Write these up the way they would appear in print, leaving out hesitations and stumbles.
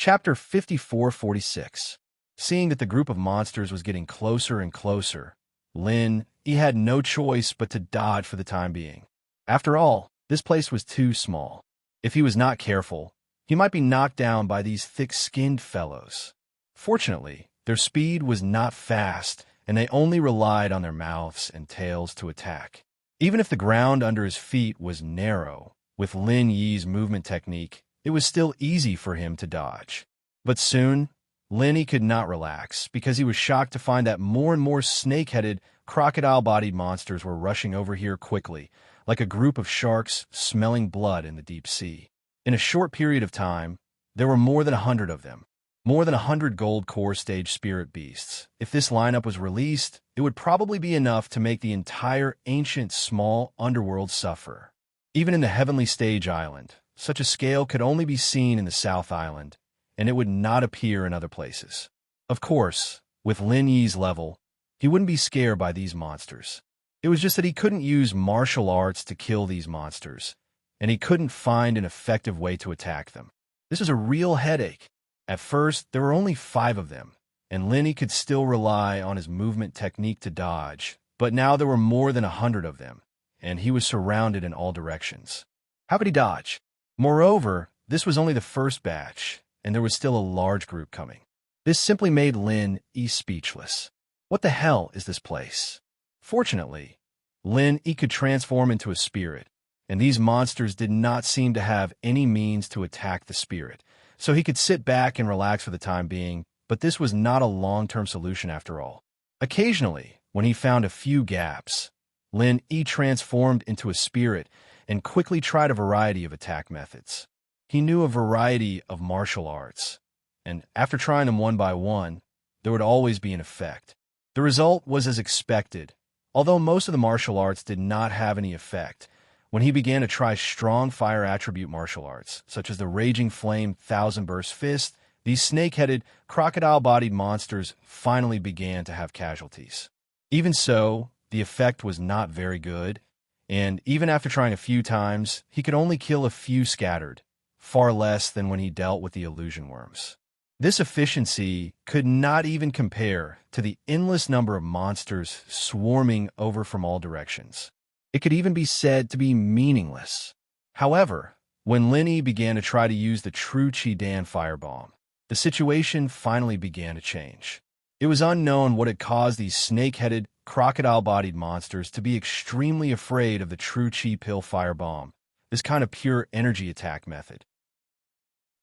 Chapter 5446. Seeing that the group of monsters was getting closer and closer, he had no choice but to dodge for the time being. After all, this place was too small. If he was not careful, he might be knocked down by these thick-skinned fellows. Fortunately, their speed was not fast, and they only relied on their mouths and tails to attack. Even if the ground under his feet was narrow, with Lin Yi's movement technique, it was still easy for him to dodge. But soon, Lin Yi could not relax because he was shocked to find that more and more snake-headed, crocodile-bodied monsters were rushing over here quickly, like a group of sharks smelling blood in the deep sea. In a short period of time, there were more than 100 of them. More than 100 gold core stage spirit beasts. If this lineup was released, it would probably be enough to make the entire ancient small underworld suffer. Even in the heavenly stage island, such a scale could only be seen in the South Island, and it would not appear in other places. Of course, with Lin Yi's level, he wouldn't be scared by these monsters. It was just that he couldn't use martial arts to kill these monsters, and he couldn't find an effective way to attack them. This was a real headache. At first, there were only 5 of them, and Lin Yi could still rely on his movement technique to dodge, but now there were more than 100 of them, and he was surrounded in all directions. How could he dodge? Moreover, this was only the first batch, and there was still a large group coming. This simply made Lin Yi speechless. What the hell is this place? Fortunately, Lin Yi could transform into a spirit, and these monsters did not seem to have any means to attack the spirit, so he could sit back and relax for the time being, but this was not a long-term solution after all. Occasionally, when he found a few gaps, Lin Yi transformed into a spirit and quickly tried a variety of attack methods. He knew a variety of martial arts, and after trying them one by one, there would always be an effect. The result was as expected. Although most of the martial arts did not have any effect, when he began to try strong fire attribute martial arts, such as the Raging Flame Thousand Burst Fist, these snake-headed, crocodile-bodied monsters finally began to have casualties. Even so, the effect was not very good, and even after trying a few times, he could only kill a few scattered, far less than when he dealt with the illusion worms. This efficiency could not even compare to the endless number of monsters swarming over from all directions. It could even be said to be meaningless. However, when Lin Yi began to try to use the true Qidan firebomb, the situation finally began to change. It was unknown what had caused these snake-headed, crocodile-bodied monsters to be extremely afraid of the true Qi pill firebomb, this kind of pure energy attack method.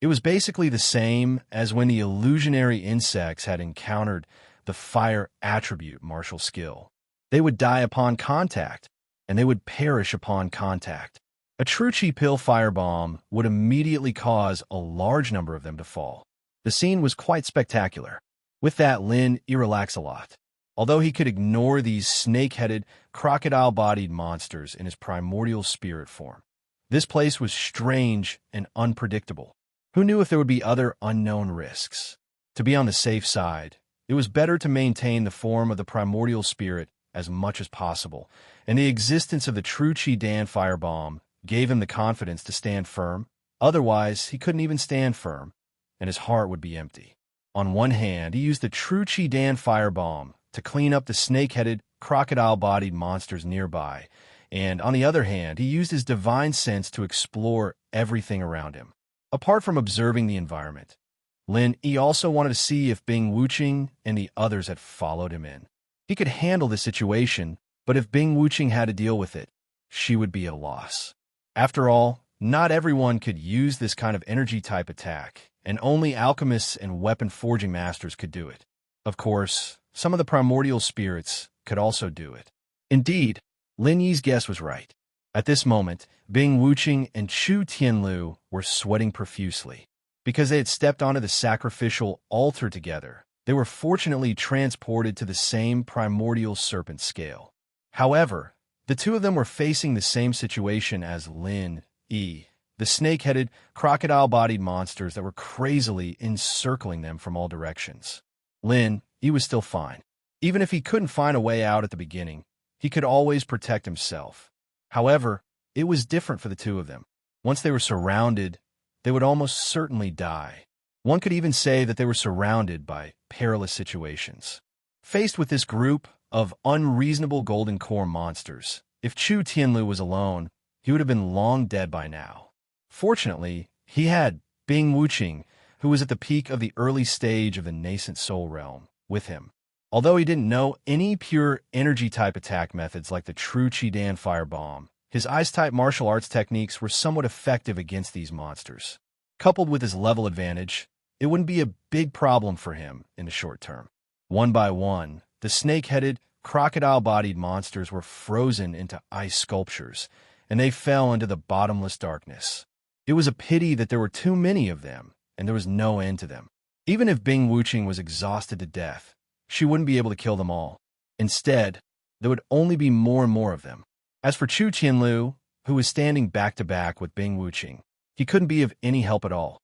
It was basically the same as when the illusionary insects had encountered the fire attribute martial skill. They would die upon contact, and they would perish upon contact. A true Qi pill firebomb would immediately cause a large number of them to fall. The scene was quite spectacular. With that, Lin Yi relaxed a lot. Although he could ignore these snake-headed, crocodile-bodied monsters in his primordial spirit form, this place was strange and unpredictable. Who knew if there would be other unknown risks? To be on the safe side, it was better to maintain the form of the primordial spirit as much as possible, and the existence of the true Qidan firebomb gave him the confidence to stand firm. Otherwise, he couldn't even stand firm, and his heart would be empty. On one hand, he used the true Qidan firebomb to clean up the snake-headed, crocodile-bodied monsters nearby, and on the other hand, he used his divine sense to explore everything around him. Apart from observing the environment, Lin Yi also wanted to see if Bing Wuqing and the others had followed him in. He could handle the situation, but if Bing Wuqing had to deal with it, she would be a loss. After all, not everyone could use this kind of energy-type attack, and only alchemists and weapon-forging masters could do it. Of course, some of the primordial spirits could also do it. Indeed, Lin Yi's guess was right. At this moment, Bing Wuqing and Chu Tianlu were sweating profusely. Because they had stepped onto the sacrificial altar together, they were fortunately transported to the same primordial serpent scale. However, the two of them were facing the same situation as Lin Yi, the snake-headed, crocodile-bodied monsters that were crazily encircling them from all directions. Lin Yi was still fine. Even if he couldn't find a way out at the beginning, he could always protect himself. However, it was different for the two of them. Once they were surrounded, they would almost certainly die. One could even say that they were surrounded by perilous situations. Faced with this group of unreasonable golden core monsters, if Chu Tianlu was alone, he would have been long dead by now. Fortunately, he had Bing Wuqing, who was at the peak of the early stage of the nascent soul realm, with him. Although he didn't know any pure energy-type attack methods like the true Chidan firebomb, his ice-type martial arts techniques were somewhat effective against these monsters. Coupled with his level advantage, it wouldn't be a big problem for him in the short term. One by one, the snake-headed, crocodile-bodied monsters were frozen into ice sculptures, and they fell into the bottomless darkness. It was a pity that there were too many of them, and there was no end to them. Even if Bing Wuqing was exhausted to death, she wouldn't be able to kill them all. Instead, there would only be more and more of them. As for Chu Tianlu, who was standing back-to-back with Bing Wuqing, he couldn't be of any help at all.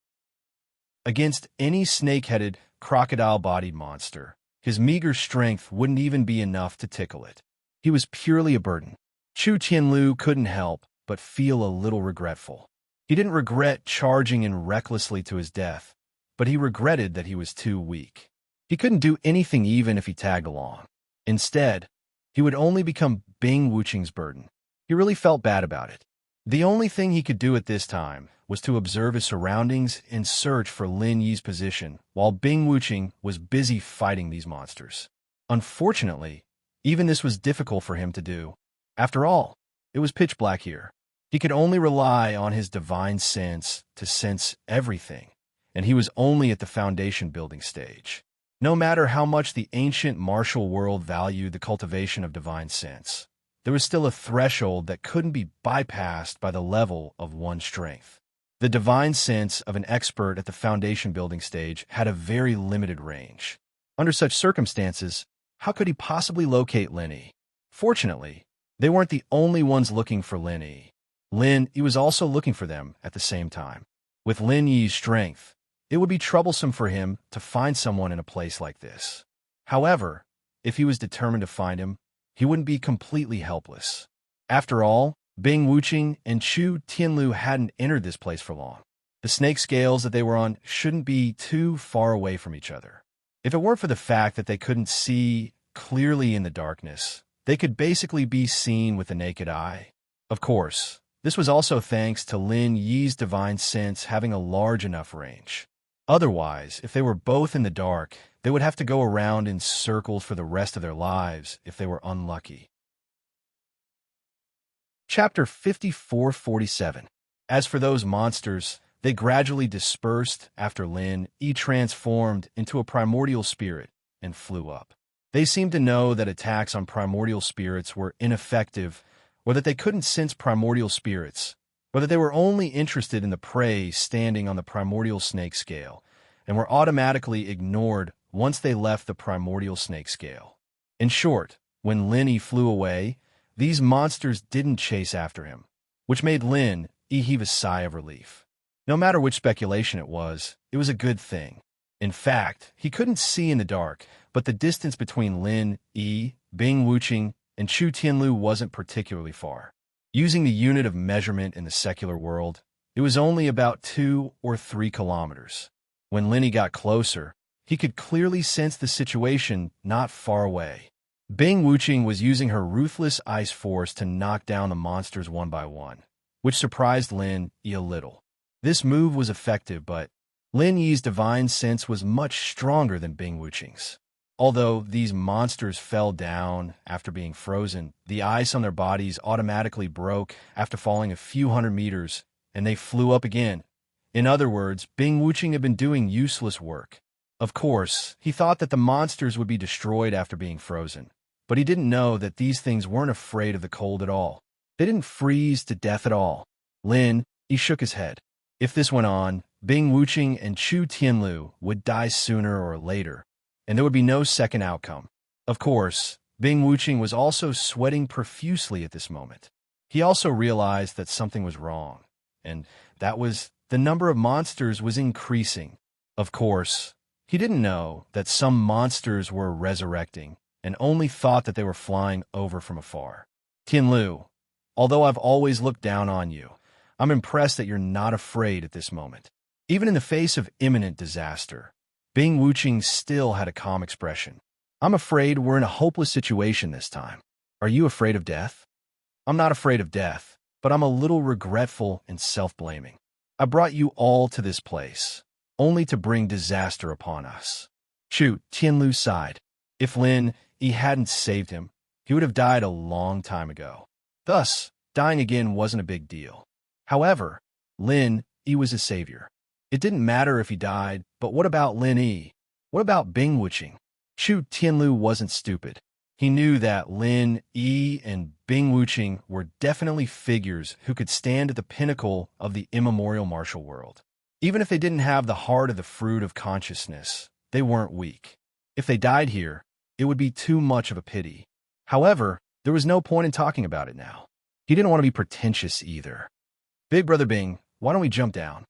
Against any snake-headed, crocodile-bodied monster, his meager strength wouldn't even be enough to tickle it. He was purely a burden. Chu Tianlu couldn't help but feel a little regretful. He didn't regret charging in recklessly to his death, but he regretted that he was too weak. He couldn't do anything even if he tagged along. Instead, he would only become Bing Wuqing's burden. He really felt bad about it. The only thing he could do at this time was to observe his surroundings and search for Lin Yi's position while Bing Wuqing was busy fighting these monsters. Unfortunately, even this was difficult for him to do. After all, it was pitch black here. He could only rely on his divine sense to sense everything, and he was only at the foundation building stage. No matter how much the ancient martial world valued the cultivation of divine sense, there was still a threshold that couldn't be bypassed by the level of one's strength. The divine sense of an expert at the foundation building stage had a very limited range. Under such circumstances, how could he possibly locate Lin Yi? Fortunately, they weren't the only ones looking for Lin Yi. Lin Yi was also looking for them at the same time. With Lin Yi's strength, it would be troublesome for him to find someone in a place like this. However, if he was determined to find him, he wouldn't be completely helpless. After all, Bing Wuqing and Chu Tianlu hadn't entered this place for long. The snake scales that they were on shouldn't be too far away from each other. If it weren't for the fact that they couldn't see clearly in the darkness, they could basically be seen with the naked eye. Of course, this was also thanks to Lin Yi's divine sense having a large enough range. Otherwise, if they were both in the dark, they would have to go around in circles for the rest of their lives if they were unlucky. Chapter 54-47. As for those monsters, they gradually dispersed after Lin Yi transformed into a primordial spirit and flew up. They seemed to know that attacks on primordial spirits were ineffective, or that they couldn't sense primordial spirits, or that they were only interested in the prey standing on the primordial snake scale, and were automatically ignored once they left the primordial snake scale. In short, when Lin Yi flew away, these monsters didn't chase after him, which made Lin Yi heave a sigh of relief. No matter which speculation it was a good thing. In fact, he couldn't see in the dark, but the distance between Lin Yi, Bing Wuqing, and Chu Tianlu wasn't particularly far. Using the unit of measurement in the secular world, it was only about 2 or 3 kilometers. When Lin Yi got closer, he could clearly sense the situation not far away. Bing Wuqing was using her ruthless ice force to knock down the monsters one by one, which surprised Lin Yi a little. This move was effective, but Lin Yi's divine sense was much stronger than Bing Wuqing's. Although these monsters fell down after being frozen, the ice on their bodies automatically broke after falling a few hundred meters, and they flew up again. In other words, Bing Wuqing had been doing useless work. Of course, he thought that the monsters would be destroyed after being frozen, but he didn't know that these things weren't afraid of the cold at all. They didn't freeze to death at all. Lin Yi shook his head. If this went on, Bing Wuqing and Chu Tianlu would die sooner or later, and there would be no second outcome. Of course, Bing Wuqing was also sweating profusely at this moment. He also realized that something was wrong, and that was the number of monsters was increasing. Of course, he didn't know that some monsters were resurrecting and only thought that they were flying over from afar. Tianlu, although I've always looked down on you, I'm impressed that you're not afraid at this moment. Even in the face of imminent disaster, Bing Wuqing still had a calm expression. I'm afraid we're in a hopeless situation this time. Are you afraid of death? I'm not afraid of death, but I'm a little regretful and self-blaming. I brought you all to this place, only to bring disaster upon us. Chu Tianlu sighed. If Lin Yi hadn't saved him, he would have died a long time ago. Thus, dying again wasn't a big deal. However, Lin Yi was his savior. It didn't matter if he died, but what about Lin Yi? What about Bing Wuqing? Chu Tianlu wasn't stupid. He knew that Lin Yi and Bing Wuqing were definitely figures who could stand at the pinnacle of the immemorial martial world. Even if they didn't have the heart of the fruit of consciousness, they weren't weak. If they died here, it would be too much of a pity. However, there was no point in talking about it now. He didn't want to be pretentious either. Big Brother Bing, why don't we jump down?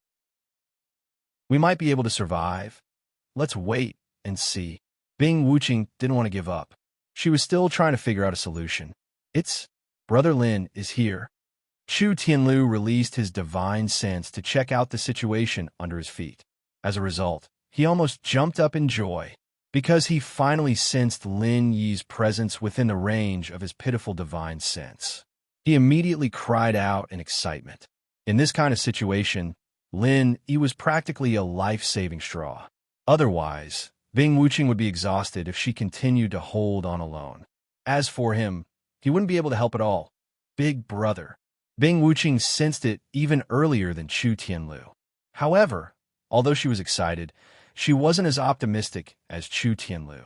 We might be able to survive. Let's wait and see. Bing Wuqing didn't want to give up. She was still trying to figure out a solution. It's Brother Lin is here. Chu Tianlu released his divine sense to check out the situation under his feet. As a result, he almost jumped up in joy because he finally sensed Lin Yi's presence within the range of his pitiful divine sense. He immediately cried out in excitement. In this kind of situation, Lin Yi was practically a life-saving straw. Otherwise, Bing Wuqing would be exhausted if she continued to hold on alone. As for him, he wouldn't be able to help at all. Big brother. Bing Wuqing sensed it even earlier than Chu Tianlu. However, although she was excited, she wasn't as optimistic as Chu Tianlu.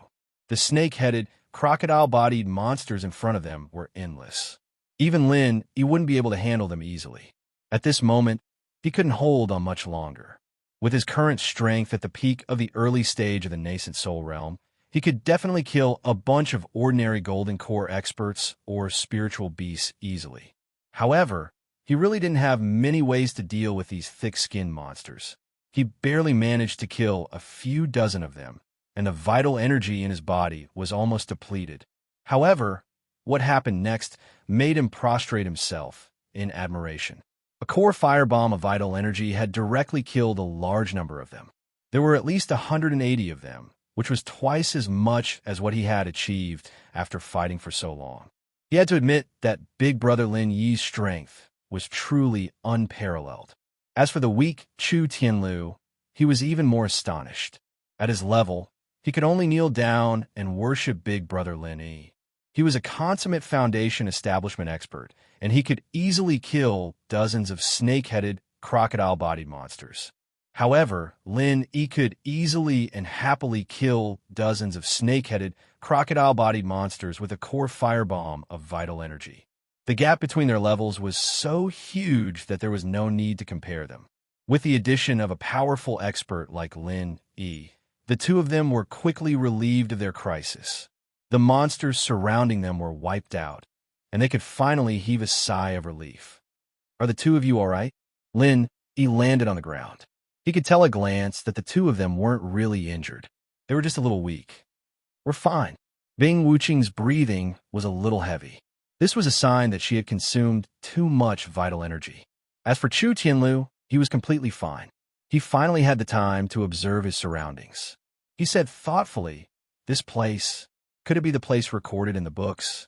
The snake-headed, crocodile-bodied monsters in front of them were endless. Even Lin Yi wouldn't be able to handle them easily. At this moment, he couldn't hold on much longer. With his current strength at the peak of the early stage of the nascent soul realm, he could definitely kill a bunch of ordinary Golden Core experts or spiritual beasts easily. However, he really didn't have many ways to deal with these thick-skinned monsters. He barely managed to kill a few dozen of them, and the vital energy in his body was almost depleted. However, what happened next made him prostrate himself in admiration. A core firebomb of vital energy had directly killed a large number of them. There were at least 180 of them, which was twice as much as what he had achieved after fighting for so long. He had to admit that Big Brother Lin Yi's strength was truly unparalleled. As for the weak Chu Tianlu, he was even more astonished. At his level, he could only kneel down and worship Big Brother Lin Yi. He was a consummate foundation establishment expert, and he could easily kill dozens of snake-headed, crocodile-bodied monsters. However, Lin Yi could easily and happily kill dozens of snake-headed, crocodile-bodied monsters with a core firebomb of vital energy. The gap between their levels was so huge that there was no need to compare them. With the addition of a powerful expert like Lin Yi, the two of them were quickly relieved of their crisis. The monsters surrounding them were wiped out, and they could finally heave a sigh of relief. Are the two of you all right? Lin Yi landed on the ground. He could tell at a glance that the two of them weren't really injured. They were just a little weak. We're fine. Bing Wuqing's breathing was a little heavy. This was a sign that she had consumed too much vital energy. As for Chu Tianlu, he was completely fine. He finally had the time to observe his surroundings. He said thoughtfully, "This place, could it be the place recorded in the books?"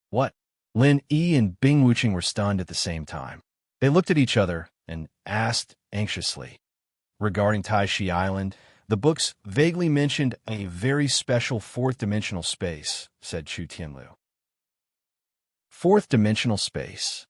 What? Lin Yi and Bing Wuqing were stunned at the same time. They looked at each other and asked anxiously. Regarding Tai Shi Island, the books vaguely mentioned a very special fourth-dimensional space, said Chu Tianlu. Fourth-dimensional space.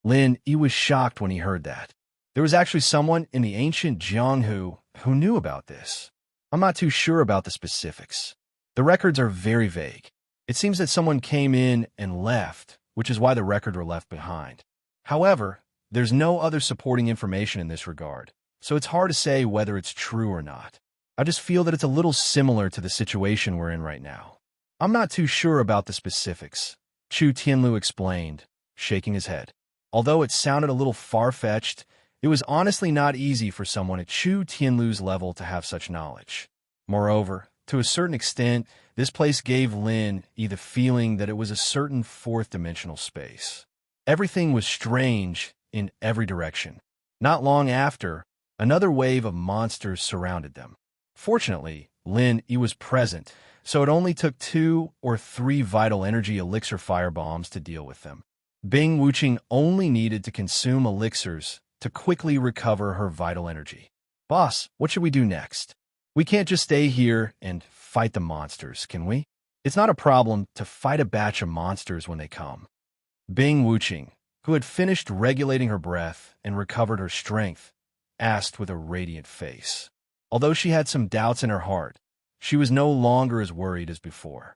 Lin Yi was shocked when he heard that. There was actually someone in the ancient Jianghu who knew about this. I'm not too sure about the specifics. The records are very vague. It seems that someone came in and left, which is why the records were left behind. However, there's no other supporting information in this regard, so it's hard to say whether it's true or not. I just feel that it's a little similar to the situation we're in right now. I'm not too sure about the specifics, Chu Tianlu explained, shaking his head. Although it sounded a little far-fetched, it was honestly not easy for someone at Chu Tianlu's level to have such knowledge. Moreover, to a certain extent, this place gave Lin Yi the feeling that it was a certain fourth-dimensional space. Everything was strange in every direction. Not long after, Another wave of monsters surrounded them. Fortunately, Lin Yi was present, so it only took 2 or 3 vital energy elixir firebombs to deal with them. Bing Wuqing only needed to consume elixirs to quickly recover her vital energy. Boss, what should we do next? We can't just stay here and fight the monsters, can we? It's not a problem to fight a batch of monsters when they come. Bing Wuqing, who had finished regulating her breath and recovered her strength, asked with a radiant face. Although she had some doubts in her heart, she was no longer as worried as before.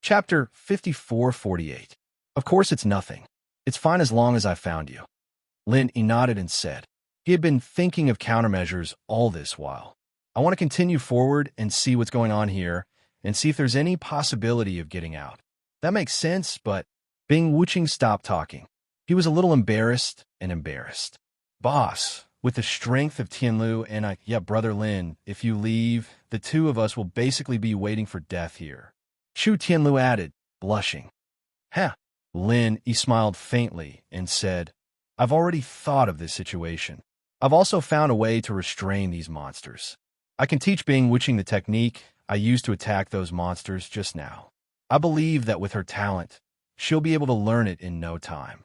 Chapter 54-48. Of course it's nothing. It's fine as long as I found you. Lin Yi nodded and said. He had been thinking of countermeasures all this while. I want to continue forward and see what's going on here and see if there's any possibility of getting out. That makes sense, but Bing Wuqing stopped talking. He was a little embarrassed. Boss, with the strength of Tianlu and Brother Lin, if you leave, the two of us will basically be waiting for death here. Chu Tianlu added, blushing. Huh. Lin Yi smiled faintly and said, I've already thought of this situation. I've also found a way to restrain these monsters. I can teach Bing Wuqing the technique I used to attack those monsters just now. I believe that with her talent, she'll be able to learn it in no time.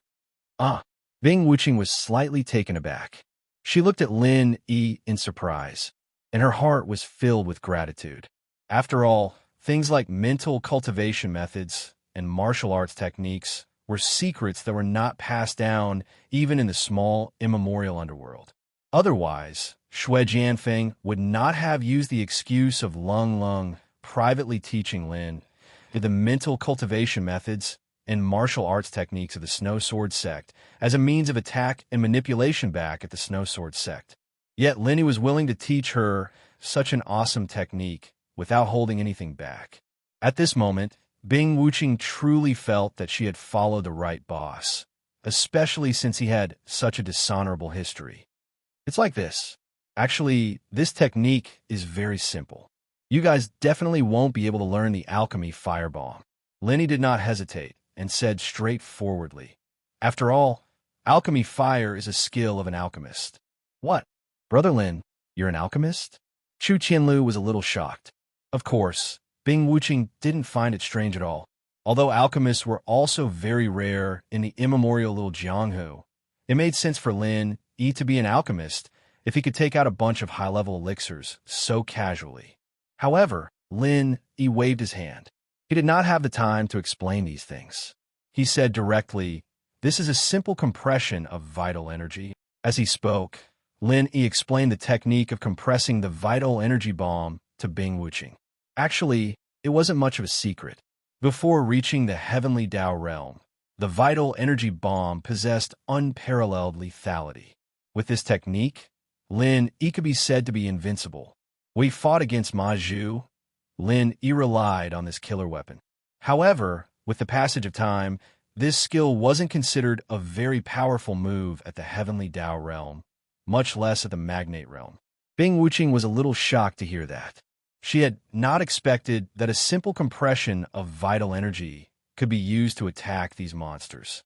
Bing Wuqing was slightly taken aback. She looked at Lin Yi in surprise, and her heart was filled with gratitude. After all, things like mental cultivation methods and martial arts techniques were secrets that were not passed down even in the small, immemorial underworld. Otherwise, Xue Jianfeng would not have used the excuse of Lung Lung privately teaching Lin the mental cultivation methods and martial arts techniques of the Snow Sword sect as a means of attack and manipulation back at the Snow Sword sect. Yet Lin Yi was willing to teach her such an awesome technique without holding anything back. At this moment, Bing Wuqing truly felt that she had followed the right boss, especially since he had such a dishonorable history. It's like this. Actually, this technique is very simple. You guys definitely won't be able to learn the alchemy firebomb. Lin Yi did not hesitate and said straightforwardly, after all, alchemy fire is a skill of an alchemist. What? Brother Lin, you're an alchemist? Chu Qianlu was a little shocked. Of course, Bing Wuqing didn't find it strange at all. Although alchemists were also very rare in the immemorial Little Jianghu, it made sense for Lin Yi to be an alchemist if he could take out a bunch of high-level elixirs so casually. However, Lin Yi waved his hand. He did not have the time to explain these things. He said directly, this is a simple compression of vital energy. As he spoke, Lin Yi explained the technique of compressing the vital energy bomb to Bing Wuqing. Actually, it wasn't much of a secret. Before reaching the heavenly Tao realm, the vital energy bomb possessed unparalleled lethality. With this technique, Lin Yi could be said to be invincible. When he fought against Ma Zhu, Lin Yi relied on this killer weapon. However, with the passage of time, this skill wasn't considered a very powerful move at the heavenly Tao realm, much less at the magnate realm. Bing Wuqing was a little shocked to hear that. She had not expected that a simple compression of vital energy could be used to attack these monsters.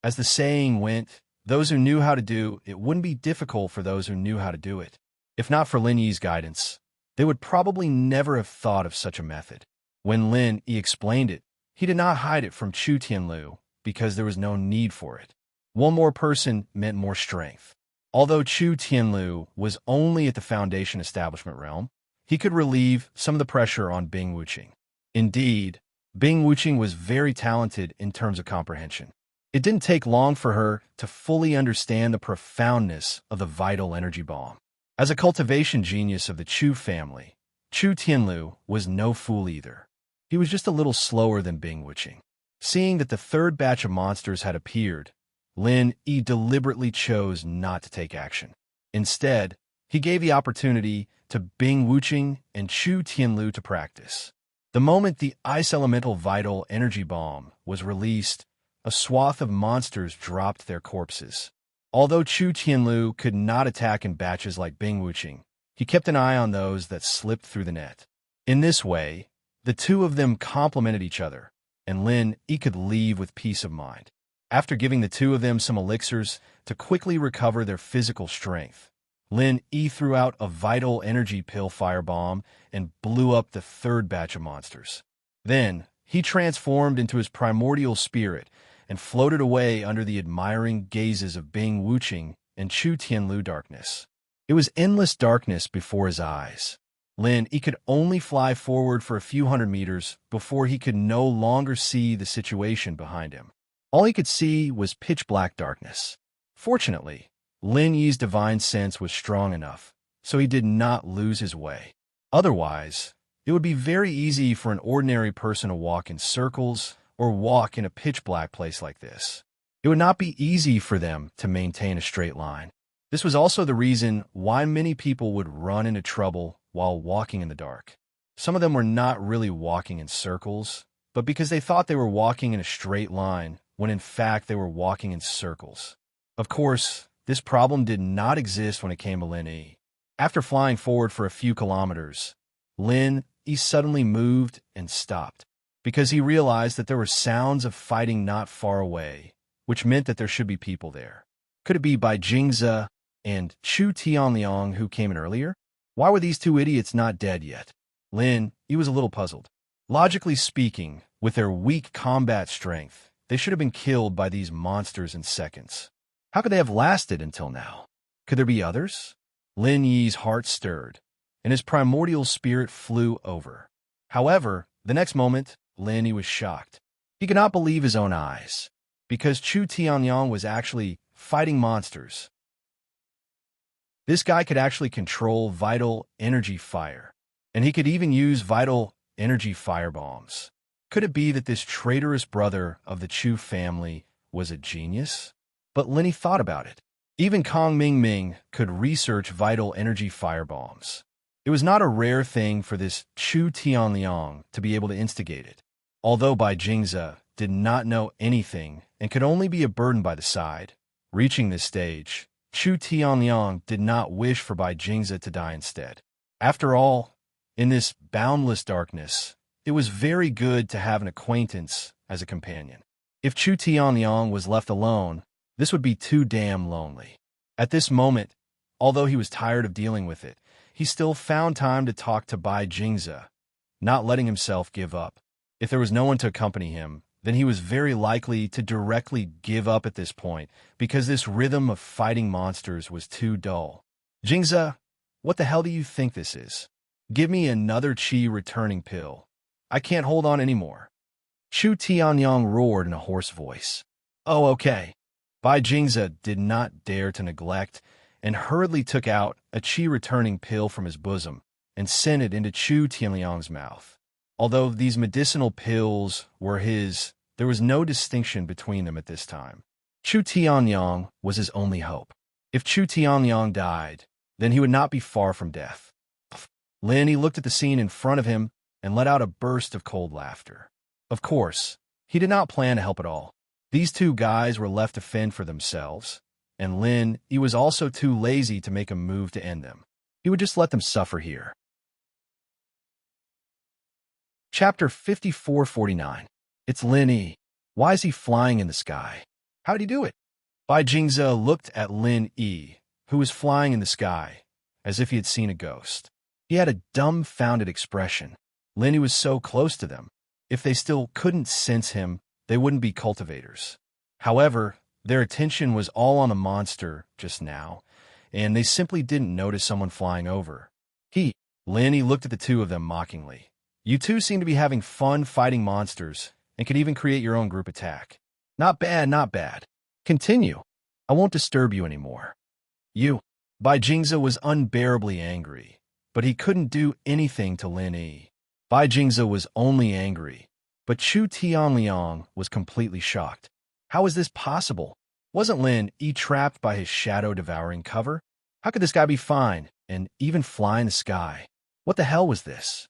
As the saying went, those who knew how to do it wouldn't be difficult for those who knew how to do it. If not for Lin Yi's guidance, they would probably never have thought of such a method. When Lin Yi explained it, he did not hide it from Chu Tianlu because there was no need for it. One more person meant more strength. Although Chu Tianlu was only at the Foundation Establishment realm, he could relieve some of the pressure on Bing Wuqing. Indeed, Bing Wuqing was very talented in terms of comprehension. It didn't take long for her to fully understand the profoundness of the vital energy bomb. As a cultivation genius of the Chu family, Chu Tianlu was no fool either. He was just a little slower than Bing Wuqing. Seeing that the third batch of monsters had appeared, Lin Yi deliberately chose not to take action. Instead, he gave the opportunity to Bing Wuqing and Chu Tianlu to practice. The moment the ice elemental vital energy bomb was released, a swath of monsters dropped their corpses. Although Chu Tianlu could not attack in batches like Bing Wuqing, he kept an eye on those that slipped through the net. In this way, the two of them complemented each other, and Lin Yi could leave with peace of mind. After giving the two of them some elixirs to quickly recover their physical strength, Lin Yi threw out a vital energy pill firebomb and blew up the third batch of monsters. Then, he transformed into his primordial spirit and floated away under the admiring gazes of Bing Wuqing and Chu Tianlu darkness. It was endless darkness before his eyes. Lin Yi could only fly forward for a few hundred meters before he could no longer see the situation behind him. All he could see was pitch-black darkness. Fortunately, Lin Yi's divine sense was strong enough, so he did not lose his way. Otherwise, it would be very easy for an ordinary person to walk in circles or walk in a pitch-black place like this. It would not be easy for them to maintain a straight line. This was also the reason why many people would run into trouble while walking in the dark. Some of them were not really walking in circles, but because they thought they were walking in a straight line, when in fact they were walking in circles. Of course, this problem did not exist when it came to Lin Yi. After flying forward for a few kilometers, Lin Yi suddenly moved and stopped, because he realized that there were sounds of fighting not far away, which meant that there should be people there. Could it be Bai Jingze and Chu Tianliang who came in earlier? Why were these two idiots not dead yet? Lin Yi was a little puzzled. Logically speaking, with their weak combat strength, they should have been killed by these monsters in seconds. How could they have lasted until now? Could there be others? Lin Yi's heart stirred, and his primordial spirit flew over. However, the next moment, Lin Yi was shocked. He could not believe his own eyes, because Chu Tianyang was actually fighting monsters. This guy could actually control vital energy fire, and he could even use vital energy firebombs. Could it be that this traitorous brother of the Chu family was a genius? But Lin Yi thought about it. Even Kong Ming could research vital energy firebombs. It was not a rare thing for this Chu Tianliang to be able to instigate it. Although Bai Jingze did not know anything and could only be a burden by the side, reaching this stage, Chu Tianliang did not wish for Bai Jingze to die instead. After all, in this boundless darkness, it was very good to have an acquaintance as a companion. If Chu Tianliang was left alone, this would be too damn lonely. At this moment, although he was tired of dealing with it, he still found time to talk to Bai Jingze, not letting himself give up. If there was no one to accompany him, then he was very likely to directly give up at this point, because this rhythm of fighting monsters was too dull. Jingze, what the hell do you think this is? Give me another chi returning pill. I can't hold on anymore. Chu Tianyang roared in a hoarse voice. Oh, okay. Bai Jingze did not dare to neglect and hurriedly took out a chi-returning pill from his bosom and sent it into Chu Tianliang's mouth. Although these medicinal pills were his, there was no distinction between them at this time. Chu Tianliang was his only hope. If Chu Tianliang died, then he would not be far from death. Lin Yi looked at the scene in front of him and let out a burst of cold laughter. Of course, he did not plan to help at all. These two guys were left to fend for themselves, and Lin Yi was also too lazy to make a move to end them. He would just let them suffer here. Chapter 5449. It's Lin Yi. Why is he flying in the sky? How did he do it? Bai Jingze looked at Lin Yi, who was flying in the sky, as if he had seen a ghost. He had a dumbfounded expression. Lin Yi was so close to them. If they still couldn't sense him, they wouldn't be cultivators. However, their attention was all on the monster just now, and they simply didn't notice someone flying over. Lin Yi looked at the two of them mockingly. You two seem to be having fun fighting monsters, and could even create your own group attack. Not bad, not bad. Continue. I won't disturb you anymore. Bai Jingze was unbearably angry, but he couldn't do anything to Lin Yi. Bai Jingze was only angry, but Chu Tianliang was completely shocked. How was this possible? Wasn't Lin Yi trapped by his shadow-devouring cover? How could this guy be fine and even fly in the sky? What the hell was this?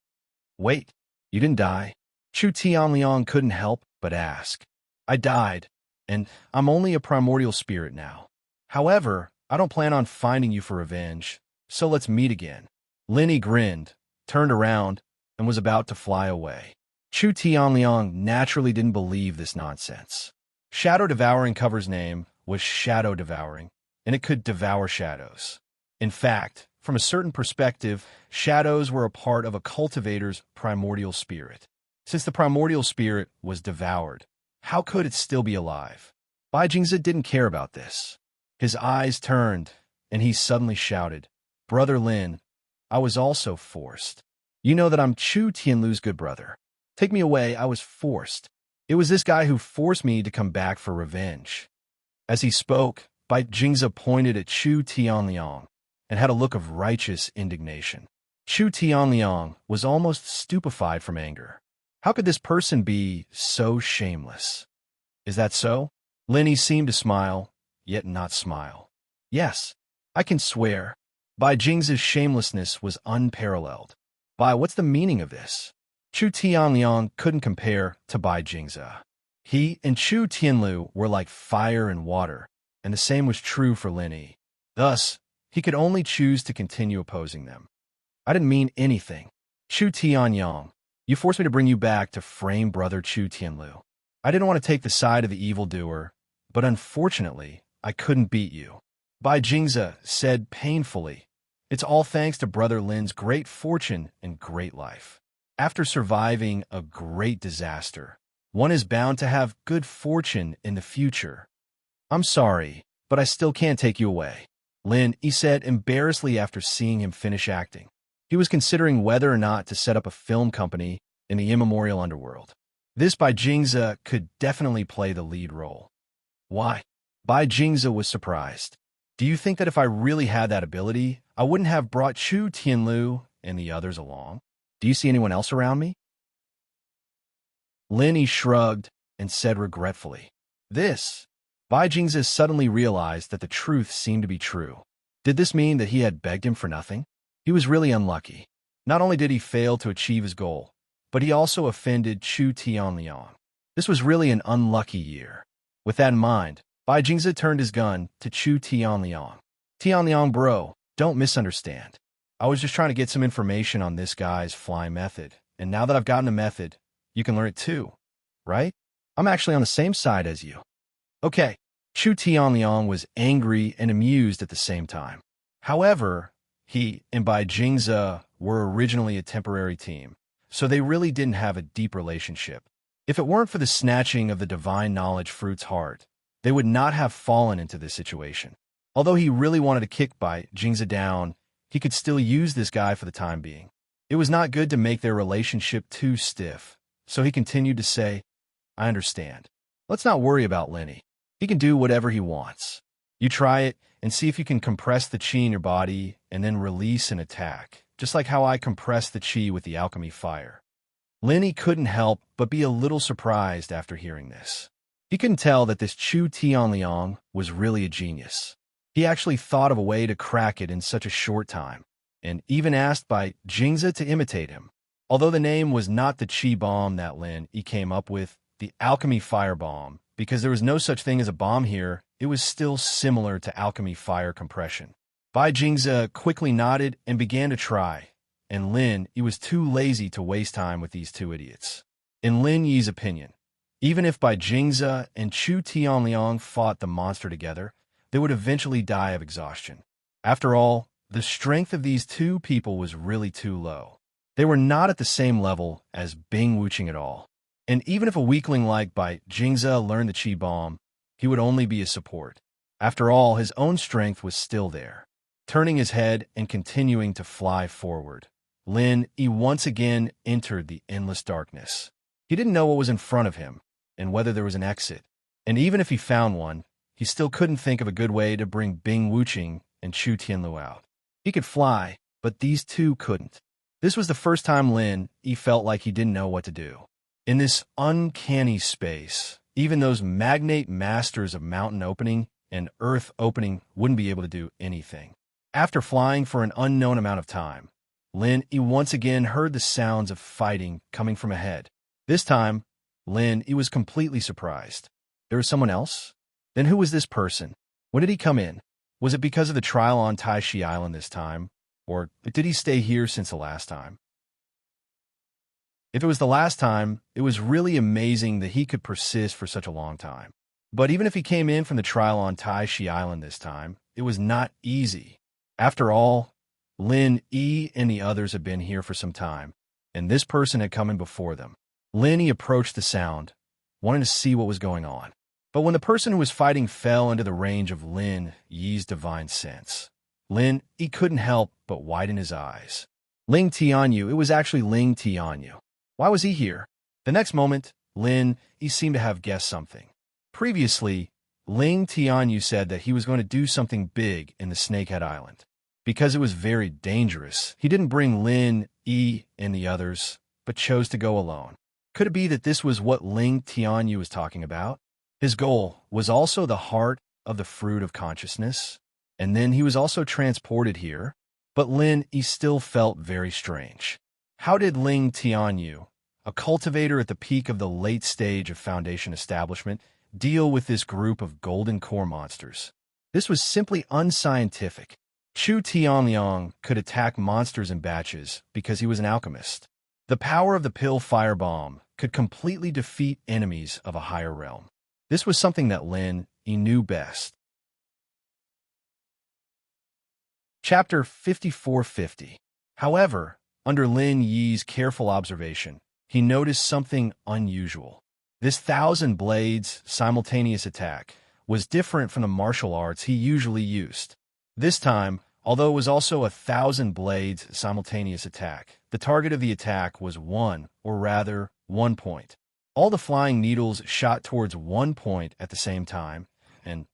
Wait, you didn't die? Chu Tianliang couldn't help but ask. I died, and I'm only a primordial spirit now. However, I don't plan on finding you for revenge, so let's meet again. Lin Yi grinned, turned around, and was about to fly away. Chu Tianliang naturally didn't believe this nonsense. Shadow Devouring cover's name was Shadow Devouring, and it could devour shadows. In fact, from a certain perspective, shadows were a part of a cultivator's primordial spirit. Since the primordial spirit was devoured, how could it still be alive? Bai Jingzi didn't care about this. His eyes turned, and he suddenly shouted, "Brother Lin, I was also forced. You know that I'm Chu Tianlu's good brother. Take me away, I was forced. It was this guy who forced me to come back for revenge." As he spoke, Bai Jingzi pointed at Chu Tianliang and had a look of righteous indignation. Chu Tianliang was almost stupefied from anger. How could this person be so shameless? Is that so? Lin seemed to smile, yet not smile. Yes, I can swear. Bai Jingzi's shamelessness was unparalleled. Bai, what's the meaning of this? Chu Tianliang couldn't compare to Bai Jingzi. He and Chu Tianlu were like fire and water, and the same was true for Lin. Thus, he could only choose to continue opposing them. I didn't mean anything. Chu Tianyang, you forced me to bring you back to frame brother Chu Tianlu. I didn't want to take the side of the evildoer, but unfortunately, I couldn't beat you. Bai Jingzi said painfully, "It's all thanks to brother Lin's great fortune and great life. After surviving a great disaster, one is bound to have good fortune in the future. I'm sorry, but I still can't take you away." Lin, he said embarrassedly after seeing him finish acting. He was considering whether or not to set up a film company in the immemorial underworld. This Bai Jingzi could definitely play the lead role. Why? Bai Jingzi was surprised. Do you think that if I really had that ability, I wouldn't have brought Chu Tianlu and the others along? Do you see anyone else around me? Lin shrugged and said regretfully, "This." Bai Jingzi suddenly realized that the truth seemed to be true. Did this mean that he had begged him for nothing? He was really unlucky. Not only did he fail to achieve his goal, but he also offended Chu Tianliang. This was really an unlucky year. With that in mind, Bai Jingzi turned his gun to Chu Tianliang. "Tianliang bro, don't misunderstand. I was just trying to get some information on this guy's flying method, and now that I've gotten a method, you can learn it too, right? I'm actually on the same side as you." Okay, Chu Tianliang was angry and amused at the same time. However, he and Bai Jingzi were originally a temporary team, so they really didn't have a deep relationship. If it weren't for the snatching of the divine knowledge fruit's heart, they would not have fallen into this situation. Although he really wanted to kick Bai Jingzi down, he could still use this guy for the time being. It was not good to make their relationship too stiff, so he continued to say, "I understand. Let's not worry about Lenny. He can do whatever he wants. You try it and see if you can compress the chi in your body and then release an attack, just like how I compressed the chi with the alchemy fire." Lenny couldn't help but be a little surprised after hearing this. He couldn't tell that this Chu Tianliang was really a genius. He actually thought of a way to crack it in such a short time, and even asked Bai Jingzi to imitate him. Although the name was not the chi bomb that Lin came up with, the alchemy fire bomb, because there was no such thing as a bomb here, it was still similar to alchemy fire compression. Bai Jingzi quickly nodded and began to try, and Lin was too lazy to waste time with these two idiots. In Lin Yi's opinion, even if Bai Jingzi and Chu Tianliang fought the monster together, they would eventually die of exhaustion. After all, the strength of these two people was really too low. They were not at the same level as Bing Wuching at all. And even if a weakling like Bai Jingzi learned the Chi Bomb, he would only be a support. After all, his own strength was still there. Turning his head and continuing to fly forward, Lin once again entered the endless darkness. He didn't know what was in front of him and whether there was an exit. And even if he found one, he still couldn't think of a good way to bring Bing Wuching and Chu Tianlu out. He could fly, but these two couldn't. This was the first time Lin felt like he didn't know what to do. In this uncanny space, even those magnate masters of mountain opening and earth opening wouldn't be able to do anything. After flying for an unknown amount of time, Lin once again heard the sounds of fighting coming from ahead. This time, Lin was completely surprised. There was someone else? Then who was this person? When did he come in? Was it because of the trial on Taishi Island this time? Or did he stay here since the last time? If it was the last time, it was really amazing that he could persist for such a long time. But even if he came in from the trial on Taishi Island this time, it was not easy. After all, Lin Yi and the others had been here for some time, and this person had come in before them. Lin Yi approached the sound, wanting to see what was going on. But when the person who was fighting fell into the range of Lin Yi's divine sense, Lin Yi couldn't help but widen his eyes. Ling Tianyu, it was actually Ling Tianyu. Why was he here? The next moment, Lin Yi seemed to have guessed something. Previously, Ling Tianyu said that he was going to do something big in the Snakehead Island. Because it was very dangerous, he didn't bring Lin Yi and the others, but chose to go alone. Could it be that this was what Ling Tianyu was talking about? His goal was also the heart of the fruit of consciousness, and then he was also transported here, but Lin Yi still felt very strange. How did Ling Tianyu, a cultivator at the peak of the late stage of Foundation establishment, deal with this group of golden core monsters? This was simply unscientific. Chu Tianliang could attack monsters in batches because he was an alchemist. The power of the pill firebomb could completely defeat enemies of a higher realm. This was something that Lin Yi knew best. Chapter 5450. However, under Lin Yi's careful observation, he noticed something unusual. This 1,000 blades simultaneous attack was different from the martial arts he usually used. This time, although it was also a 1,000 blades simultaneous attack, the target of the attack was one point. All the flying needles shot towards one point at the same time, and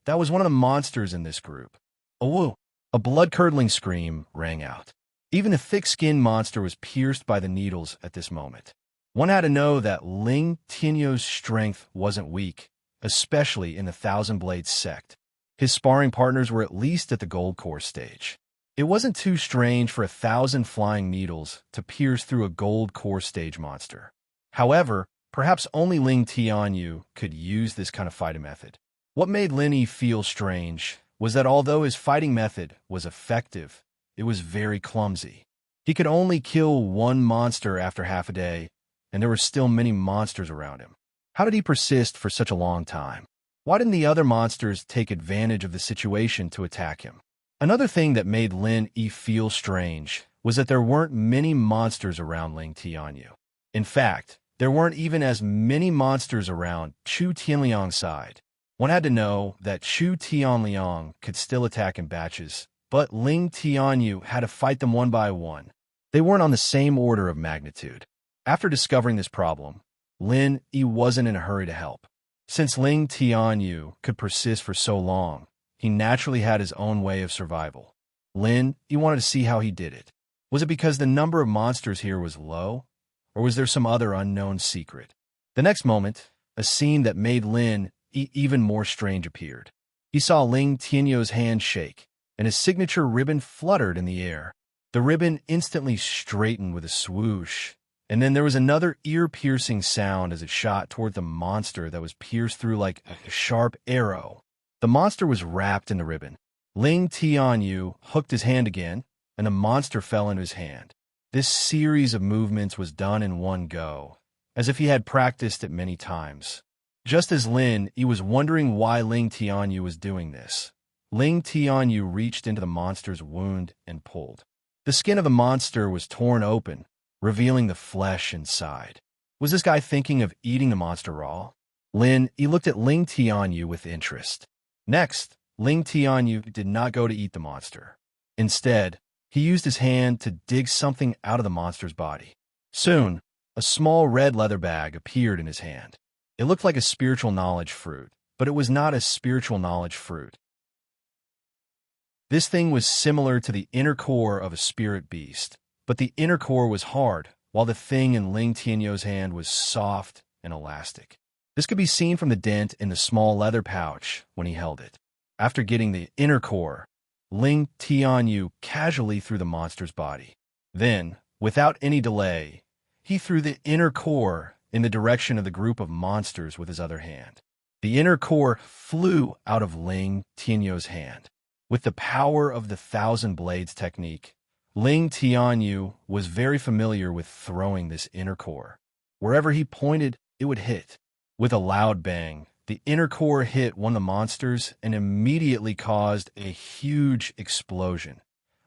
that was one of the monsters in this group. Oh, a blood-curdling scream rang out. Even the thick-skinned monster was pierced by the needles at this moment. One had to know that Ling Tianyu's strength wasn't weak, especially in the 1,000 Blades sect. His sparring partners were at least at the gold core stage. It wasn't too strange for 1,000 flying needles to pierce through a gold core stage monster. However, perhaps only Ling Tianyu could use this kind of fighting method. What made Lin Yi feel strange was that although his fighting method was effective, it was very clumsy. He could only kill one monster after half a day, and there were still many monsters around him. How did he persist for such a long time? Why didn't the other monsters take advantage of the situation to attack him? Another thing that made Lin Yi feel strange was that there weren't many monsters around Ling Tianyu. In fact, there weren't even as many monsters around Chu Tianliang's side. One had to know that Chu Tianliang could still attack in batches, but Ling Tianyu had to fight them one by one. They weren't on the same order of magnitude. After discovering this problem, Lin Yi wasn't in a hurry to help. Since Ling Tianyu could persist for so long, he naturally had his own way of survival. Lin Yi wanted to see how he did it. Was it because the number of monsters here was low, or was there some other unknown secret? The next moment, a scene that made Lin Yi even more strange appeared. He saw Ling Tianyu's hand shake, and his signature ribbon fluttered in the air. The ribbon instantly straightened with a swoosh, and then there was another ear-piercing sound as it shot toward the monster that was pierced through like a sharp arrow. The monster was wrapped in the ribbon. Ling Tianyu hooked his hand again, and the monster fell into his hand. This series of movements was done in one go, as if he had practiced it many times. Just as Lin Yi was wondering why Ling Tianyu was doing this, Ling Tianyu reached into the monster's wound and pulled. The skin of the monster was torn open, revealing the flesh inside. Was this guy thinking of eating the monster raw? Lin Yi looked at Ling Tianyu with interest. Next, Ling Tianyu did not go to eat the monster. Instead, he used his hand to dig something out of the monster's body. Soon, a small red leather bag appeared in his hand. It looked like a spiritual knowledge fruit, but it was not a spiritual knowledge fruit. This thing was similar to the inner core of a spirit beast, but the inner core was hard, while the thing in Ling Tianyu's hand was soft and elastic. This could be seen from the dent in the small leather pouch when he held it. After getting the inner core, Ling Tianyu casually threw the monster's body. Then, without any delay, he threw the inner core in the direction of the group of monsters with his other hand. The inner core flew out of Ling Tianyu's hand. With the power of the 1,000 Blades technique, Ling Tianyu was very familiar with throwing this inner core. Wherever he pointed, it would hit. With a loud bang, The inner core hit one of the monsters and immediately caused a huge explosion.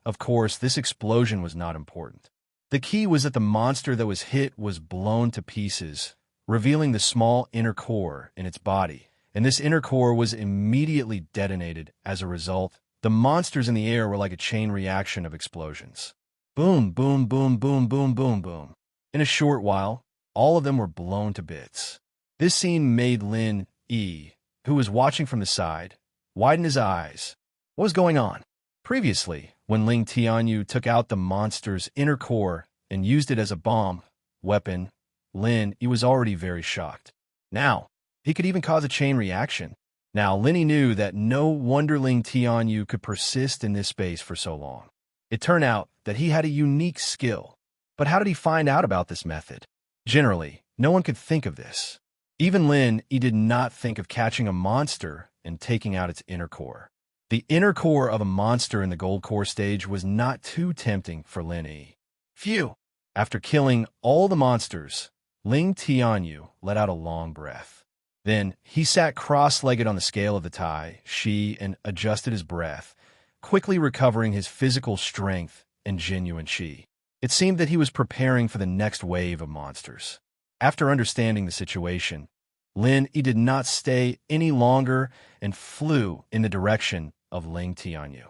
Of course, this explosion was not important. The key was that the monster that was hit was blown to pieces, revealing the small inner core in its body, and this inner core was immediately detonated. As a result, the monsters in the air were like a chain reaction of explosions. Boom, boom, boom, boom, boom, boom, boom. In a short while, all of them were blown to bits. This scene made Lin Yi, who was watching from the side, widen his eyes. What was going on? Previously, when Ling Tianyu took out the monster's inner core and used it as a bomb weapon, Lin Yi was already very shocked. Now, he could even cause a chain reaction. Now, Lin Yi knew that no wonder Ling Tianyu could persist in this space for so long. It turned out that he had a unique skill. But how did he find out about this method? Generally, no one could think of this. Even Lin Yi did not think of catching a monster and taking out its inner core. The inner core of a monster in the gold core stage was not too tempting for Lin Yi. Phew! After killing all the monsters, Ling Tianyu let out a long breath. Then he sat cross-legged on the scale of the Tai Shi and adjusted his breath, quickly recovering his physical strength and genuine Qi. It seemed that he was preparing for the next wave of monsters. After understanding the situation, Lin Yi did not stay any longer and flew in the direction of Ling Tianyu.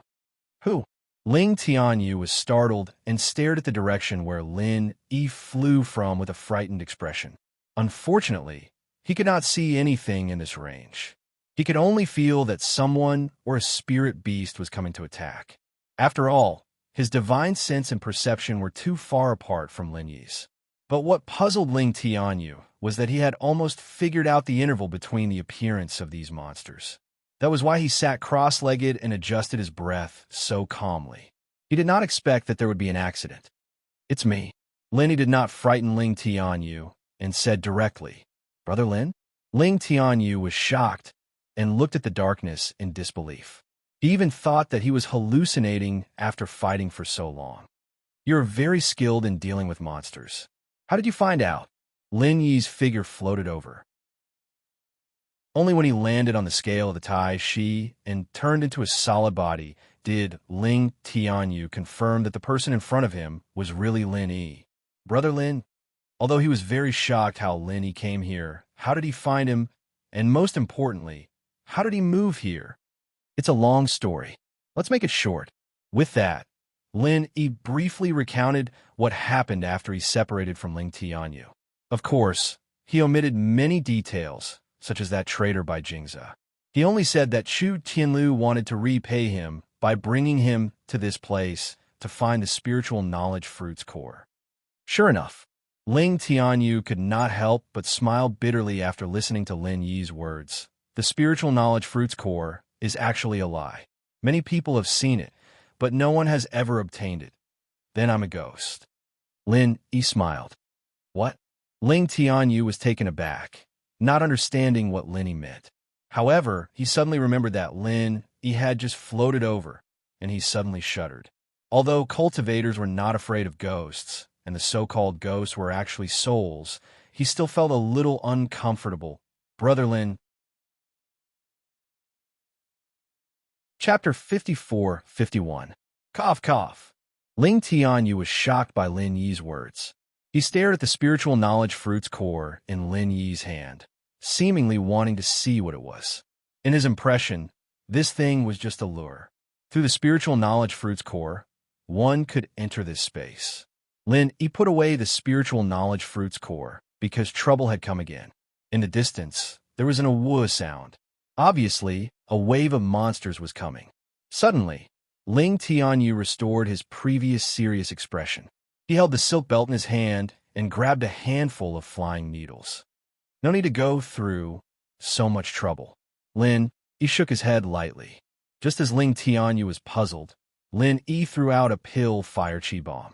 Who? Ling Tianyu was startled and stared at the direction where Lin Yi flew from with a frightened expression. Unfortunately, he could not see anything in this range. He could only feel that someone or a spirit beast was coming to attack. After all, his divine sense and perception were too far apart from Lin Yi's. But what puzzled Ling Tianyu was that he had almost figured out the interval between the appearance of these monsters. That was why he sat cross-legged and adjusted his breath so calmly. He did not expect that there would be an accident. "It's me." Lin Yi did not frighten Ling Tianyu and said directly, "Brother Lin?" Ling Tianyu was shocked and looked at the darkness in disbelief. He even thought that he was hallucinating after fighting for so long. "You're very skilled in dealing with monsters. How did you find out?" Lin Yi's figure floated over. Only when he landed on the scale of the Tai Shi and turned into a solid body did Ling Tianyu confirm that the person in front of him was really Lin Yi. "Brother Lin?" Although he was very shocked how Lin Yi came here, how did he find him? And most importantly, how did he move here? It's a long story. Let's make it short. With that, Lin Yi briefly recounted what happened after he separated from Ling Tianyu. Of course, he omitted many details, such as that traitor by Jingza. He only said that Chu Tianlu wanted to repay him by bringing him to this place to find the spiritual knowledge fruit's core. Sure enough, Ling Tianyu could not help but smile bitterly after listening to Lin Yi's words. The spiritual knowledge fruit's core is actually a lie. Many people have seen it, but no one has ever obtained it. Then I'm a ghost. Lin Yi smiled. What? Ling Tianyu was taken aback, not understanding what Lin Yi meant. However, he suddenly remembered that Lin Yi had just floated over, and he suddenly shuddered. Although cultivators were not afraid of ghosts, and the so-called ghosts were actually souls, he still felt a little uncomfortable. Brother Lin. Chapter 54-51. Cough, cough. Ling Tianyu was shocked by Lin Yi's words. He stared at the spiritual knowledge fruit's core in Lin Yi's hand, seemingly wanting to see what it was. In his impression, this thing was just a lure. Through the spiritual knowledge fruit's core, one could enter this space. Lin Yi put away the spiritual knowledge fruit's core because trouble had come again. In the distance, there was an awoo sound. Obviously, a wave of monsters was coming. Suddenly, Ling Tianyu restored his previous serious expression. He held the silk belt in his hand and grabbed a handful of flying needles. No need to go through so much trouble. Lin Yi shook his head lightly. Just as Ling Tianyu was puzzled, Lin Yi threw out a pill fire chi bomb.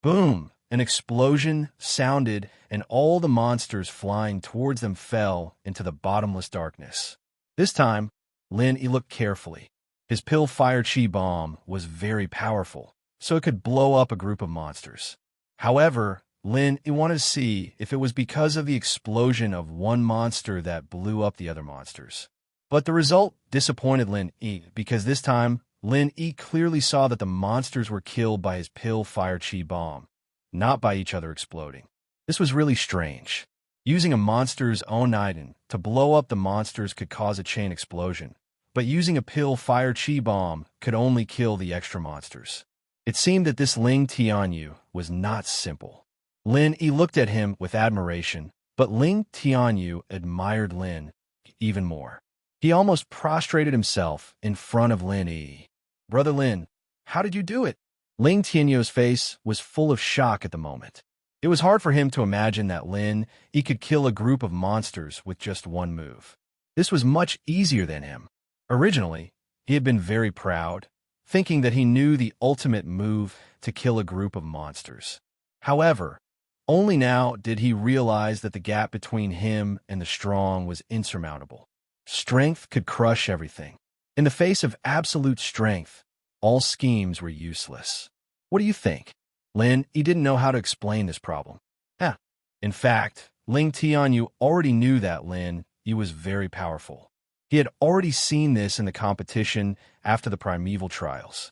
Boom! An explosion sounded, and all the monsters flying towards them fell into the bottomless darkness. This time, Lin Yi looked carefully. His pill fire chi bomb was very powerful, so it could blow up a group of monsters. However, Lin wanted to see if it was because of the explosion of one monster that blew up the other monsters. But the result disappointed Lin because this time, Lin clearly saw that the monsters were killed by his pill fire chi bomb, not by each other exploding. This was really strange. Using a monster's own item to blow up the monsters could cause a chain explosion, but using a pill fire chi bomb could only kill the extra monsters. It seemed that this Ling Tianyu was not simple. Lin looked at him with admiration, but Ling Tianyu admired Lin even more. He almost prostrated himself in front of Lin. Brother Lin, how did you do it? Ling Tianyu's face was full of shock at the moment. It was hard for him to imagine that Lin could kill a group of monsters with just one move. This was much easier than him. Originally, he had been very proud, thinking that he knew the ultimate move to kill a group of monsters. However, only now did he realize that the gap between him and the strong was insurmountable. Strength could crush everything. In the face of absolute strength, all schemes were useless. What do you think? Lin didn't know how to explain this problem. In fact, Ling Tianyu already knew that Lin was very powerful. He had already seen this in the competition after the primeval trials.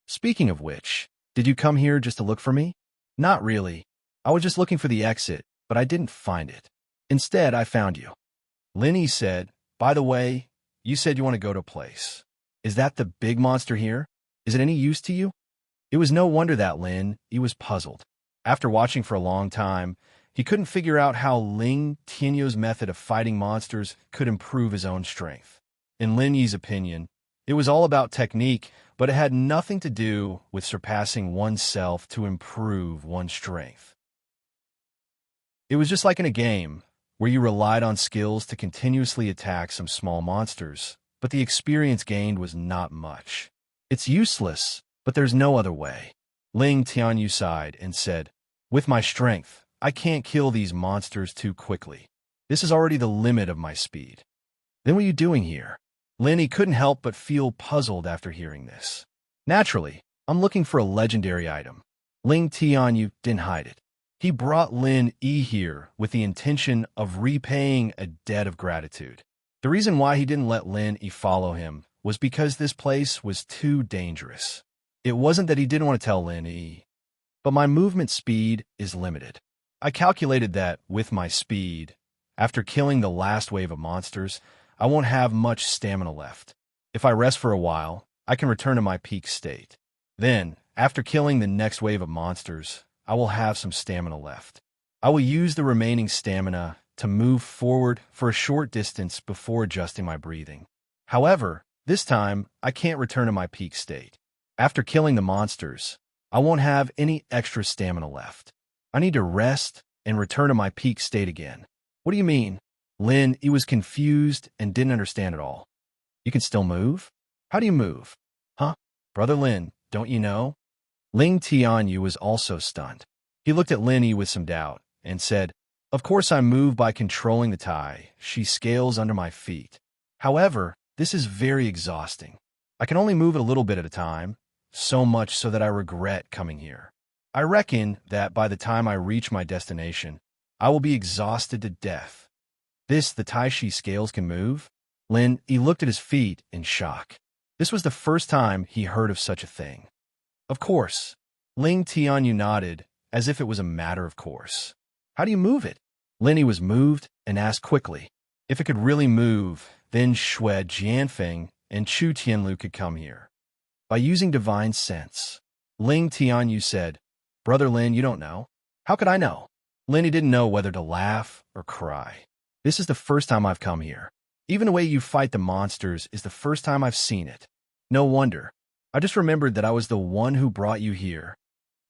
Speaking of which, did you come here just to look for me? Not really. I was just looking for the exit, but I didn't find it. Instead, I found you. Lin said, by the way, you said you want to go to a place. Is that the big monster here? Is it any use to you? It was no wonder that Lin was puzzled. After watching for a long time, he couldn't figure out how Ling Tianyu's method of fighting monsters could improve his own strength. In Lin Yi's opinion, it was all about technique, but it had nothing to do with surpassing oneself to improve one's strength. It was just like in a game, where you relied on skills to continuously attack some small monsters, but the experience gained was not much. It's useless, but there's no other way. Ling Tianyu sighed and said, with my strength, I can't kill these monsters too quickly. This is already the limit of my speed. Then what are you doing here? Lin couldn't help but feel puzzled after hearing this. Naturally, I'm looking for a legendary item. Ling Tianyu didn't hide it. He brought Lin here with the intention of repaying a debt of gratitude. The reason why he didn't let Lin follow him was because this place was too dangerous. It wasn't that he didn't want to tell Lin, but my movement speed is limited. I calculated that with my speed, after killing the last wave of monsters, I won't have much stamina left. If I rest for a while, I can return to my peak state. Then, after killing the next wave of monsters, I will have some stamina left. I will use the remaining stamina to move forward for a short distance before adjusting my breathing. However, this time, I can't return to my peak state. After killing the monsters, I won't have any extra stamina left. I need to rest and return to my peak state again. What do you mean? Lin was confused and didn't understand at all. You can still move? How do you move? Huh? Brother Lin, don't you know? Ling Tianyu was also stunned. He looked at Lin with some doubt and said, of course I move by controlling the Tai. She scales under my feet. However, this is very exhausting. I can only move it a little bit at a time, so much so that I regret coming here. I reckon that by the time I reach my destination, I will be exhausted to death. The Tai Chi scales can move? Lin looked at his feet in shock. This was the first time he heard of such a thing. Of course. Ling Tianyu nodded, as if it was a matter of course. How do you move it? Lin was moved and asked quickly. If it could really move, then Shui Jianfeng and Chu Tianlu could come here. By using divine sense. Ling Tianyu said, Brother Lin, you don't know. How could I know? Lin didn't know whether to laugh or cry. This is the first time I've come here. Even the way you fight the monsters is the first time I've seen it. No wonder. I just remembered that I was the one who brought you here.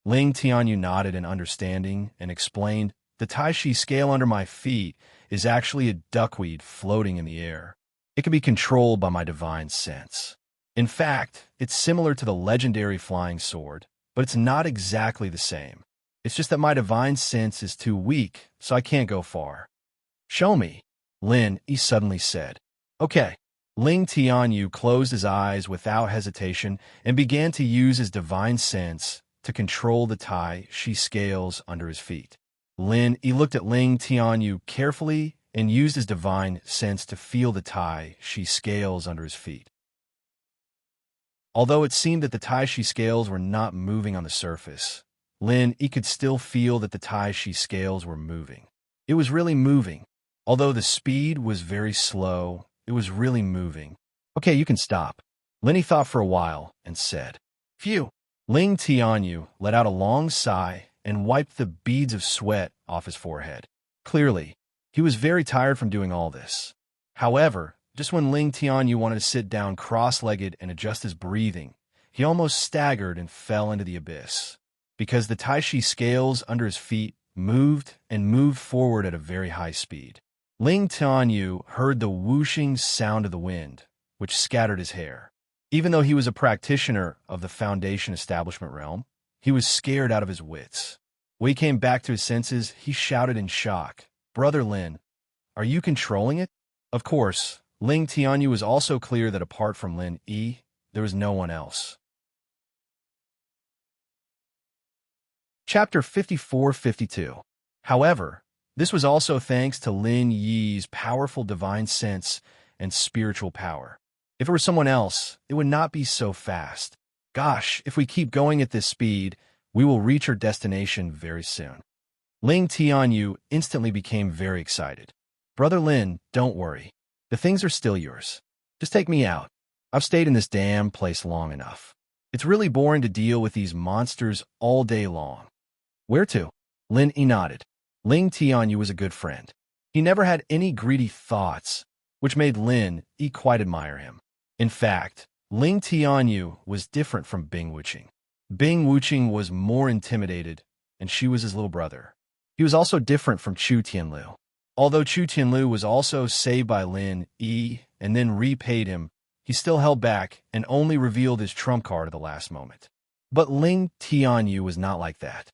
Ling Tianyu nodded in understanding and explained, the Tai Chi scale under my feet is actually a duckweed floating in the air. It can be controlled by my divine sense. In fact, it's similar to the legendary flying sword, but it's not exactly the same. It's just that my divine sense is too weak, so I can't go far. Show me, Lin suddenly said. Okay. Ling Tianyu closed his eyes without hesitation and began to use his divine sense to control the Tai Chi scales under his feet. He looked at Ling Tianyu carefully and used his divine sense to feel the Tai Chi scales under his feet. Although it seemed that the Tai Chi scales were not moving on the surface, he could still feel that the Tai Chi scales were moving. It was really moving. Although the speed was very slow, it was really moving. Okay, you can stop. He thought for a while and said, "Phew." Ling Tianyu let out a long sigh and wiped the beads of sweat off his forehead. Clearly, he was very tired from doing all this. However, just when Ling Tianyu wanted to sit down cross-legged and adjust his breathing, he almost staggered and fell into the abyss. Because the Tai Chi scales under his feet moved and moved forward at a very high speed. Ling Tianyu heard the whooshing sound of the wind, which scattered his hair. Even though he was a practitioner of the Foundation establishment realm, he was scared out of his wits. When he came back to his senses, he shouted in shock, "Brother Lin, are you controlling it?" Of course, Ling Tianyu was also clear that apart from there was no one else. Chapter 54-52. However, this was also thanks to Lin Yi's powerful divine sense and spiritual power. If it were someone else, it would not be so fast. Gosh, if we keep going at this speed, we will reach our destination very soon. Ling Tianyu instantly became very excited. "Brother Lin, don't worry. The things are still yours. Just take me out. I've stayed in this damn place long enough. It's really boring to deal with these monsters all day long." "Where to?" Lin Yi nodded. Ling Tianyu was a good friend. He never had any greedy thoughts, which made Lin Yi quite admire him. In fact, Ling Tianyu was different from Bing Wuqing. Bing Wuqing was more intimidated, and she was his little brother. He was also different from Chu Tianlu. Although Chu Tianlu was also saved by Lin Yi and then repaid him, he still held back and only revealed his trump card at the last moment. But Ling Tianyu was not like that.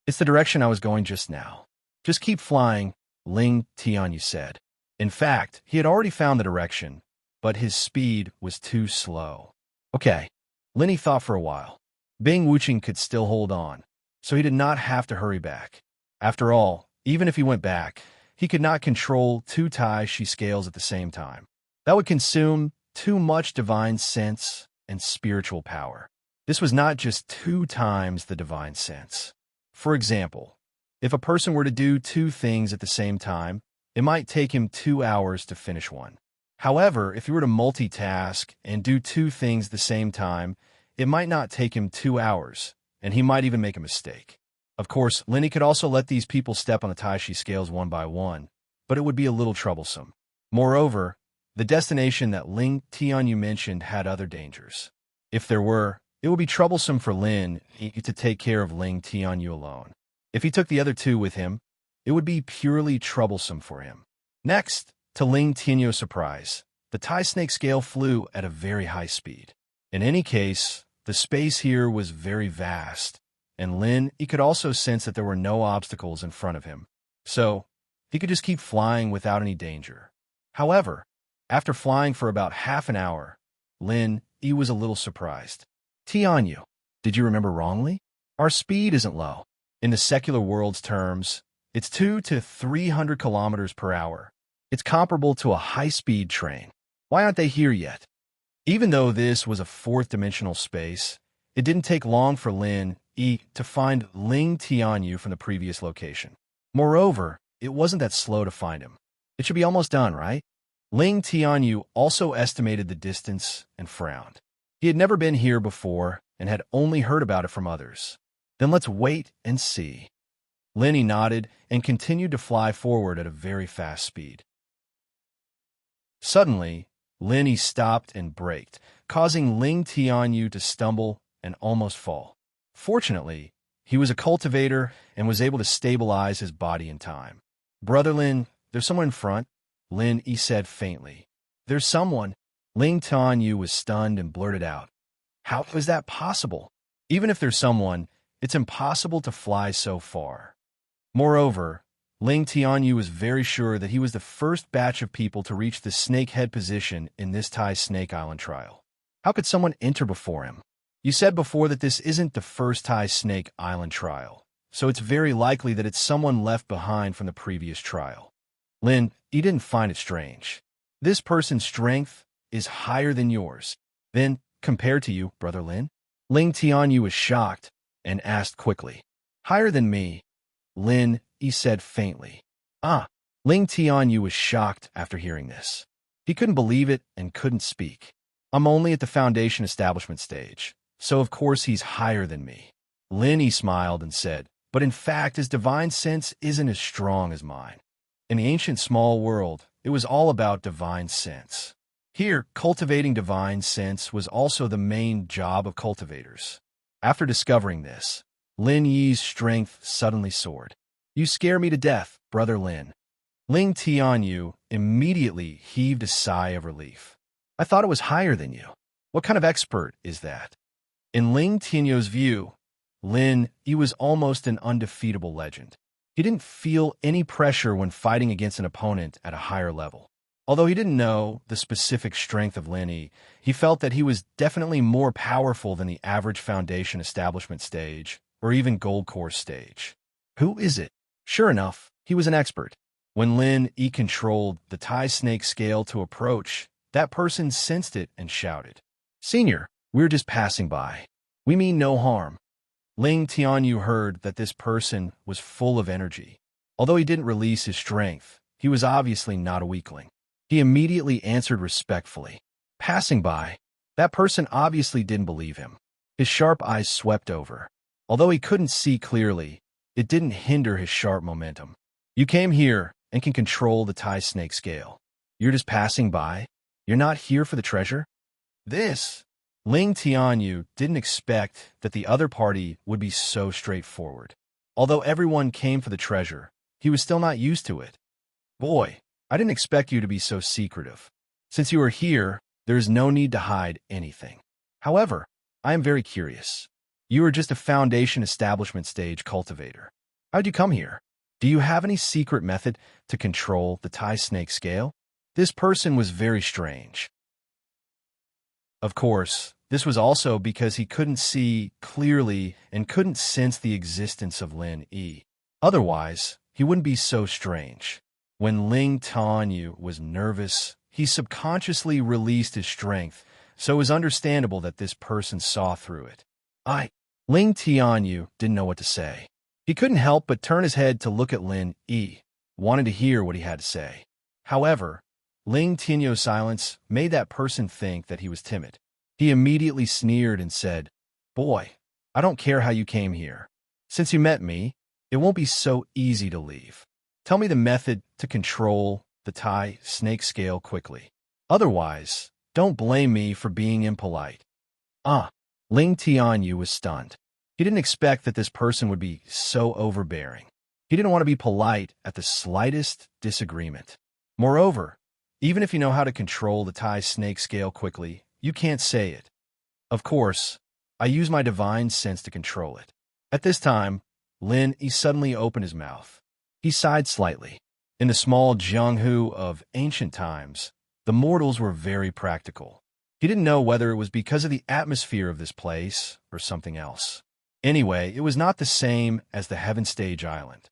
"It's the direction I was going just now. Just keep flying," Ling Tianyu said. In fact, he had already found the direction, but his speed was too slow. Okay, Lin Yi thought for a while. Bing Wuqing could still hold on, so he did not have to hurry back. After all, even if he went back, he could not control two Tai Chi scales at the same time. That would consume too much divine sense and spiritual power. This was not just 2 times the divine sense. For example, if a person were to do 2 things at the same time, it might take him 2 hours to finish one. However, if he were to multitask and do 2 things at the same time, it might not take him 2 hours, and he might even make a mistake. Of course, Lin could also let these people step on the Tai Chi scales one by one, but it would be a little troublesome. Moreover, the destination that Ling Tianyu mentioned had other dangers. If there were, it would be troublesome for Lin to take care of Ling Tianyu alone. If he took the other 2 with him, it would be purely troublesome for him. Next, to Ling Tianyu's surprise, the Tai snake scale flew at a very high speed. In any case, the space here was very vast, and Lin could also sense that there were no obstacles in front of him, so he could just keep flying without any danger. However, after flying for about half an hour, Lin was a little surprised. "Tianyu, did you remember wrongly? Our speed isn't low. In the secular world's terms, it's 200 to 300 kilometers per hour. It's comparable to a high-speed train. Why aren't they here yet?" Even though this was a 4th-dimensional space, it didn't take long for Lin to find Ling Tianyu from the previous location. Moreover, it wasn't that slow to find him. It should be almost done, right? Ling Tianyu also estimated the distance and frowned. He had never been here before and had only heard about it from others. "Then let's wait and see." Lin nodded and continued to fly forward at a very fast speed. Suddenly, Lin stopped and braked, causing Ling Tianyu to stumble and almost fall. Fortunately, he was a cultivator and was able to stabilize his body in time. "Brother Lin, there's someone in front," Lin said faintly. "There's someone." Ling Tianyu was stunned and blurted out, "How is that possible? Even if there's someone, it's impossible to fly so far." Moreover, Ling Tianyu was very sure that he was the first batch of people to reach the snakehead position in this Tai Snake Island trial. How could someone enter before him? You said before that this isn't the first Thai Snake Island trial, so it's very likely that it's someone left behind from the previous trial. Lin, you didn't find it strange. This person's strength is higher than yours. Then, compared to you, Brother Lin? Ling Tianyu was shocked and asked quickly. Higher than me, Lin, he said faintly. Ah, Ling Tianyu was shocked after hearing this. He couldn't believe it and couldn't speak. I'm only at the foundation establishment stage, so of course he's higher than me. Lin, he smiled and said, but in fact his divine sense isn't as strong as mine. In the ancient small world, it was all about divine sense. Here, cultivating divine sense was also the main job of cultivators. After discovering this, Lin Yi's strength suddenly soared. You scare me to death, Brother Lin. Ling Tianyu immediately heaved a sigh of relief. I thought it was higher than you. What kind of expert is that? In Ling Tianyu's view, Lin Yi was almost an undefeatable legend. He didn't feel any pressure when fighting against an opponent at a higher level. Although he didn't know the specific strength of Lin Yi, he felt that he was definitely more powerful than the average foundation establishment stage or even gold course stage. Who is it? Sure enough, he was an expert. When Lin Yi controlled the Thai snake scale to approach, that person sensed it and shouted, Senior, we're just passing by. We mean no harm. Ling Tianyu heard that this person was full of energy. Although he didn't release his strength, he was obviously not a weakling. He immediately answered respectfully. Passing by. That person obviously didn't believe him. His sharp eyes swept over. Although he couldn't see clearly, it didn't hinder his sharp momentum. You came here and can control the Thai snake scale. You're just passing by? You're not here for the treasure? This. Ling Tianyu didn't expect that the other party would be so straightforward. Although everyone came for the treasure, he was still not used to it. Boy, I didn't expect you to be so secretive. Since you are here, there is no need to hide anything. However, I am very curious. You are just a foundation establishment stage cultivator. How'd you come here? Do you have any secret method to control the Thai snake scale? This person was very strange. Of course, this was also because he couldn't see clearly and couldn't sense the existence of Lin Yi. Otherwise, he wouldn't be so strange. When Ling Tianyu was nervous, he subconsciously released his strength, so it was understandable that this person saw through it. Ling Tianyu didn't know what to say. He couldn't help but turn his head to look at Lin Yi, wanted to hear what he had to say. However, Ling Tianyu's silence made that person think that he was timid. He immediately sneered and said, Boy, I don't care how you came here. Since you met me, it won't be so easy to leave. Tell me the method to control the Thai snake scale quickly. Otherwise, don't blame me for being impolite. Ling Tianyu was stunned. He didn't expect that this person would be so overbearing. He didn't want to be polite at the slightest disagreement. Moreover, even if you know how to control the Thai snake scale quickly, you can't say it. Of course, I use my divine sense to control it. At this time, Lin Yi suddenly opened his mouth. He sighed slightly. In the small Jianghu of ancient times, the mortals were very practical. He didn't know whether it was because of the atmosphere of this place or something else. Anyway, it was not the same as the Heaven Stage Island.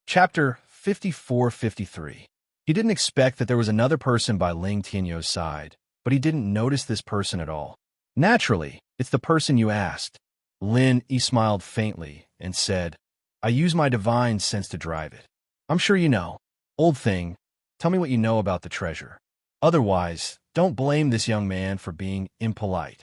Chapter 54-53. He didn't expect that there was another person by Ling Tianyu's side, but he didn't notice this person at all. Naturally, it's the person you asked. Lin Yi smiled faintly and said, I use my divine sense to drive it. I'm sure you know. Old thing, tell me what you know about the treasure. Otherwise, don't blame this young man for being impolite.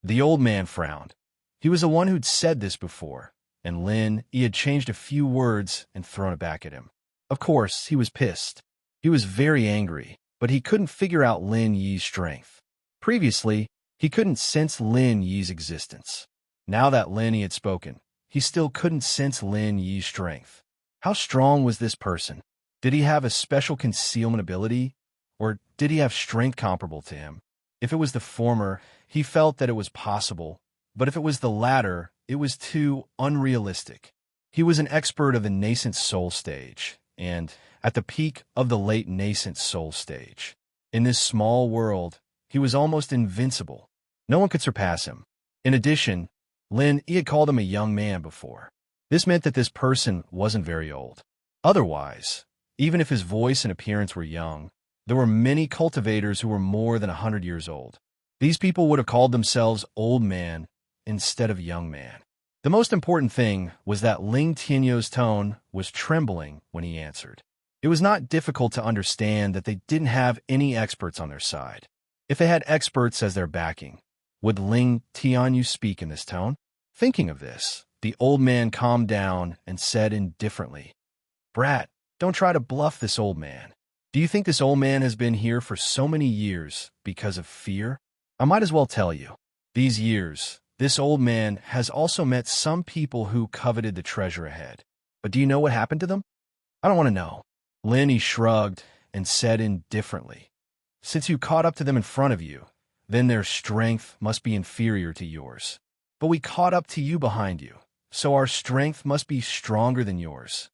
The old man frowned. He was the one who'd said this before, and Lin Yi had changed a few words and thrown it back at him. Of course, he was pissed. He was very angry, but he couldn't figure out Lin Yi's strength. Previously, he couldn't sense Lin Yi's existence. Now that Lin Yi had spoken, he still couldn't sense Lin Yi's strength. How strong was this person? Did he have a special concealment ability? Or did he have strength comparable to him? If it was the former, he felt that it was possible, but if it was the latter, it was too unrealistic. He was an expert of the nascent soul stage, and at the peak of the late nascent soul stage. In this small world, he was almost invincible. No one could surpass him. In addition, he had called him a young man before. This meant that this person wasn't very old. Otherwise, even if his voice and appearance were young, there were many cultivators who were more than 100 years old. These people would have called themselves old man instead of young man. The most important thing was that Ling Tianyou's tone was trembling when he answered. It was not difficult to understand that they didn't have any experts on their side. If they had experts as their backing, would Ling Tianyou speak in this tone? Thinking of this, the old man calmed down and said indifferently, "Brat, don't try to bluff this old man. Do you think this old man has been here for so many years because of fear? I might as well tell you. These years, this old man has also met some people who coveted the treasure ahead. But do you know what happened to them? I don't want to know." Lin shrugged and said indifferently, "Since you caught up to them in front of you, then their strength must be inferior to yours. But we caught up to you behind you, so our strength must be stronger than yours."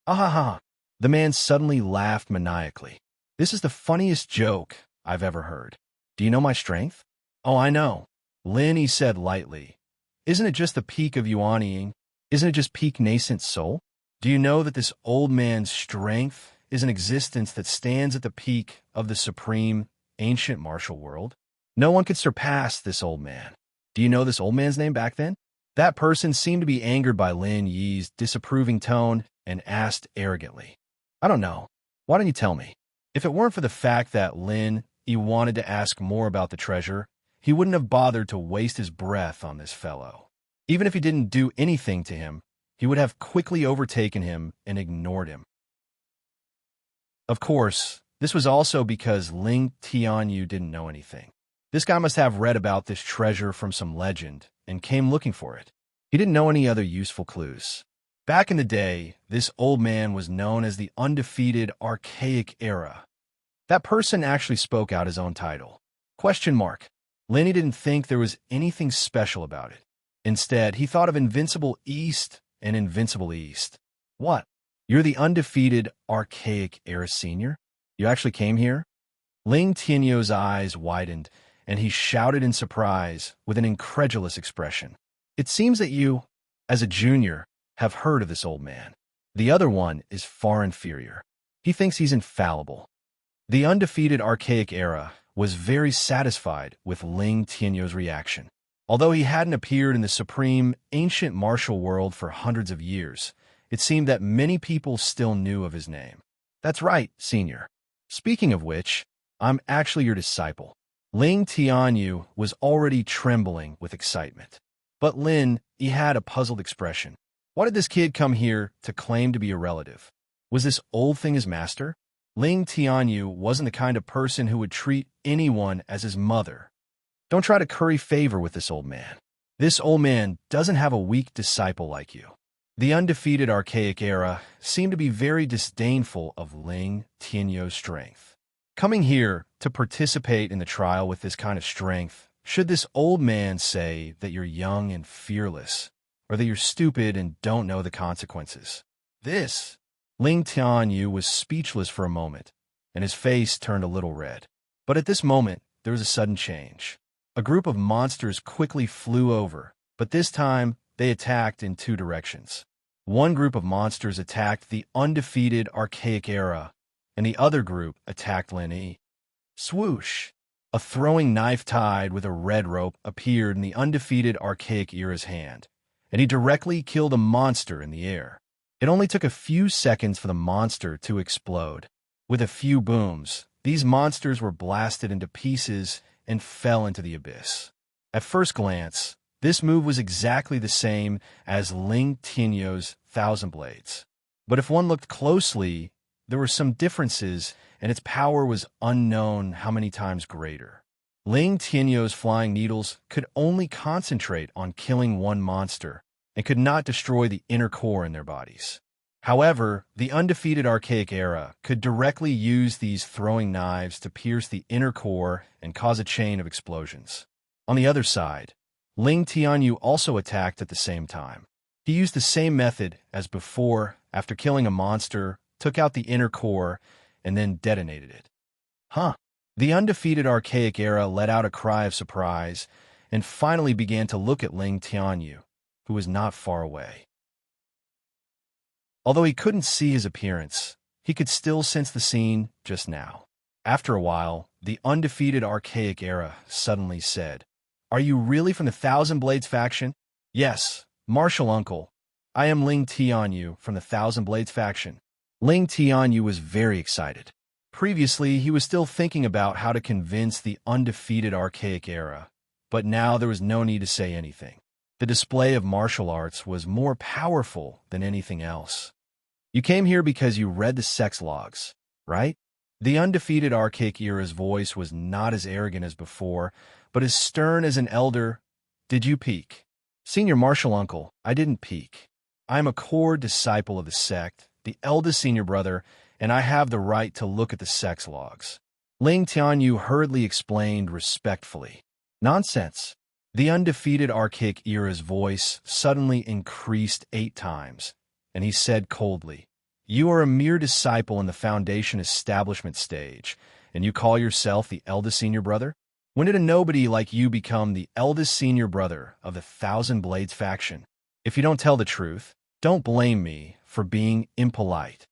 "Ah ha ha!" The man suddenly laughed maniacally. "This is the funniest joke I've ever heard. Do you know my strength?" "Oh, I know," Lin said lightly. "Isn't it just the peak of Yuanying? Isn't it just peak nascent soul? Do you know that this old man's strength is an existence that stands at the peak of the supreme, ancient martial world? No one could surpass this old man. Do you know this old man's name back then?" That person seemed to be angered by Lin Yi's disapproving tone and asked arrogantly, "I don't know. Why don't you tell me?" If it weren't for the fact that Lin Yi wanted to ask more about the treasure, he wouldn't have bothered to waste his breath on this fellow. Even if he didn't do anything to him, he would have quickly overtaken him and ignored him. Of course, this was also because Ling Tianyou didn't know anything. This guy must have read about this treasure from some legend and came looking for it. He didn't know any other useful clues. Back in the day, this old man was known as the undefeated Archaic Era. That person actually spoke out his own title. Question mark. Lenny didn't think there was anything special about it. Instead, he thought of Invincible East and Invincible East. What? You're the undefeated Archaic Era Senior? You actually came here? Ling Tianyou's eyes widened, and he shouted in surprise with an incredulous expression. "It seems that you, as a junior, have heard of this old man. The other one is far inferior. He thinks he's infallible." The undefeated Archaic Era was very satisfied with Ling Tianyou's reaction. Although he hadn't appeared in the supreme, ancient martial world for hundreds of years, it seemed that many people still knew of his name. "That's right, Senior. Speaking of which, I'm actually your disciple." Ling Tianyou was already trembling with excitement. But Lin, he had a puzzled expression. Why did this kid come here to claim to be a relative? Was this old thing his master? Ling Tianyou wasn't the kind of person who would treat anyone as his mother. Don't try to curry favor with this old man. This old man doesn't have a weak disciple like you. The undefeated Archaic Era seemed to be very disdainful of Ling Tianyou's strength. Coming here to participate in the trial with this kind of strength, should this old man say that you're young and fearless, or that you're stupid and don't know the consequences? Ling Tianyou was speechless for a moment, and his face turned a little red. But at this moment, there was a sudden change. A group of monsters quickly flew over, but this time they attacked in two directions. One group of monsters attacked the undefeated Archaic Era, and the other group attacked Lin Yi. Swoosh! A throwing knife tied with a red rope appeared in the undefeated Archaic Era's hand, and he directly killed a monster in the air. It only took a few seconds for the monster to explode. With a few booms, these monsters were blasted into pieces and fell into the abyss. At first glance, this move was exactly the same as Ling Tianyou's Thousand Blades. But if one looked closely, there were some differences, and its power was unknown how many times greater. Ling Tianyou's flying needles could only concentrate on killing one monster, and could not destroy the inner core in their bodies. However, the undefeated Archaic Era could directly use these throwing knives to pierce the inner core and cause a chain of explosions. On the other side, Ling Tianyou also attacked at the same time. He used the same method as before. After killing a monster, took out the inner core, and then detonated it. Huh. The undefeated archaic era let out a cry of surprise and finally began to look at Ling Tianyu, who was not far away. Although he couldn't see his appearance, he could still sense the scene just now. After a while, the undefeated archaic era suddenly said, "Are you really from the Thousand Blades faction?" "Yes, martial uncle. I am Ling Tianyu from the Thousand Blades faction." Ling Tianyu was very excited. Previously, he was still thinking about how to convince the undefeated archaic era, but now there was no need to say anything. The display of martial arts was more powerful than anything else. "You came here because you read the sex logs, right?" The undefeated archaic era's voice was not as arrogant as before, but as stern as an elder. "Did you peek?" "Senior martial uncle, I didn't peek. I am a core disciple of the sect, the eldest senior brother, and I have the right to look at the sex logs." Ling Tianyu hurriedly explained respectfully. "Nonsense." The undefeated archaic era's voice suddenly increased 8 times, and he said coldly, "You are a mere disciple in the Foundation establishment stage, and you call yourself the eldest senior brother? When did a nobody like you become the eldest senior brother of the Thousand Blades faction? If you don't tell the truth, don't blame me for being impolite."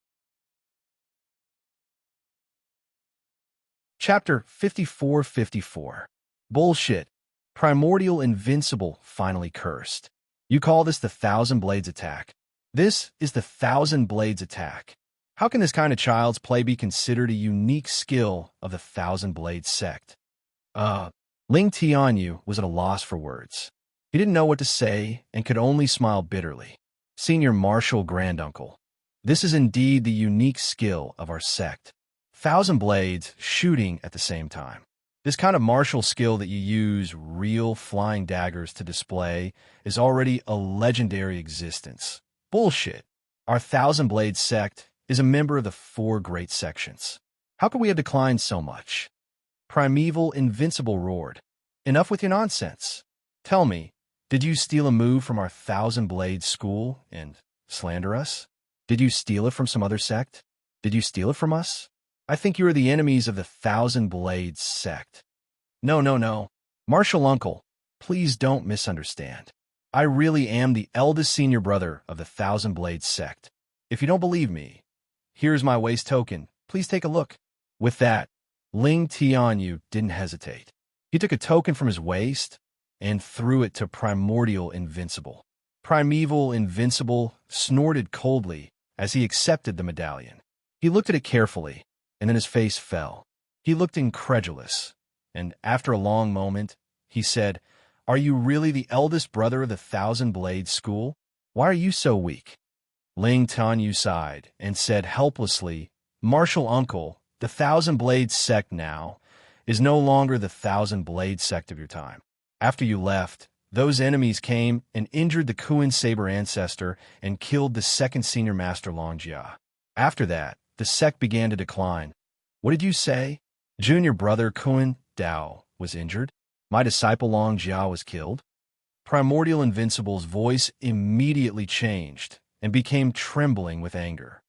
Chapter 54-54. Bullshit. Primordial Invincible finally cursed. "You call this the Thousand Blades attack? This is the Thousand Blades attack. How can this kind of child's play be considered a unique skill of the Thousand Blades sect?" Ling Tianyu was at a loss for words. He didn't know what to say and could only smile bitterly. "Senior Martial Granduncle, this is indeed the unique skill of our sect. Thousand Blades shooting at the same time. This kind of martial skill that you use real flying daggers to display is already a legendary existence." "Bullshit. Our Thousand Blades sect is a member of the 4 great sections. How could we have declined so much?" Primeval Invincible roared. "Enough with your nonsense. Tell me, did you steal a move from our Thousand Blades school and slander us? Did you steal it from some other sect? Did you steal it from us? I think you are the enemies of the Thousand Blades sect." No. Martial uncle, please don't misunderstand. I really am the eldest senior brother of the Thousand Blades sect. If you don't believe me, here's my waist token. Please take a look." With that, Ling Tianyu didn't hesitate. He took a token from his waist and threw it to Primordial Invincible. Primeval Invincible snorted coldly as he accepted the medallion. He looked at it carefully, and then his face fell. He looked incredulous, and after a long moment, he said, "Are you really the eldest brother of the Thousand Blades school? Why are you so weak?" Ling Tianyu sighed and said helplessly, "Martial uncle, the Thousand Blades sect now is no longer the Thousand Blades sect of your time. After you left, those enemies came and injured the Kuan Saber ancestor and killed the second senior master Long Jia. After that, the sect began to decline." "What did you say?" "Junior brother Kuan Dao was injured. My disciple Long Jia was killed." Primordial Invincible's voice immediately changed and became trembling with anger.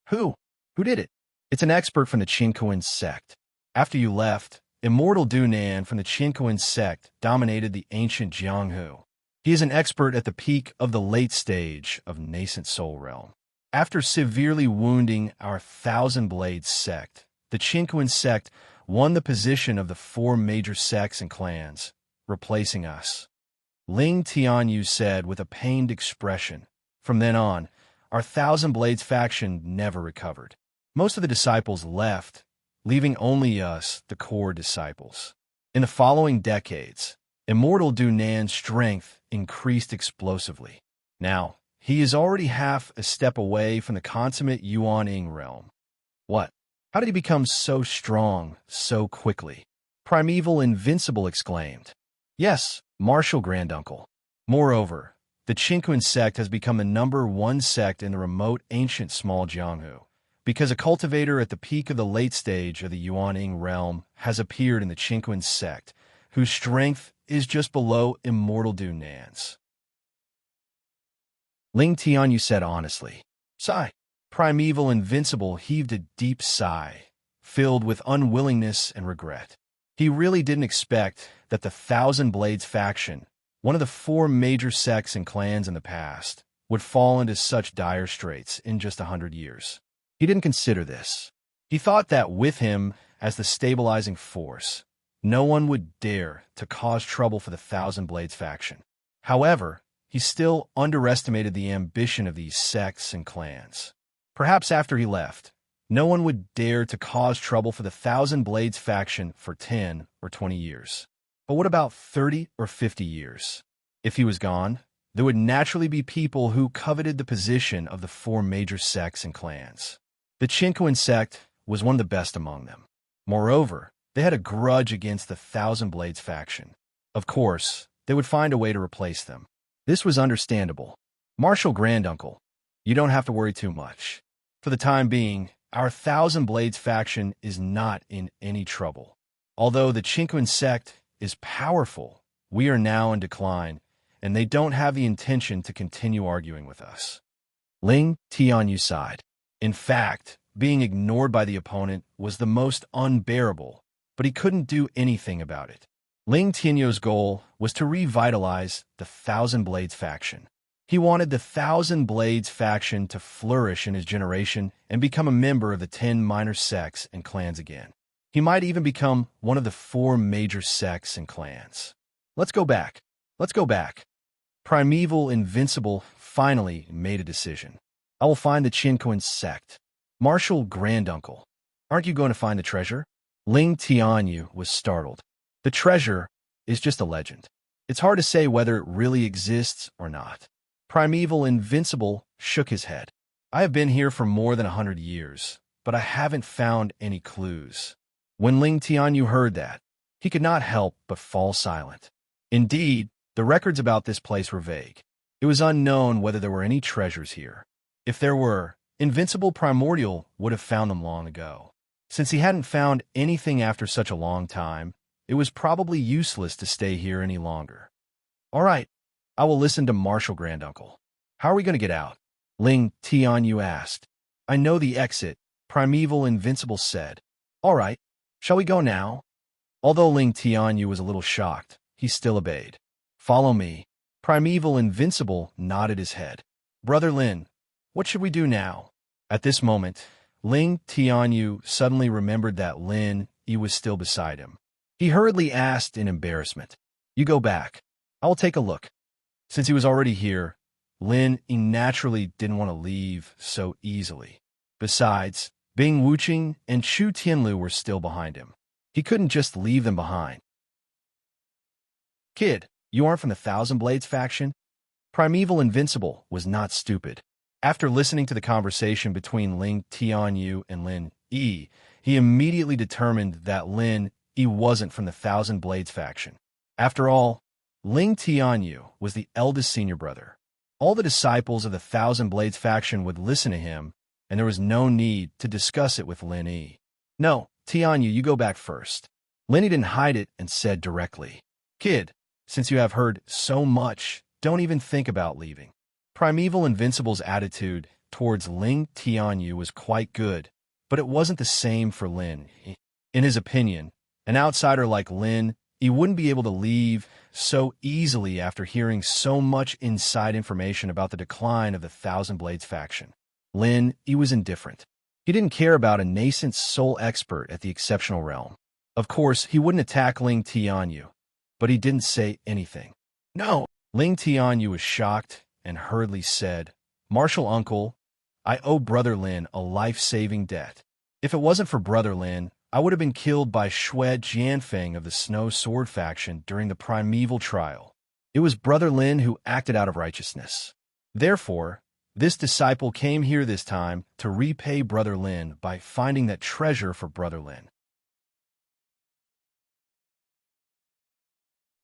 Who did it?" "It's an expert from the Qinkuan sect. After you left, Immortal Dunan from the Qinkuan sect dominated the ancient Jianghu. He is an expert at the peak of the late stage of nascent soul realm. After severely wounding our Thousand Blades sect, the Qinkuan sect won the position of the 4 major sects and clans, replacing us." Ling Tianyu said with a pained expression. "From then on, our Thousand Blades faction never recovered. Most of the disciples left, leaving only us, the core disciples. In the following decades, Immortal Dunan's strength increased explosively. Now, he is already half a step away from the consummate Yuan-Ing realm." "What? How did he become so strong so quickly?" Primeval Invincible exclaimed. "Yes, Martial Granduncle. Moreover, the Qinkuan sect has become the #1 sect in the remote ancient small Jianghu, because a cultivator at the peak of the late stage of the Yuan-Ing realm has appeared in the Qinkuan sect, whose strength is just below Immortal Dunan's." Ling Tianyu said honestly. "Sigh." Primeval Invincible heaved a deep sigh filled with unwillingness and regret. He really didn't expect that the Thousand Blades faction, one of the 4 major sects and clans in the past, would fall into such dire straits in just 100 years. He didn't consider this. He thought that with him as the stabilizing force, no one would dare to cause trouble for the Thousand Blades faction. However, he still underestimated the ambition of these sects and clans. Perhaps after he left, no one would dare to cause trouble for the Thousand Blades faction for 10 or 20 years. But what about 30 or 50 years? If he was gone, there would naturally be people who coveted the position of the 4 major sects and clans. The Chinquan sect was one of the best among them. Moreover, they had a grudge against the Thousand Blades faction. Of course, they would find a way to replace them. This was understandable. Marshal Granduncle, you don't have to worry too much. For the time being, our Thousand Blades faction is not in any trouble. Although the Chinquan sect is powerful, we are now in decline, and they don't have the intention to continue arguing with us. Ling Tianyu sighed. In fact, being ignored by the opponent was the most unbearable, but he couldn't do anything about it. Ling Tianyu's goal was to revitalize the Thousand Blades faction. He wanted the Thousand Blades faction to flourish in his generation and become a member of the 10 minor sects and clans again. He might even become one of the 4 major sects and clans. Let's go back. Primeval Invincible finally made a decision. I will find the Chinquan sect. Marshal Granduncle, aren't you going to find the treasure? Ling Tianyu was startled. The treasure is just a legend. It's hard to say whether it really exists or not. Primeval Invincible shook his head. I have been here for more than 100 years, but I haven't found any clues. When Ling Tianyu heard that, he could not help but fall silent. Indeed, the records about this place were vague. It was unknown whether there were any treasures here. If there were, Invincible Primordial would have found them long ago. Since he hadn't found anything after such a long time, it was probably useless to stay here any longer. All right, I will listen to Marshal Granduncle. How are we going to get out? Ling Tianyu asked. I know the exit, Primeval Invincible said. All right, shall we go now? Although Ling Tianyu was a little shocked, he still obeyed. Follow me. Primeval Invincible nodded his head. Brother Lin, what should we do now? At this moment, Ling Tianyu suddenly remembered that Lin Yi was still beside him. He hurriedly asked in embarrassment, You go back. I will take a look. Since he was already here, Lin Yi naturally didn't want to leave so easily. Besides, Bing Wuqing and Chu Tianlu were still behind him. He couldn't just leave them behind. Kid, you aren't from the Thousand Blades faction? Primeval Invincible was not stupid. After listening to the conversation between Ling Tianyu and Lin Yi, he immediately determined that Lin Yi wasn't from the Thousand Blades faction. After all, Ling Tianyu was the eldest senior brother. All the disciples of the Thousand Blades faction would listen to him, and there was no need to discuss it with Lin Yi. No, Tianyu, you go back first. Lin Yi didn't hide it and said directly, Kid, since you have heard so much, don't even think about leaving. Primeval Invincible's attitude towards Ling Tianyu was quite good, but it wasn't the same for Lin. In his opinion, an outsider like Lin, he wouldn't be able to leave so easily after hearing so much inside information about the decline of the Thousand Blades faction. Lin, he was indifferent. He didn't care about a nascent soul expert at the exceptional realm. Of course, he wouldn't attack Ling Tianyu, but he didn't say anything. No! Ling Tianyu was shocked and hurriedly said, Marshal Uncle, I owe Brother Lin a life-saving debt. If it wasn't for Brother Lin, I would have been killed by Xue Jianfeng of the Snow Sword faction during the primeval trial. It was Brother Lin who acted out of righteousness. Therefore, this disciple came here this time to repay Brother Lin by finding that treasure for Brother Lin.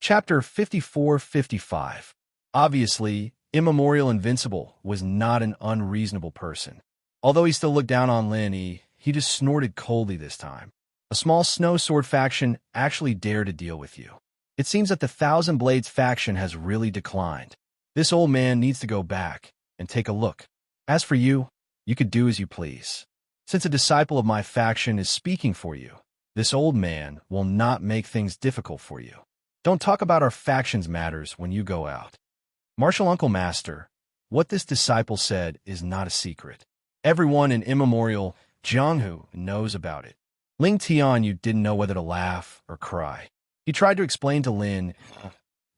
Chapter 54-55. Obviously, Immemorial Invincible was not an unreasonable person. Although he still looked down on Lin Yi, he just snorted coldly this time. A small Snow Sword faction actually dared to deal with you. It seems that the Thousand Blades faction has really declined. This old man needs to go back and take a look. As for you, you could do as you please. Since a disciple of my faction is speaking for you, this old man will not make things difficult for you. Don't talk about our faction's matters when you go out. Martial Uncle Master, what this disciple said is not a secret. Everyone in immemorial Jianghu knows about it. Ling Tianyu didn't know whether to laugh or cry. He tried to explain to Lin,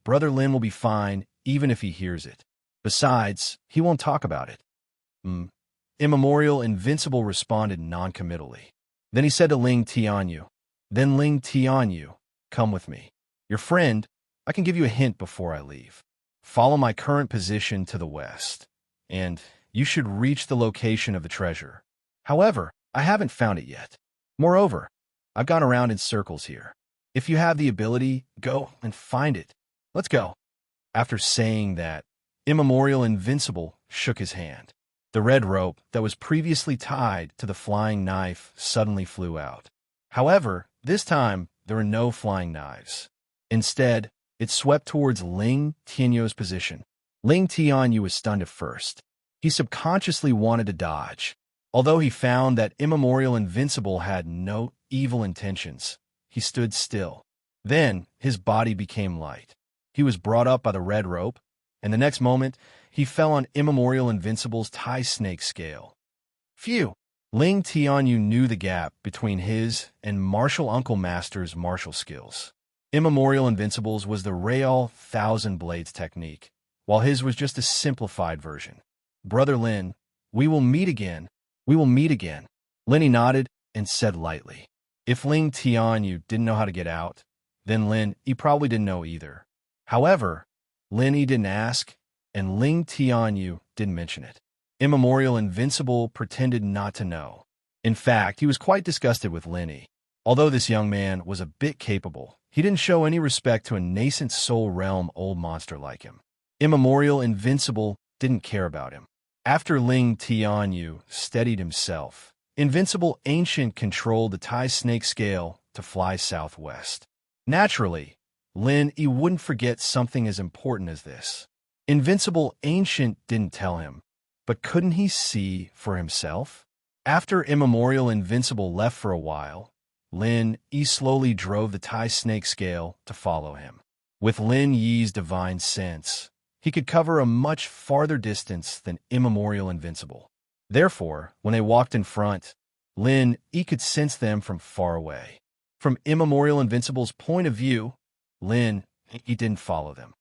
Brother Lin will be fine even if he hears it. Besides, he won't talk about it. Immemorial Invincible responded non-committally. Then he said to Ling Tianyu, Then Ling Tianyu, come with me. Your friend, I can give you a hint before I leave. Follow my current position to the west, and you should reach the location of the treasure. However, I haven't found it yet. Moreover, I've gone around in circles here. If you have the ability, go and find it. Let's go. After saying that, Immemorial Invincible shook his hand. The red rope that was previously tied to the flying knife suddenly flew out. However, this time, there were no flying knives. Instead, it swept towards Ling Tianyu's position. Ling Tianyu was stunned at first. He subconsciously wanted to dodge. Although he found that Immemorial Invincible had no evil intentions, he stood still. Then, his body became light. He was brought up by the red rope, and the next moment, he fell on Immemorial Invincible's tie snake scale. Phew! Ling Tianyu knew the gap between his and Martial Uncle Master's martial skills. Immemorial Invincible's was the Real Thousand Blades technique, while his was just a simplified version. Brother Lin, we will meet again. We will meet again. Lin nodded and said lightly. If Ling Tianyu didn't know how to get out, then Lin probably didn't know either. However, Lin didn't ask, and Ling Tianyu didn't mention it. Immemorial Invincible pretended not to know. In fact, he was quite disgusted with Lin. Although this young man was a bit capable, he didn't show any respect to a nascent soul realm old monster like him. Immemorial Invincible didn't care about him. After Ling Tianyu steadied himself, Invincible Ancient controlled the tie snake scale to fly southwest. Naturally, Lin wouldn't forget something as important as this. Invincible Ancient didn't tell him, but couldn't he see for himself? After Immemorial Invincible left for a while, Lin slowly drove the tie snake scale to follow him. With Lin Yi's divine sense, he could cover a much farther distance than Immemorial Invincible. Therefore, when they walked in front, Lin could sense them from far away. From Immemorial Invincible's point of view, Lin didn't follow them.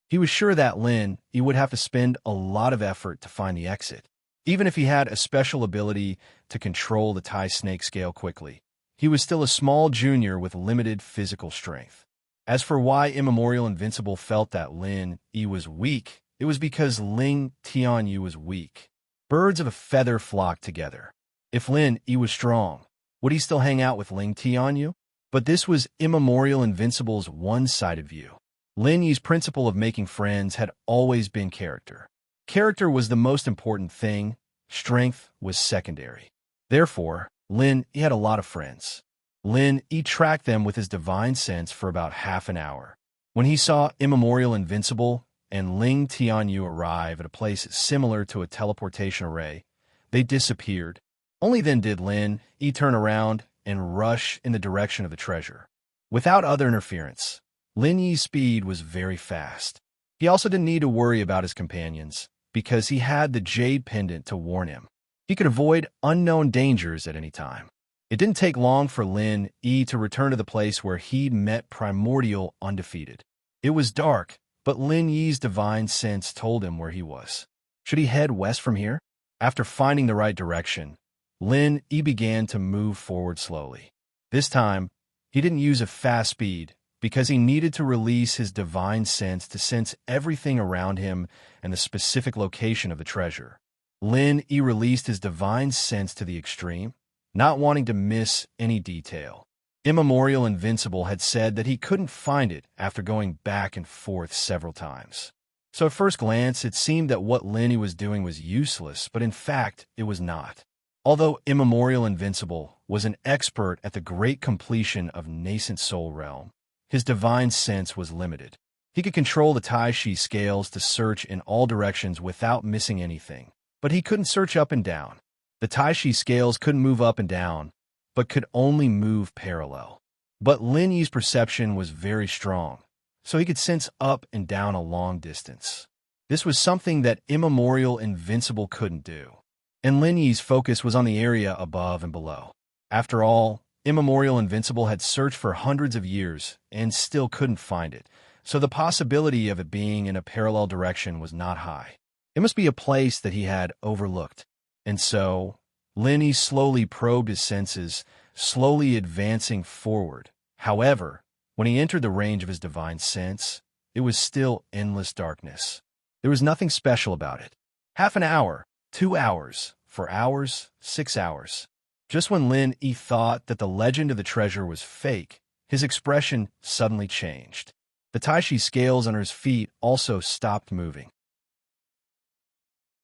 He was sure that Lin would have to spend a lot of effort to find the exit. Even if he had a special ability to control the tie snake scale quickly, he was still a small junior with limited physical strength. As for why Immemorial Invincible felt that Lin was weak, it was because Ling Tianyu was weak. Birds of a feather flock together. If Lin was strong, would he still hang out with Ling Tianyu? But this was Immemorial Invincible's one-sided view. Lin Yi's principle of making friends had always been character. Character was the most important thing, strength was secondary. Therefore, Lin had a lot of friends. Lin tracked them with his divine sense for about half an hour. When he saw Immemorial Invincible and Ling Tianyu arrive at a place similar to a teleportation array, they disappeared. Only then did Lin turn around and rush in the direction of the treasure. Without other interference, Lin Yi's speed was very fast. He also didn't need to worry about his companions, because he had the jade pendant to warn him. He could avoid unknown dangers at any time. It didn't take long for Lin to return to the place where he'd met Primordial Undefeated. It was dark, but Lin Yi's divine sense told him where he was. Should he head west from here? After finding the right direction, Lin began to move forward slowly. This time, he didn't use a fast speed because he needed to release his divine sense to sense everything around him and the specific location of the treasure. Lin released his divine sense to the extreme, not wanting to miss any detail. Immemorial Invincible had said that he couldn't find it after going back and forth several times. So at first glance, it seemed that what Lin was doing was useless, but in fact, it was not. Although Immemorial Invincible was an expert at the great completion of nascent soul realm, his divine sense was limited. He could control the Tai Chi scales to search in all directions without missing anything, but he couldn't search up and down. The Taishi scales couldn't move up and down, but could only move parallel. But Lin Yi's perception was very strong, so he could sense up and down a long distance. This was something that immemorial Invincible couldn't do. And Lin Yi's focus was on the area above and below. After all, immemorial Invincible had searched for hundreds of years and still couldn't find it, so the possibility of it being in a parallel direction was not high. It must be a place that he had overlooked. And so, Lin Yi slowly probed his senses, slowly advancing forward. However, when he entered the range of his divine sense, it was still endless darkness. There was nothing special about it. Half an hour, 2 hours, 4 hours, 6 hours. Just when Lin Yi thought that the legend of the treasure was fake, his expression suddenly changed. The Taishi scales under his feet also stopped moving.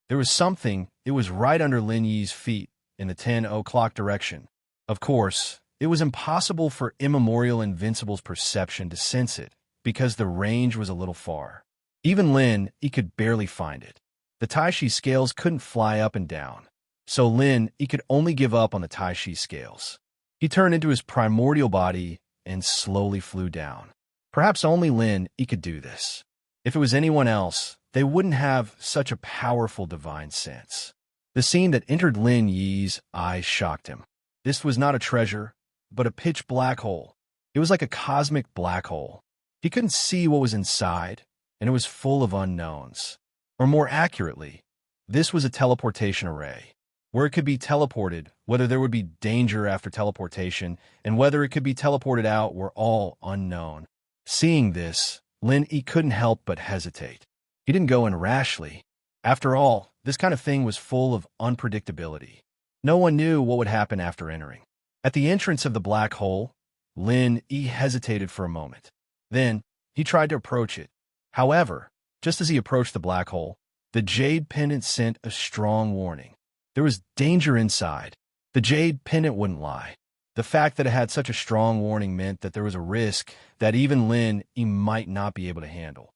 There was something, it was right under Lin Yi's feet, in the 10 o'clock direction. Of course, it was impossible for immemorial Invincible's perception to sense it, because the range was a little far. Even Lin Yi could barely find it. The Taishi scales couldn't fly up and down, so Lin Yi could only give up on the Taishi scales. He turned into his primordial body and slowly flew down. Perhaps only Lin Yi could do this. If it was anyone else, they wouldn't have such a powerful divine sense. The scene that entered Lin Yi's eyes shocked him. This was not a treasure, but a pitch black hole. It was like a cosmic black hole. He couldn't see what was inside, and it was full of unknowns. Or more accurately, this was a teleportation array. Where it could be teleported, whether there would be danger after teleportation, and whether it could be teleported out were all unknown. Seeing this, Lin Yi couldn't help but hesitate. He didn't go in rashly. After all, this kind of thing was full of unpredictability. No one knew what would happen after entering. At the entrance of the black hole, Lin Yi hesitated for a moment. Then, he tried to approach it. However, just as he approached the black hole, the jade pendant sent a strong warning. There was danger inside. The jade pendant wouldn't lie. The fact that it had such a strong warning meant that there was a risk that even Lin Yi might not be able to handle.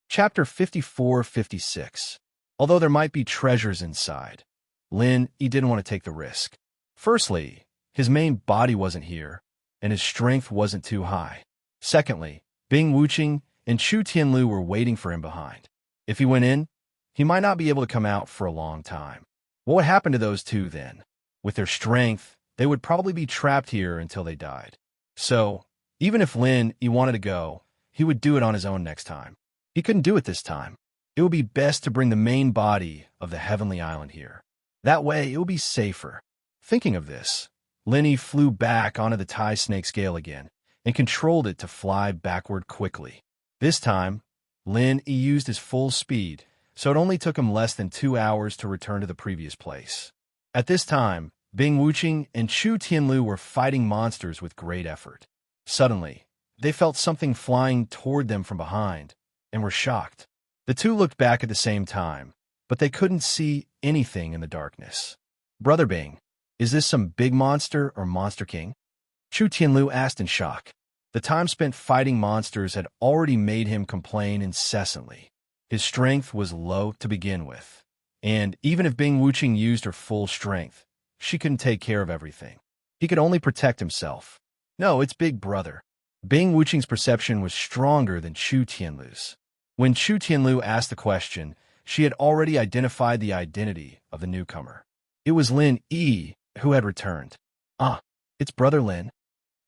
Chapter 54-56. Although there might be treasures inside, Lin Yi didn't want to take the risk. Firstly, his main body wasn't here, and his strength wasn't too high. Secondly, Bing Wuqing and Chu Tianlu were waiting for him behind. If he went in, he might not be able to come out for a long time. What would happen to those two then? With their strength, they would probably be trapped here until they died. So, even if Lin Yi wanted to go, he would do it on his own next time. He couldn't do it this time. It would be best to bring the main body of the Heavenly Island here. That way, it would be safer. Thinking of this, Lin Yi flew back onto the Tai snake scale again and controlled it to fly backward quickly. This time, Lin Yi used his full speed, so it only took him less than 2 hours to return to the previous place. At this time, Bing Wuqing and Chu Tianlu were fighting monsters with great effort. Suddenly, they felt something flying toward them from behind, and were shocked. The two looked back at the same time, but they couldn't see anything in the darkness. "Brother Bing, is this some big monster or Monster King?" Chu Tianlu asked in shock. The time spent fighting monsters had already made him complain incessantly. His strength was low to begin with, and even if Bing Wuqing used her full strength, she couldn't take care of everything. He could only protect himself. "No, it's Big Brother." Bing Wuqing's perception was stronger than Chu Tianlu's. When Chu Tianlu asked the question, she had already identified the identity of the newcomer. It was Lin Yi who had returned. "Ah, it's Brother Lin."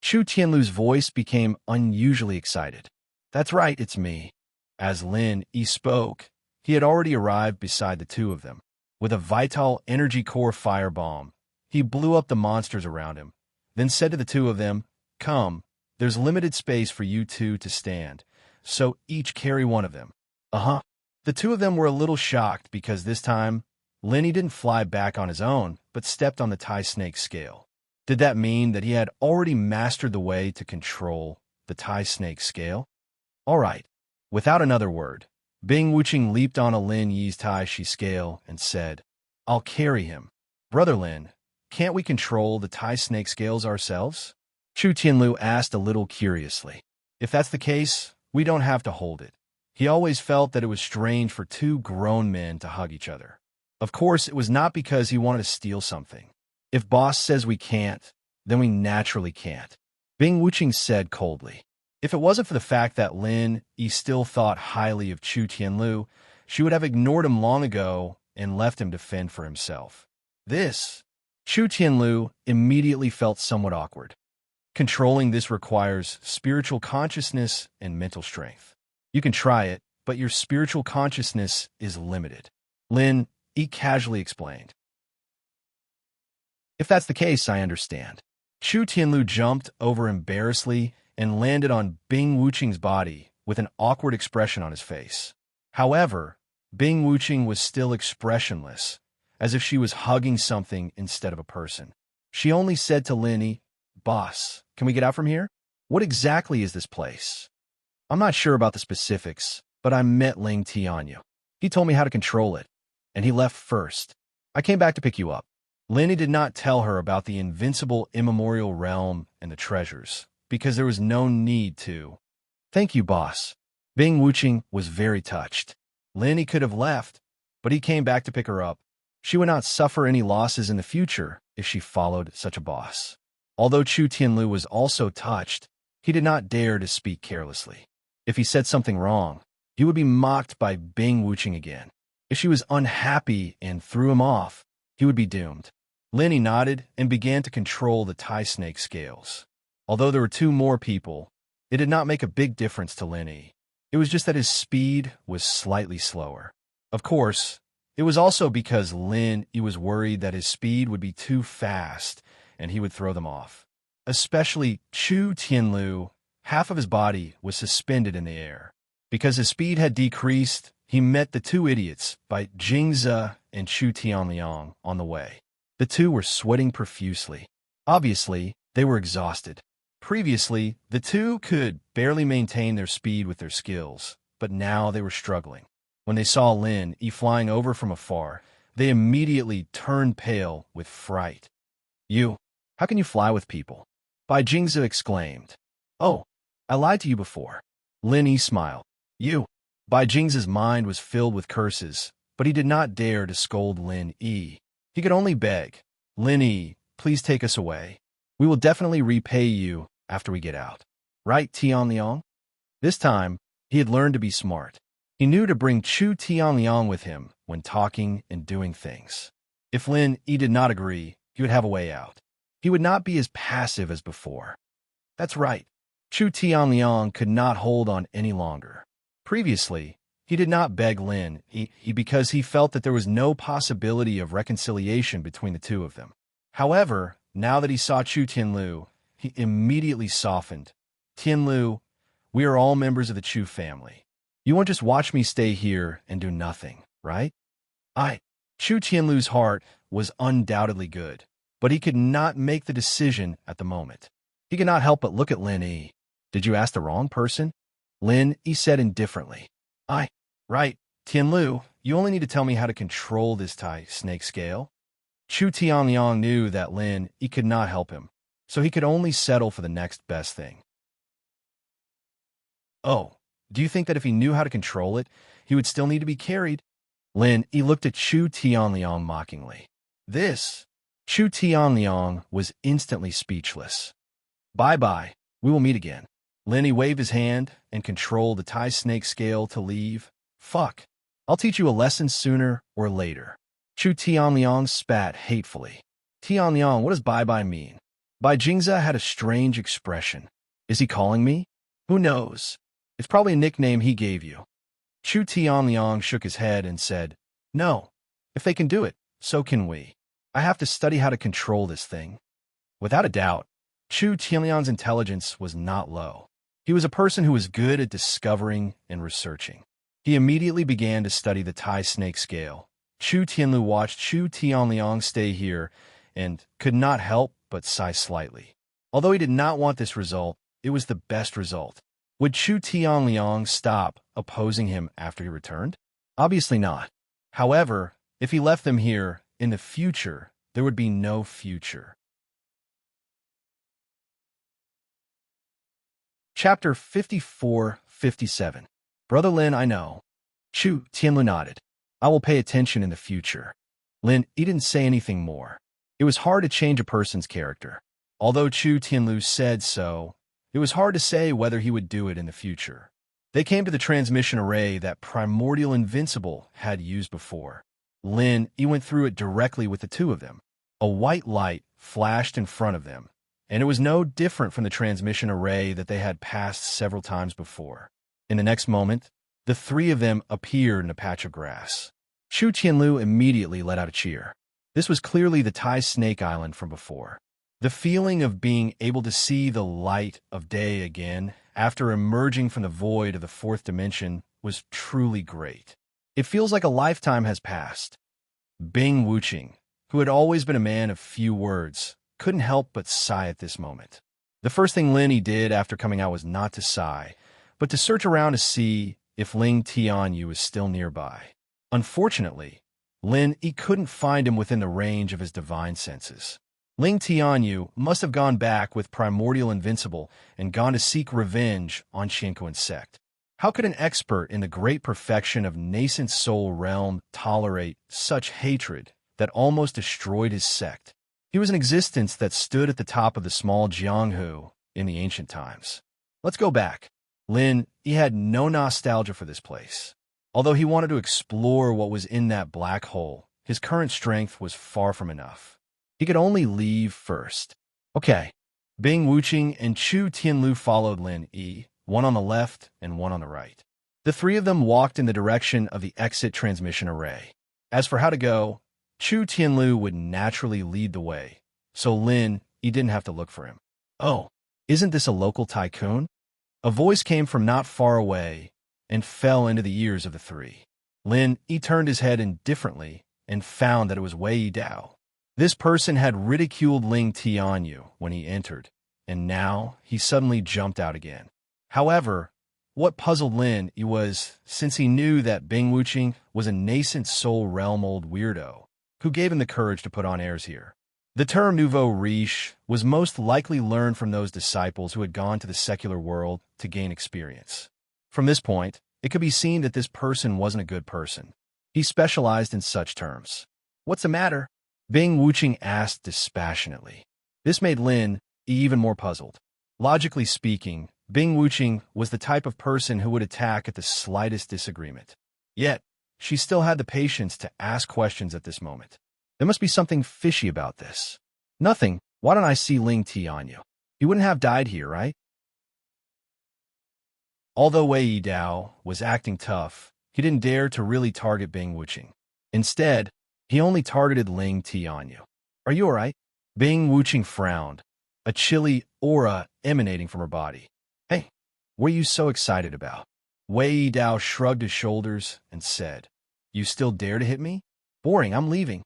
Chu Tianlu's voice became unusually excited. "That's right, it's me." As Lin Yi spoke, he had already arrived beside the two of them. With a vital energy core firebomb, he blew up the monsters around him, then said to the two of them, "Come, there's limited space for you two to stand, so each carry one of them." "Uh-huh." The two of them were a little shocked because this time, Lin Yi didn't fly back on his own, but stepped on the Tai snake scale. Did that mean that he had already mastered the way to control the Tai snake scale? All right. Without another word, Bing Wuqing leaped on a Lin Yi's Tai Shi scale and said, "I'll carry him." "Brother Lin, can't we control the Tai snake scales ourselves?" Chu Tianlu asked a little curiously. "If that's the case, we don't have to hold it. He always felt that it was strange for two grown men to hug each other. Of course, it was not because he wanted to steal something. If boss says we can't, then we naturally can't, Bing Wuqing said coldly. If it wasn't for the fact that Lin Yi still thought highly of Chu Tianlu, she would have ignored him long ago and left him to fend for himself. Chu Tianlu immediately felt somewhat awkward. Controlling this requires spiritual consciousness and mental strength. You can try it, but your spiritual consciousness is limited, Lin Yi casually explained. If that's the case, I understand. Chu Tianlu jumped over embarrassedly and landed on Bing Wuqing's body with an awkward expression on his face. However, Bing Wuqing was still expressionless, as if she was hugging something instead of a person. She only said to Lin Yi, "Boss, can we get out from here? What exactly is this place?" "I'm not sure about the specifics, but I met Ling Tianyu. He told me how to control it, and he left first. I came back to pick you up." Lin Yi did not tell her about the invincible immemorial realm and the treasures, because there was no need to. "Thank you, boss." Bing Wuqing was very touched. Lin Yi could have left, but he came back to pick her up. She would not suffer any losses in the future if she followed such a boss. Although Chu Tianlu was also touched, he did not dare to speak carelessly. If he said something wrong, he would be mocked by Bing Wuqing again. If she was unhappy and threw him off, he would be doomed. Lin Yi nodded and began to control the tie snake scales. Although there were two more people, it did not make a big difference to Lin Yi. It was just that his speed was slightly slower. Of course, it was also because Lin Yi was worried that his speed would be too fast and he would throw them off. Especially Chu Tianlu, half of his body was suspended in the air. Because his speed had decreased, he met the two idiots by Jingze and Chu Tianliang on the way. The two were sweating profusely. Obviously, they were exhausted. Previously, the two could barely maintain their speed with their skills, but now they were struggling. When they saw Lin Yi flying over from afar, they immediately turned pale with fright. "You, how can you fly with people?" Bai Jingze exclaimed. "Oh, I lied to you before." Lin Yi smiled. "You." Bai Jingze's mind was filled with curses, but he did not dare to scold Lin Yi. He could only beg, "Lin Yi, please take us away. We will definitely repay you after we get out. Right, Tianliang?" This time, he had learned to be smart. He knew to bring Chu Tianliang with him when talking and doing things. If Lin Yi did not agree, he would have a way out. He would not be as passive as before. That's right. Chu Tianliang could not hold on any longer. Previously, he did not beg Lin Yi because he felt that there was no possibility of reconciliation between the two of them. However, now that he saw Chu Tianlu, he immediately softened. "Tianlu, we are all members of the Chu family. You won't just watch me stay here and do nothing, right?" Chu Tianlu's heart was undoubtedly good, but he could not make the decision at the moment. He could not help but look at Lin Yi. "Did you ask the wrong person?" Lin Yi said indifferently. Right, Tianlu, you only need to tell me how to control this tie snake scale." Chu Tianliang knew that Lin Yi could not help him, so he could only settle for the next best thing. "Oh, do you think that if he knew how to control it, he would still need to be carried?" Lin Yi looked at Chu Tianliang mockingly. Chu Tianliang was instantly speechless. "Bye-bye, we will meet again." Lin Yi waved his hand and controlled the tie snake scale to leave. "Fuck, I'll teach you a lesson sooner or later." Chu Tianliang spat hatefully. "Tianliang, what does bye-bye mean?" Bai Jingze had a strange expression. "Is he calling me?" "Who knows? It's probably a nickname he gave you." Chu Tianliang shook his head and said, "No, if they can do it, so can we. I have to study how to control this thing." Without a doubt, Chu Tianliang's intelligence was not low. He was a person who was good at discovering and researching. He immediately began to study the tie snake scale. Chu Tianlu watched Chu Tianliang stay here and could not help but sigh slightly. Although he did not want this result, it was the best result. Would Chu Tianliang stop opposing him after he returned? Obviously not. However, if he left them here, in the future, there would be no future. Chapter 54-57. Brother Lin, I know. Chu Tianlu nodded. I will pay attention in the future. Lin, he didn't say anything more. It was hard to change a person's character. Although Chu Tianlu said so, it was hard to say whether he would do it in the future. They came to the transmission array that Primordial Invincible had used before. Lin, he went through it directly with the two of them. A white light flashed in front of them, and it was no different from the transmission array that they had passed several times before. In the next moment, the three of them appeared in a patch of grass. Chu Tianlu immediately let out a cheer. This was clearly the Tai Snake Island from before. The feeling of being able to see the light of day again after emerging from the void of the fourth dimension was truly great. It feels like a lifetime has passed. Bing Wuqing, who had always been a man of few words, couldn't help but sigh at this moment. The first thing Lin did after coming out was not to sigh, but to search around to see if Ling Tianyu was still nearby. Unfortunately, Lin couldn't find him within the range of his divine senses. Ling Tianyu must have gone back with Primordial Invincible and gone to seek revenge on Qianquan's sect. How could an expert in the great perfection of nascent soul realm tolerate such hatred that almost destroyed his sect? He was an existence that stood at the top of the small Jianghu in the ancient times. Let's go back. Lin, he had no nostalgia for this place. Although he wanted to explore what was in that black hole, his current strength was far from enough. He could only leave first. Okay. Bing Wuqing and Chu Tianlu followed Lin Yi, one on the left and one on the right. The three of them walked in the direction of the exit transmission array. As for how to go, Chu Tianlu would naturally lead the way, so Lin, he didn't have to look for him. Oh, isn't this a local tycoon? A voice came from not far away and fell into the ears of the three. Lin, he turned his head indifferently and found that it was Wei Dao. This person had ridiculed Ling Tianyu when he entered, and now he suddenly jumped out again. However, what puzzled Lin was, since he knew that Bing Wuqing was a nascent soul realm old weirdo, who gave him the courage to put on airs here. The term nouveau riche was most likely learned from those disciples who had gone to the secular world to gain experience. From this point, it could be seen that this person wasn't a good person. He specialized in such terms. What's the matter? Bing Wuqing asked dispassionately. This made Lin even more puzzled. Logically speaking, Bing Wuqing was the type of person who would attack at the slightest disagreement. Yet, she still had the patience to ask questions at this moment. There must be something fishy about this. Nothing. Why don't I see Ling Tianyu? He wouldn't have died here, right? Although Wei Dao was acting tough, he didn't dare to really target Bing Wuqing. Instead, he only targeted Ling Tianyu. Are you all right? Bing Wuqing frowned, a chilly aura emanating from her body. Hey, what are you so excited about? Wei Dao shrugged his shoulders and said, You still dare to hit me? Boring, I'm leaving.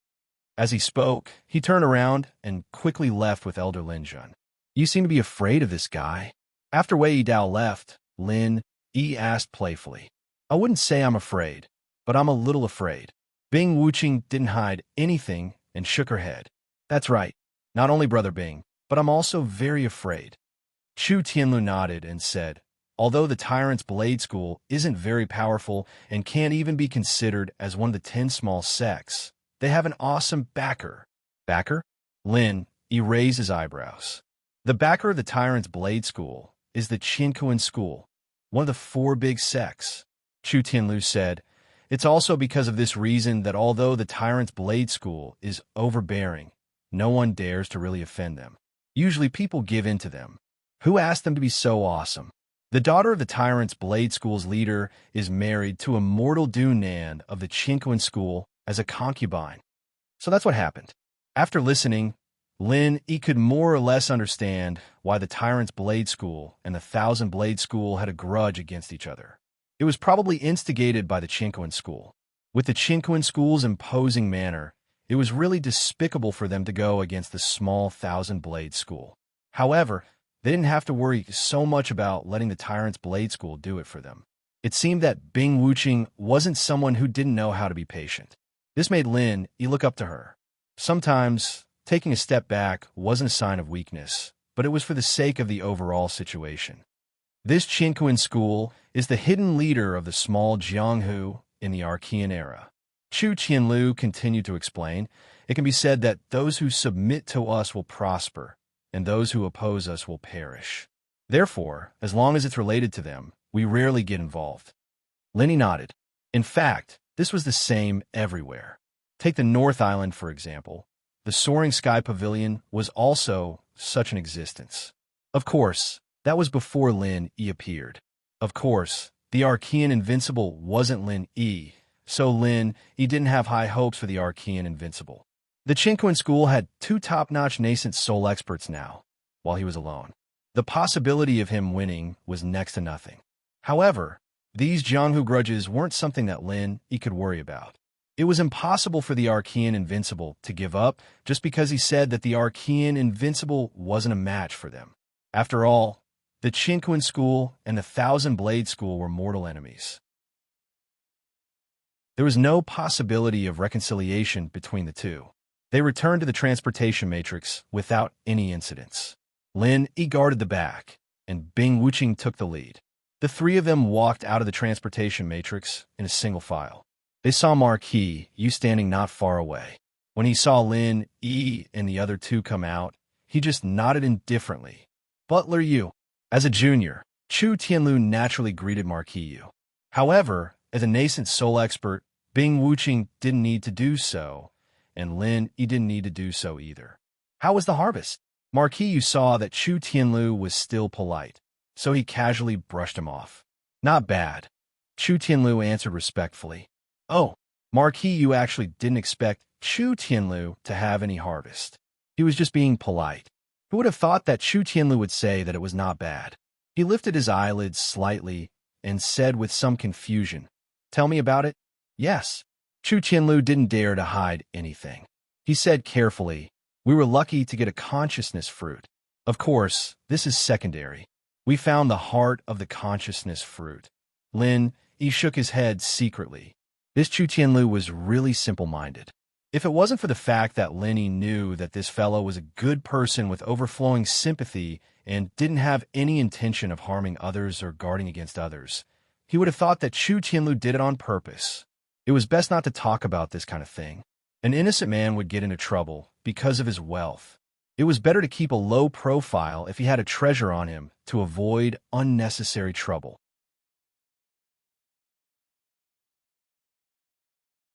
As he spoke, he turned around and quickly left with Elder Lin Jun. You seem to be afraid of this guy. After Wei Dao left, Lin Yi asked playfully. I wouldn't say I'm afraid, but I'm a little afraid. Bing Wuqing didn't hide anything and shook her head. That's right. Not only Brother Bing, but I'm also very afraid. Chu Tianlu nodded and said, Although the Tyrant's Blade School isn't very powerful and can't even be considered as one of the 10 small sects, they have an awesome backer. Backer? Lin, he raised his eyebrows. The backer of the Tyrant's Blade School is the Qianquan School, one of the 4 big sects. Chu Tianlu said, It's also because of this reason that although the Tyrant's Blade School is overbearing, no one dares to really offend them. Usually people give in to them. Who asked them to be so awesome? The daughter of the Tyrant's Blade School's leader is married to a mortal Dunan of the Qianquan School as a concubine. So that's what happened. After listening, Lin Yi could more or less understand why the Tyrant's Blade School and the Thousand Blade School had a grudge against each other. It was probably instigated by the Qianquan School. With the Qianquan School's imposing manner, it was really despicable for them to go against the small Thousand Blade School. However, they didn't have to worry so much about letting the Tyrant's Blade School do it for them. It seemed that Bing Wuqing wasn't someone who didn't know how to be patient. This made Lin Yi look up to her. Sometimes, taking a step back wasn't a sign of weakness, but it was for the sake of the overall situation. This Qinquan school is the hidden leader of the small Jianghu in the Archean era. Chu Qianlu continued to explain, it can be said that those who submit to us will prosper, and those who oppose us will perish. Therefore, as long as it's related to them, we rarely get involved. Lenny nodded. In fact, this was the same everywhere. Take the North Island, for example. The Soaring Sky Pavilion was also such an existence. Of course, that was before Lin Yi appeared. Of course, the Archean Invincible wasn't Lin Yi, so Lin Yi didn't have high hopes for the Archean Invincible. The Qinquan school had two top-notch nascent soul experts now, while he was alone. The possibility of him winning was next to nothing. However, these Jianghu grudges weren't something that Lin Yi could worry about. It was impossible for the Archean Invincible to give up just because he said that the Archean Invincible wasn't a match for them. After all, the Qinquan school and the Thousand Blade school were mortal enemies. There was no possibility of reconciliation between the two. They returned to the transportation matrix without any incidents. Lin Yi guarded the back, and Bing Wuqing took the lead. The three of them walked out of the transportation matrix in a single file. They saw Marquis Yu standing not far away. When he saw Lin Yi and the other two come out, he just nodded indifferently. Butler Yu. As a junior, Chu Tianlu naturally greeted Marquis Yu. However, as a nascent soul expert, Bing Wuqing didn't need to do so, and Lin Yi didn't need to do so either. How was the harvest? Marquis Yu saw that Chu Tianlu was still polite, so he casually brushed him off. Not bad. Chu Tianlu answered respectfully. Oh, Marquis Yu actually didn't expect Chu Tianlu to have any harvest. He was just being polite. Who would have thought that Chu Tianlu would say that it was not bad? He lifted his eyelids slightly and said with some confusion, "Tell me about it?" Yes. Chu Tianlu didn't dare to hide anything. He said carefully, "We were lucky to get a consciousness fruit. Of course, this is secondary. We found the heart of the consciousness fruit." Lin Yi shook his head secretly. This Chu Tianlu was really simple-minded. If it wasn't for the fact that Lin Yi knew that this fellow was a good person with overflowing sympathy and didn't have any intention of harming others or guarding against others, he would have thought that Chu Tianlu did it on purpose. It was best not to talk about this kind of thing. An innocent man would get into trouble because of his wealth. It was better to keep a low profile if he had a treasure on him to avoid unnecessary trouble.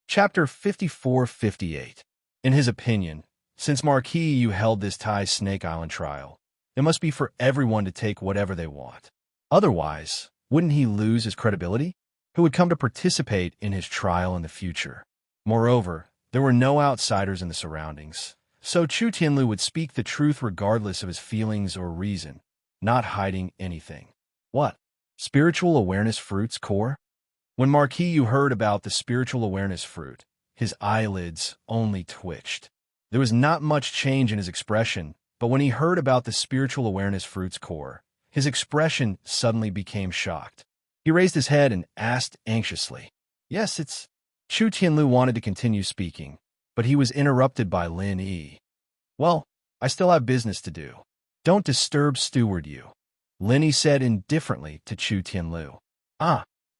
Chapter 54-58. In his opinion, since Marquis Yu held this Thai Snake Island trial, it must be for everyone to take whatever they want. Otherwise, wouldn't he lose his credibility? Who would come to participate in his trial in the future? Moreover, there were no outsiders in the surroundings, so Chu Tianlu would speak the truth regardless of his feelings or reason, not hiding anything. What? Spiritual awareness fruit's core? When Marquis Yu heard about the spiritual awareness fruit, his eyelids only twitched. There was not much change in his expression, but when he heard about the spiritual awareness fruit's core, his expression suddenly became shocked. He raised his head and asked anxiously, "Yes, it's..." Chu Tianlu wanted to continue speaking, but he was interrupted by Lin Yi. "Well, I still have business to do. Don't disturb Steward Yu," Lin Yi said indifferently to Chu Tianlu.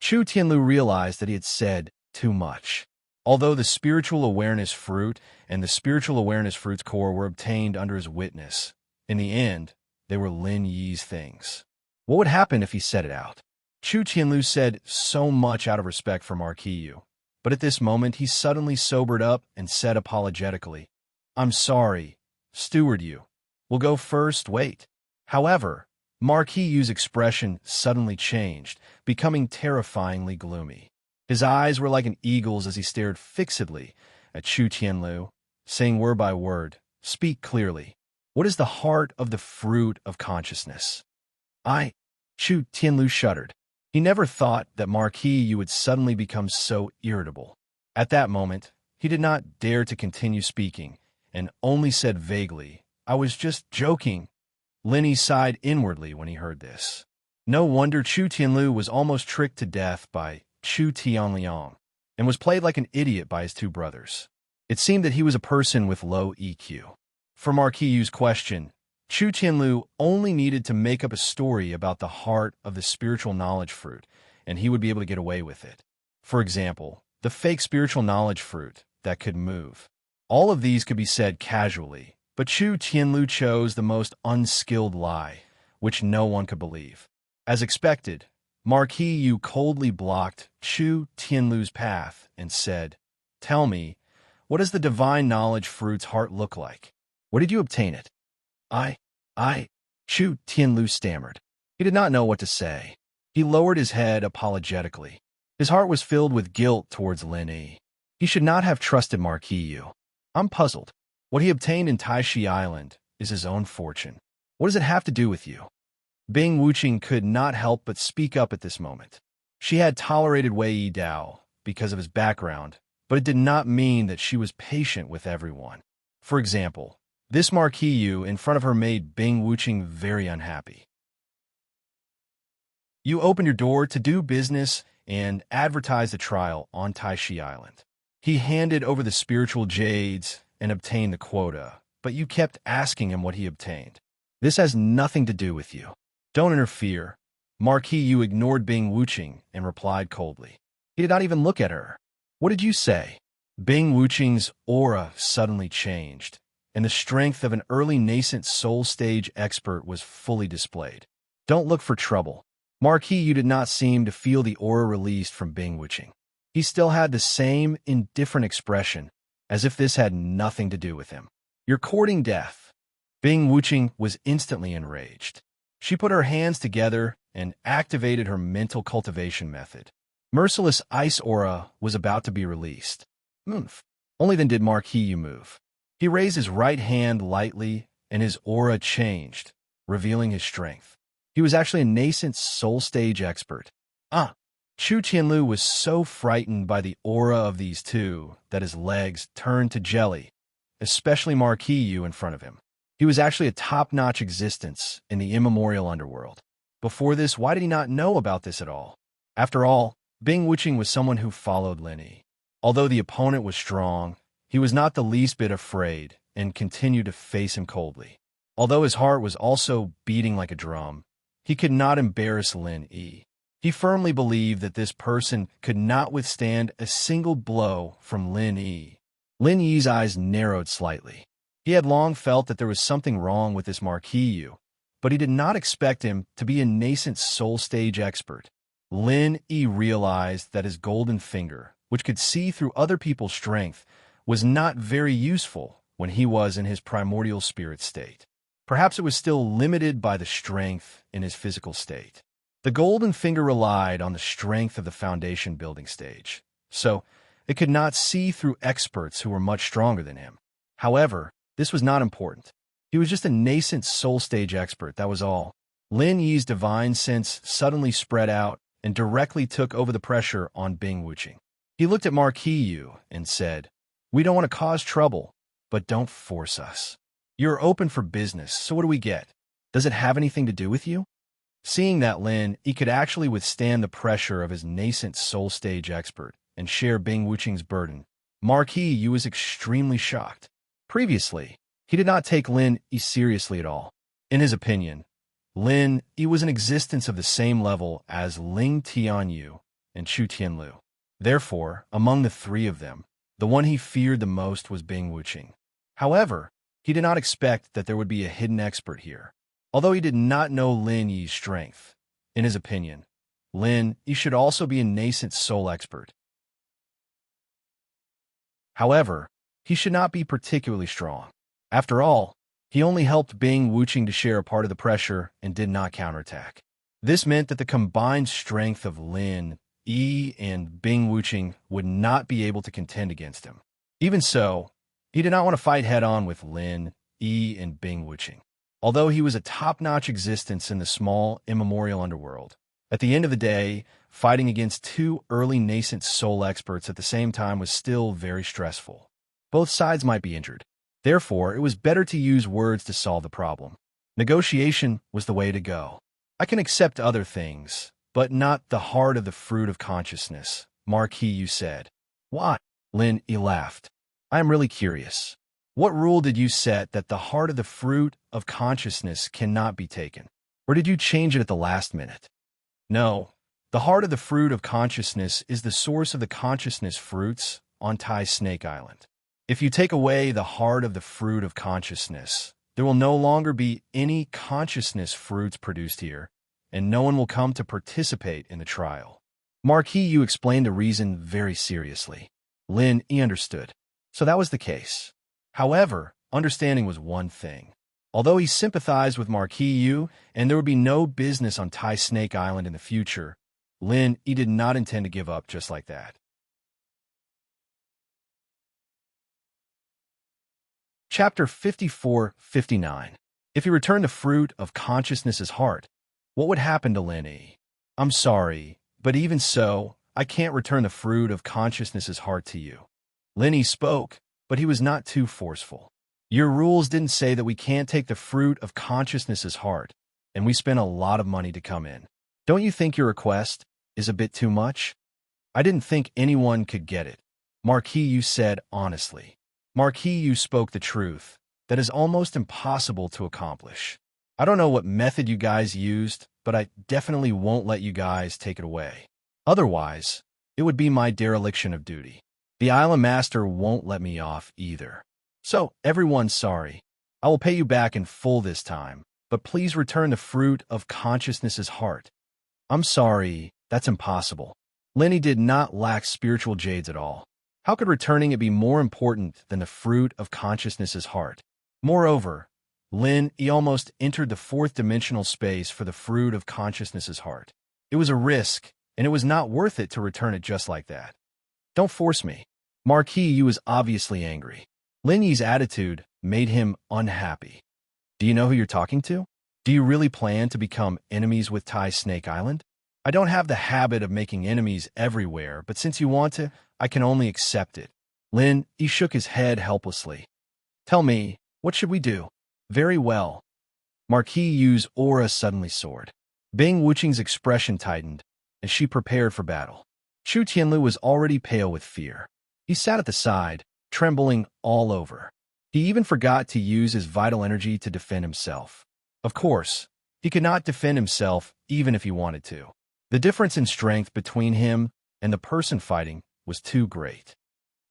Chu Tianlu realized that he had said too much. Although the spiritual awareness fruit and the spiritual awareness fruit's core were obtained under his witness, in the end, they were Lin Yi's things. What would happen if he said it out? Chu Tianlu said so much out of respect for Marquis Yu, but at this moment he suddenly sobered up and said apologetically, "I'm sorry, Steward Yu. We'll go first, wait." However, Marquis Yu's expression suddenly changed, becoming terrifyingly gloomy. His eyes were like an eagle's as he stared fixedly at Chu Tianlu, saying word by word, "Speak clearly. What is the heart of the fruit of consciousness?" Chu Tianlu shuddered. He never thought that Marquis Yu would suddenly become so irritable. At that moment, he did not dare to continue speaking, and only said vaguely, "I was just joking." Lin Yi sighed inwardly when he heard this. No wonder Chu Tianlu was almost tricked to death by Chu Tianliang, and was played like an idiot by his two brothers. It seemed that he was a person with low EQ. For Marquis Yu's question, Chu Tianlu only needed to make up a story about the heart of the spiritual knowledge fruit, and he would be able to get away with it. For example, the fake spiritual knowledge fruit that could move. All of these could be said casually, but Chu Tianlu chose the most unskilled lie, which no one could believe. As expected, Marquis Yu coldly blocked Chu Tianlu's path and said, "Tell me, what does the divine knowledge fruit's heart look like? Where did you obtain it?" I, Chu Tianlu stammered. He did not know what to say. He lowered his head apologetically. His heart was filled with guilt towards Lin Yi. He should not have trusted Marquis Yu. I'm puzzled. What he obtained in Taishi Island is his own fortune. What does it have to do with you? Bing Wuqing could not help but speak up at this moment. She had tolerated Wei Yi Dao because of his background, but it did not mean that she was patient with everyone. For example, this Marquis Yu in front of her made Bing Wuqing very unhappy. You opened your door to do business and advertise the trial on Taishi Island. He handed over the spiritual jades and obtained the quota, but you kept asking him what he obtained. This has nothing to do with you. Don't interfere. Marquis Yu ignored Bing Wuqing and replied coldly. He did not even look at her. What did you say? Bing Wuqing's aura suddenly changed, and the strength of an early nascent soul stage expert was fully displayed. Don't look for trouble. Marquis Yu did not seem to feel the aura released from Bing Wuqing. He still had the same indifferent expression, as if this had nothing to do with him. You're courting death. Bing Wuqing was instantly enraged. She put her hands together and activated her mental cultivation method. Merciless ice aura was about to be released. Move. Only then did Marquis Yu move. He raised his right hand lightly, and his aura changed, revealing his strength. He was actually a nascent soul stage expert. Chu Tianlu was so frightened by the aura of these two that his legs turned to jelly, especially Marquis Yu in front of him. He was actually a top-notch existence in the immemorial underworld. Before this, why did he not know about this at all? After all, Bing Wuqing was someone who followed Lin Yi. Although the opponent was strong, he was not the least bit afraid and continued to face him coldly. Although his heart was also beating like a drum, he could not embarrass Lin Yi. He firmly believed that this person could not withstand a single blow from Lin Yi. Lin Yi's eyes narrowed slightly. He had long felt that there was something wrong with this Marquis Yu, but he did not expect him to be a nascent soul stage expert. Lin Yi realized that his golden finger, which could see through other people's strength, was not very useful when he was in his primordial spirit state. Perhaps it was still limited by the strength in his physical state. The golden finger relied on the strength of the foundation building stage, so it could not see through experts who were much stronger than him. However, this was not important. He was just a nascent soul stage expert, that was all. Lin Yi's divine sense suddenly spread out and directly took over the pressure on Bing Wuqing. He looked at Marquis Yu and said, "We don't want to cause trouble, but don't force us. You're open for business, so what do we get? Does it have anything to do with you?" Seeing that Lin Yi could actually withstand the pressure of his nascent soul stage expert and share Bing Wuqing's burden, Marquis Yu was extremely shocked. Previously, he did not take Lin Yi seriously at all. In his opinion, Lin Yi was an existence of the same level as Ling Tianyu and Chu Tianlu. Therefore, among the three of them, the one he feared the most was Bing Wuqing. However, he did not expect that there would be a hidden expert here. Although he did not know Lin Yi's strength, in his opinion, Lin Yi should also be a nascent soul expert. However, he should not be particularly strong. After all, he only helped Bing Wuqing to share a part of the pressure and did not counterattack. This meant that the combined strength of Lin Yi and Bing Wuqing would not be able to contend against him. Even so, he did not want to fight head-on with Lin Yi and Bing Wuqing. Although he was a top-notch existence in the small, immemorial underworld, at the end of the day, fighting against two early nascent soul experts at the same time was still very stressful. Both sides might be injured. Therefore, it was better to use words to solve the problem. Negotiation was the way to go. I can accept other things, but not the heart of the fruit of consciousness, Marquis Yu said. Why? Lin Yi laughed. I am really curious. What rule did you set that the heart of the fruit of consciousness cannot be taken? Or did you change it at the last minute? No. The heart of the fruit of consciousness is the source of the consciousness fruits on Tai Snake Island. If you take away the heart of the fruit of consciousness, there will no longer be any consciousness fruits produced here, and no one will come to participate in the trial. Marquis Yu explained the reason very seriously. Lin Yi understood. So that was the case. However, understanding was one thing. Although he sympathized with Marquis Yu, and there would be no business on Tai Snake Island in the future, Lin Yi did not intend to give up just like that. Chapter 54-59. If he returned the fruit of consciousness's heart, what would happen to Lin Yi? I'm sorry, but even so, I can't return the fruit of consciousness's heart to you. Lin Yi spoke, but he was not too forceful. Your rules didn't say that we can't take the fruit of consciousness's heart, and we spent a lot of money to come in. Don't you think your request is a bit too much? I didn't think anyone could get it, Marquis Yu said honestly. Marquis Yu spoke the truth. That is almost impossible to accomplish. I don't know what method you guys used, but I definitely won't let you guys take it away. Otherwise, it would be my dereliction of duty. The Island Master won't let me off either. So, everyone's sorry. I will pay you back in full this time, but please return the fruit of consciousness's heart. I'm sorry, that's impossible. Lin Yi did not lack spiritual jades at all. How could returning it be more important than the fruit of consciousness's heart? Moreover, Lin Yi almost entered the fourth-dimensional space for the fruit of consciousness's heart. It was a risk, and it was not worth it to return it just like that. Don't force me. Marquis Yu was obviously angry. Lin Yi's attitude made him unhappy. Do you know who you're talking to? Do you really plan to become enemies with Tai Snake Island? I don't have the habit of making enemies everywhere, but since you want to, I can only accept it. Lin Yi shook his head helplessly. Tell me, what should we do? Very well. Marquis Yu's aura suddenly soared. Bing Wuqing's expression tightened, as she prepared for battle. Chu Tianlu was already pale with fear. He sat at the side, trembling all over. He even forgot to use his vital energy to defend himself. Of course, he could not defend himself even if he wanted to. The difference in strength between him and the person fighting was too great.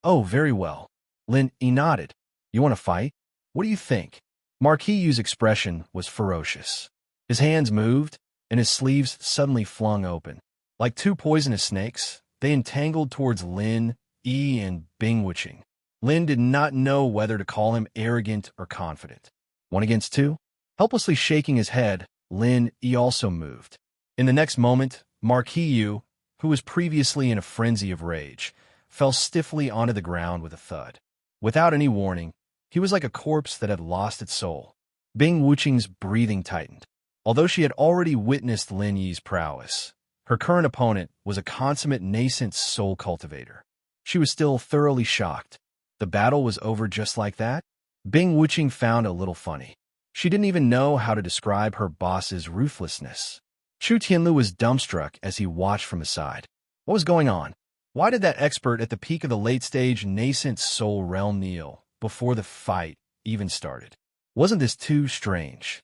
Oh, very well. Lin Yi nodded. You want to fight? What do you think? Marquis Yu's expression was ferocious. His hands moved, and his sleeves suddenly flung open. Like two poisonous snakes, they entangled towards Lin Yi and Bing Wuqing. Lin did not know whether to call him arrogant or confident. 1 against 2? Helplessly shaking his head, Lin Yi also moved. In the next moment, Marquis Yu, who was previously in a frenzy of rage, fell stiffly onto the ground with a thud. Without any warning, he was like a corpse that had lost its soul. Bing Wuqing's breathing tightened. Although she had already witnessed Lin Yi's prowess, her current opponent was a consummate nascent soul cultivator. She was still thoroughly shocked. The battle was over just like that? Bing Wuqing found a little funny. She didn't even know how to describe her boss's ruthlessness. Chu Tianlu was dumbstruck as he watched from the side. What was going on? Why did that expert at the peak of the late-stage nascent soul realm kneel before the fight even started? Wasn't this too strange?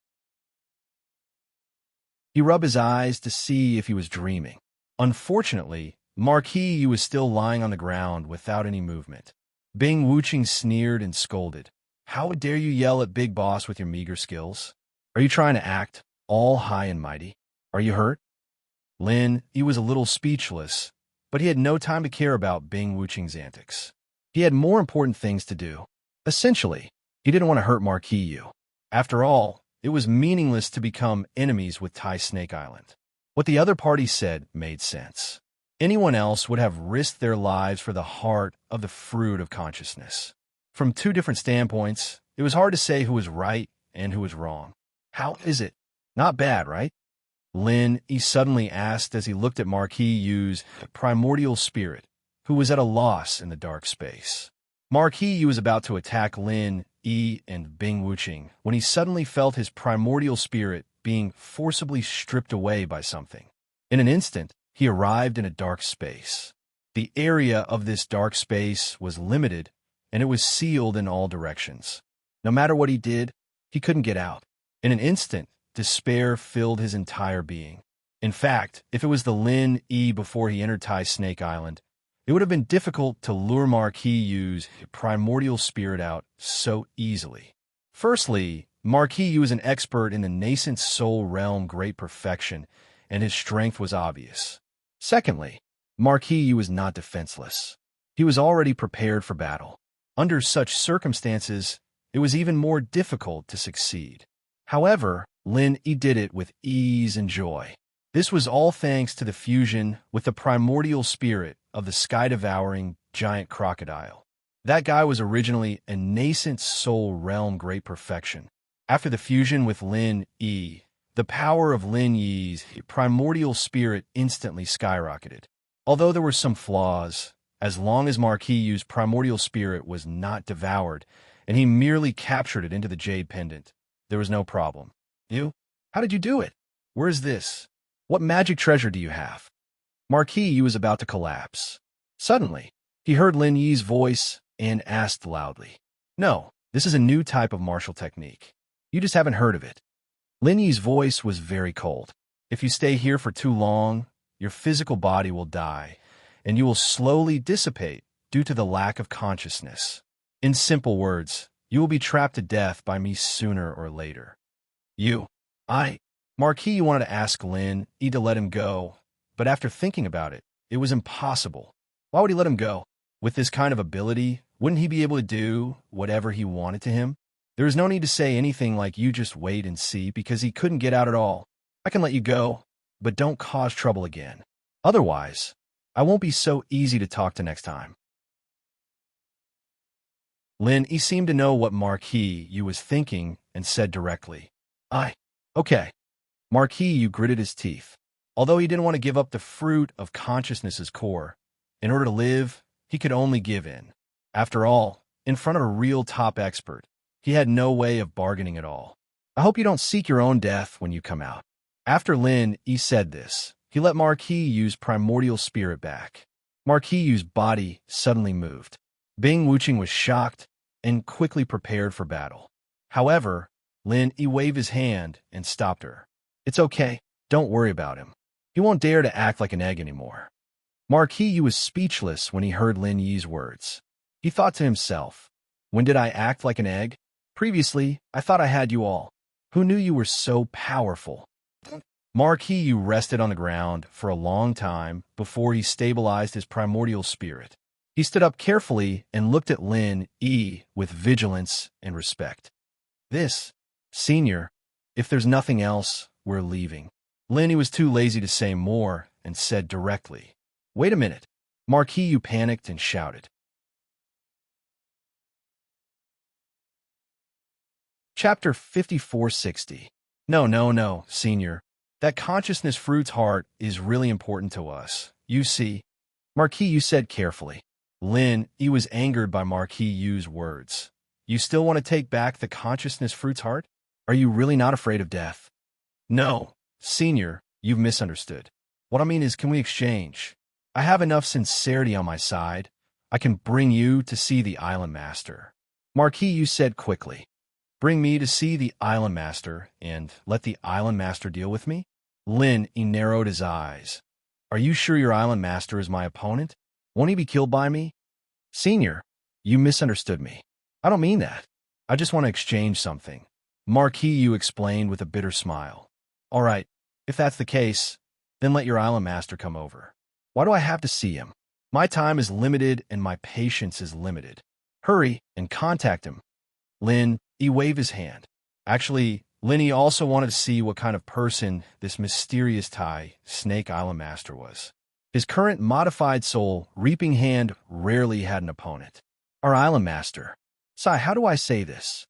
He rubbed his eyes to see if he was dreaming. Unfortunately, Marquis Yu was still lying on the ground without any movement. Bing Wuqing sneered and scolded. How dare you yell at Big Boss with your meager skills? Are you trying to act all high and mighty? Are you hurt? Lin Yi was a little speechless, but he had no time to care about Bing Wuqing's antics. He had more important things to do. Essentially, he didn't want to hurt Marquis Yu. After all, it was meaningless to become enemies with Tai Snake Island. What the other party said made sense. Anyone else would have risked their lives for the heart of the fruit of consciousness. From two different standpoints, it was hard to say who was right and who was wrong. How is it? Not bad, right? Lin Yi suddenly asked as he looked at Marquis Yu's primordial spirit, who was at a loss in the dark space. Marquis Yu was about to attack Lin Yi and Bing Wuqing when he suddenly felt his primordial spirit being forcibly stripped away by something. In an instant, he arrived in a dark space. The area of this dark space was limited and it was sealed in all directions. No matter what he did, he couldn't get out. In an instant, despair filled his entire being. In fact, if it was the Lin Yi before he entered Tai Snake Island, it would have been difficult to lure Marquis Yu's primordial spirit out so easily. Firstly, Marquis Yu was an expert in the nascent soul realm great perfection, and his strength was obvious. Secondly, Marquis Yu was not defenseless. He was already prepared for battle. Under such circumstances, it was even more difficult to succeed. However, Lin Yi did it with ease and joy. This was all thanks to the fusion with the primordial spirit of the sky-devouring giant crocodile. That guy was originally a nascent soul realm great perfection. After the fusion with Lin Yi, the power of Lin Yi's primordial spirit instantly skyrocketed. Although there were some flaws, as long as Marquis Yu's primordial spirit was not devoured, and he merely captured it into the jade pendant, there was no problem. You? How did you do it? Where is this? What magic treasure do you have? Marquis Yu was about to collapse. Suddenly, he heard Lin Yi's voice and asked loudly, "No, this is a new type of martial technique. You just haven't heard of it." Lin Yi's voice was very cold. "If you stay here for too long, your physical body will die, and you will slowly dissipate due to the lack of consciousness. In simple words, you will be trapped to death by me sooner or later." Marquis Yu wanted to ask Lin Yi to let him go, but after thinking about it, it was impossible. Why would he let him go? With this kind of ability, wouldn't he be able to do whatever he wanted to him? There is no need to say anything like "you just wait and see," because he couldn't get out at all. "I can let you go, but don't cause trouble again. Otherwise, I won't be so easy to talk to next time." Lin Yi seemed to know what Marquis Yu was thinking and said directly, "Okay." Marquis Yu gritted his teeth. Although he didn't want to give up the fruit of consciousness's core, in order to live, he could only give in. After all, in front of a real top expert, he had no way of bargaining at all. "I hope you don't seek your own death when you come out." After Lin Yi said this, he let Marquis Yu's primordial spirit back. Marquis Yu's body suddenly moved. Bing Wuqing was shocked and quickly prepared for battle. However, Lin Yi waved his hand and stopped her. "It's okay. Don't worry about him. He won't dare to act like an egg anymore." Marquis Yu was speechless when he heard Lin Yi's words. He thought to himself, "When did I act like an egg? Previously, I thought I had you all. Who knew you were so powerful?" Marquis Yu rested on the ground for a long time before he stabilized his primordial spirit. He stood up carefully and looked at Lin Yi with vigilance and respect. "Senior, if there's nothing else, we're leaving." Lin Yi was too lazy to say more and said directly, "Wait a minute." Marquis Yu panicked and shouted. Chapter 5460. No, Senior. That consciousness fruit's heart is really important to us. You see, Marquis Yu said carefully. Lin Yi was angered by Marquis Yu's words. "You still want to take back the consciousness fruit's heart? Are you really not afraid of death?" "No, Senior, you've misunderstood. What I mean is, can we exchange? I have enough sincerity on my side. I can bring you to see the Island Master." Marquis Yu said quickly. "Bring me to see the Island Master and let the Island Master deal with me?" Lin Yi narrowed his eyes. "Are you sure your Island Master is my opponent? Won't he be killed by me?" "Senior, you misunderstood me. I don't mean that. I just want to exchange something," Marquis Yu explained with a bitter smile. "All right, if that's the case, then let your Island Master come over." "Why do I have to see him? My time is limited and my patience is limited. Hurry and contact him." Lin Yi waved his hand. Actually, Lin Yi also wanted to see what kind of person this mysterious Tai Snake Island Master was. His current modified soul, Reaping Hand, rarely had an opponent. "Our Island Master. How do I say this?"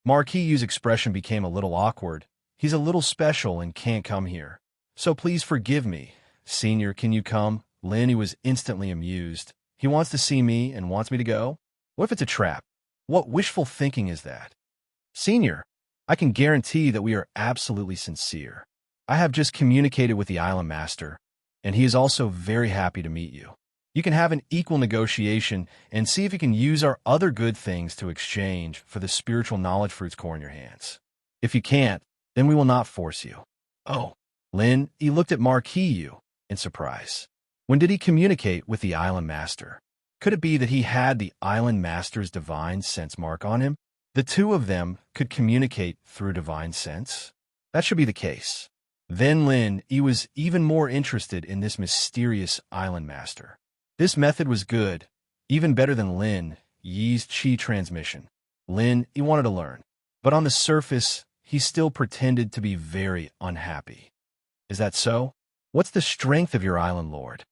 Marquis Yu's expression became a little awkward. "He's a little special and can't come here. So please forgive me. Senior, can you come?" Lin Yi was instantly amused. "He wants to see me and wants me to go? What if it's a trap? What wishful thinking is that?" "Senior, I can guarantee that we are absolutely sincere. I have just communicated with the Island Master, and he is also very happy to meet you." You can have an equal negotiation and see if you can use our other good things to exchange for the spiritual knowledge fruits core in your hands. If you can't, then we will not force you. Oh, Lin, he looked at Marquis Yu in surprise. When did he communicate with the Island Master? Could it be that he had the Island Master's divine sense mark on him? The two of them could communicate through divine sense? That should be the case. Then Lin, he was even more interested in this mysterious Island Master. This method was good, even better than Lin Yi's Qi transmission. Lin, he wanted to learn, but on the surface, he still pretended to be very unhappy. Is that so? What's the strength of your island lord?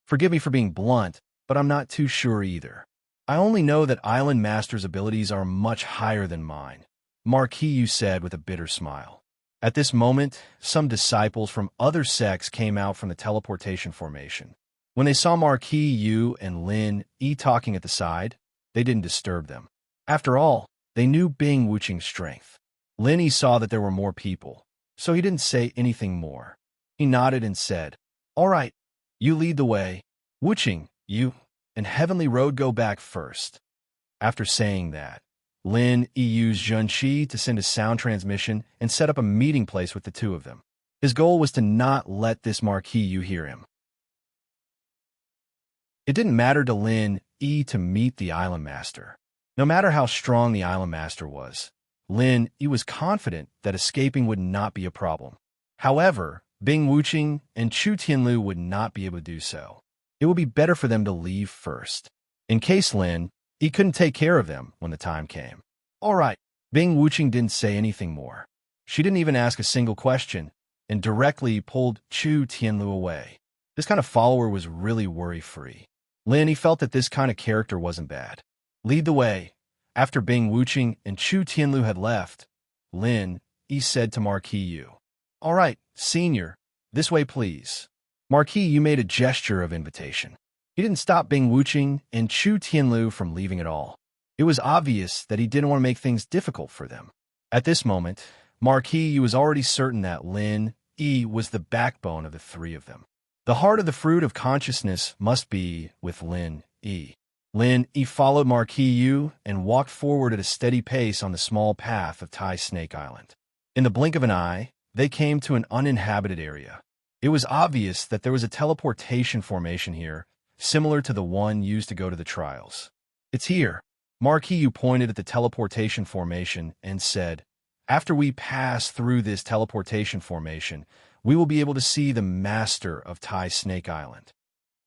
Forgive me for being blunt, but I'm not too sure either. I only know that Island Master's abilities are much higher than mine, Marquis Yu said with a bitter smile. At this moment, some disciples from other sects came out from the teleportation formation. When they saw Marquis Yu and Lin Yi talking at the side, they didn't disturb them. After all, they knew Bing Wuqing's strength. Lin Yi saw that there were more people, so he didn't say anything more. He nodded and said, "All right, you lead the way. Wuqing, you and Heavenly Road go back first." After saying that, Lin Yi used Zhenqi to send a sound transmission and set up a meeting place with the two of them. His goal was to not let this Marquis Yu hear him. It didn't matter to Lin Yi to meet the Island Master. No matter how strong the Island Master was, Lin Yi was confident that escaping would not be a problem. However, Bing Wuqing and Chu Tianlu would not be able to do so. It would be better for them to leave first, in case Lin Yi couldn't take care of them when the time came. All right, Bing Wuqing didn't say anything more. She didn't even ask a single question, and directly pulled Chu Tianlu away. This kind of follower was really worry-free. Lin Yi felt that this kind of character wasn't bad. Lead the way. After Bing Wuqing and Chu Tianlu had left, Lin Yi said to Marquis Yu, "All right, Senior, this way please." Marquis Yu made a gesture of invitation. He didn't stop Bing Wuqing and Chu Tianlu from leaving at all. It was obvious that he didn't want to make things difficult for them. At this moment, Marquis Yu was already certain that Lin Yi was the backbone of the three of them. The heart of the fruit of consciousness must be with Lin Yi. Lin Yi followed Marquis Yu and walked forward at a steady pace on the small path of Tai Snake Island. In the blink of an eye, they came to an uninhabited area. It was obvious that there was a teleportation formation here, similar to the one used to go to the trials. "It's here." Marquis Yu pointed at the teleportation formation and said, "After we pass through this teleportation formation, we will be able to see the master of Tai Snake Island."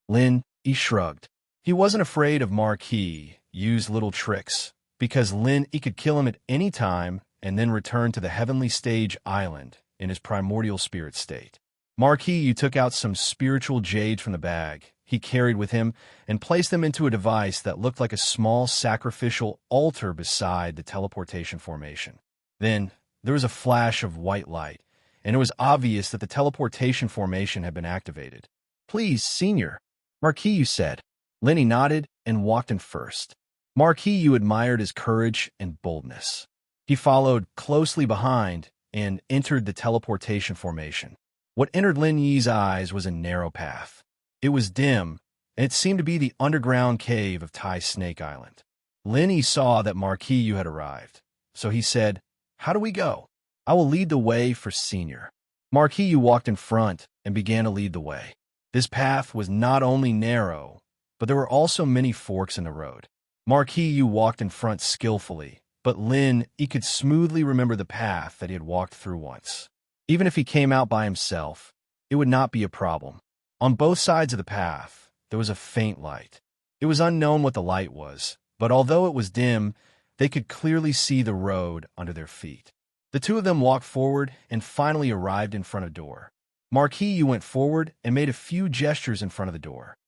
Lin Yi shrugged. He wasn't afraid of Marquis Yu's little tricks, because Lin Yi could kill him at any time and then return to the heavenly stage island in his primordial spirit state. Marquis Yu took out some spiritual jades from the bag he carried with him and placed them into a device that looked like a small sacrificial altar beside the teleportation formation. Then there was a flash of white light, and it was obvious that the teleportation formation had been activated. "Please, Senior," Marquis Yu said. Lin Yi nodded and walked in first. Marquis Yu admired his courage and boldness. He followed closely behind and entered the teleportation formation. What entered Lin Yi's eyes was a narrow path. It was dim, and it seemed to be the underground cave of Tai Snake Island. Lin Yi saw that Marquis Yu had arrived, so he said, "How do we go?" "I will lead the way for Senior." Marquis Yu walked in front and began to lead the way. This path was not only narrow, but there were also many forks in the road. Marquis Yu walked in front skillfully, but Lin Yi could smoothly remember the path that he had walked through once. Even if he came out by himself, it would not be a problem. On both sides of the path, there was a faint light. It was unknown what the light was, but although it was dim, they could clearly see the road under their feet. The two of them walked forward and finally arrived in front of the door. Marquis Yu went forward and made a few gestures in front of the door.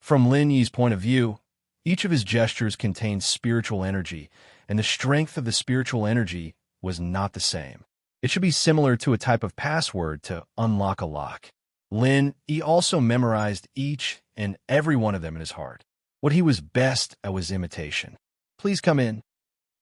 From Lin Yi's point of view, each of his gestures contained spiritual energy, and the strength of the spiritual energy was not the same. It should be similar to a type of password to unlock a lock. Lin Yi also memorized each and every one of them in his heart. What he was best at was imitation. "Please come in."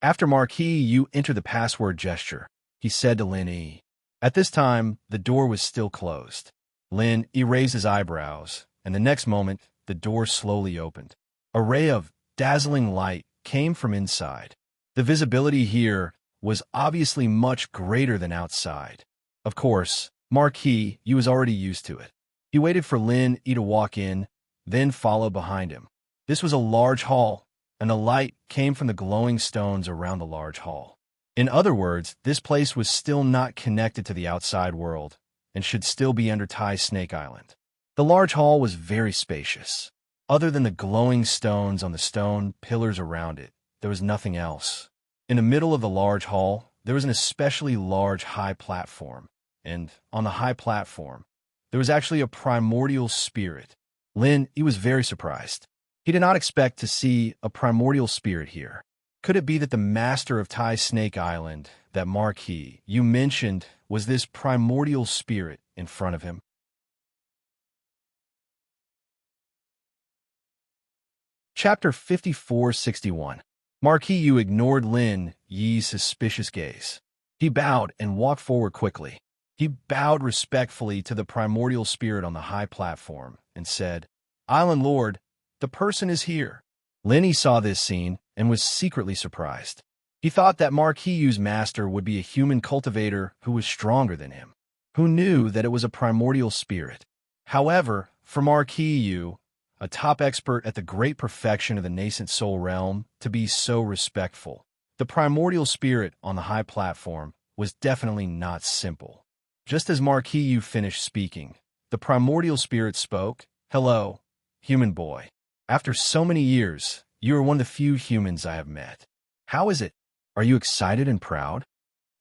After Marquis Yu entered the password gesture, he said to Lin Yi. At this time, the door was still closed. Lin raised his eyebrows, and the next moment, the door slowly opened. A ray of dazzling light came from inside. The visibility here was obviously much greater than outside. Of course, Marquis, you was already used to it. He waited for Lin to walk in, then followed behind him. This was a large hall, and the light came from the glowing stones around the large hall. In other words, this place was still not connected to the outside world, and should still be under Tai Snake Island. The large hall was very spacious. Other than the glowing stones on the stone pillars around it, there was nothing else. In the middle of the large hall, there was an especially large high platform, and on the high platform, there was actually a primordial spirit. Lin, he was very surprised. He did not expect to see a primordial spirit here. Could it be that the master of Tai Snake Island, that Marquis you mentioned, was this primordial spirit in front of him? Chapter 5461. Marquis Yu ignored Lin Yi's suspicious gaze. He bowed and walked forward quickly. He bowed respectfully to the primordial spirit on the high platform and said, "Island Lord, the person is here." Lin saw this scene and was secretly surprised. He thought that Marquis Yu's master would be a human cultivator who was stronger than him, who knew that it was a primordial spirit. However, for Marquis Yu, a top expert at the great perfection of the nascent soul realm, to be so respectful, the primordial spirit on the high platform was definitely not simple. Just as Marquis Yu finished speaking, the primordial spirit spoke. "Hello, human boy. After so many years, you are one of the few humans I have met. How is it? Are you excited and proud?"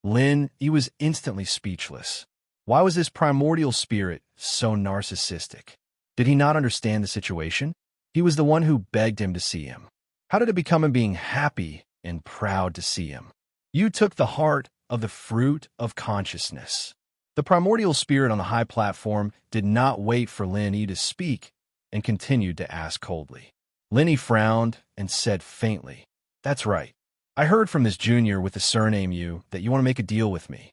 Lin, he was instantly speechless. Why was this primordial spirit so narcissistic? Did he not understand the situation? He was the one who begged him to see him. How did it become him being happy and proud to see him? You took the heart of the fruit of consciousness. The primordial spirit on the high platform did not wait for Lin to speak and continued to ask coldly. Lin frowned and said faintly, "That's right. I heard from this junior with the surname Yu that you want to make a deal with me.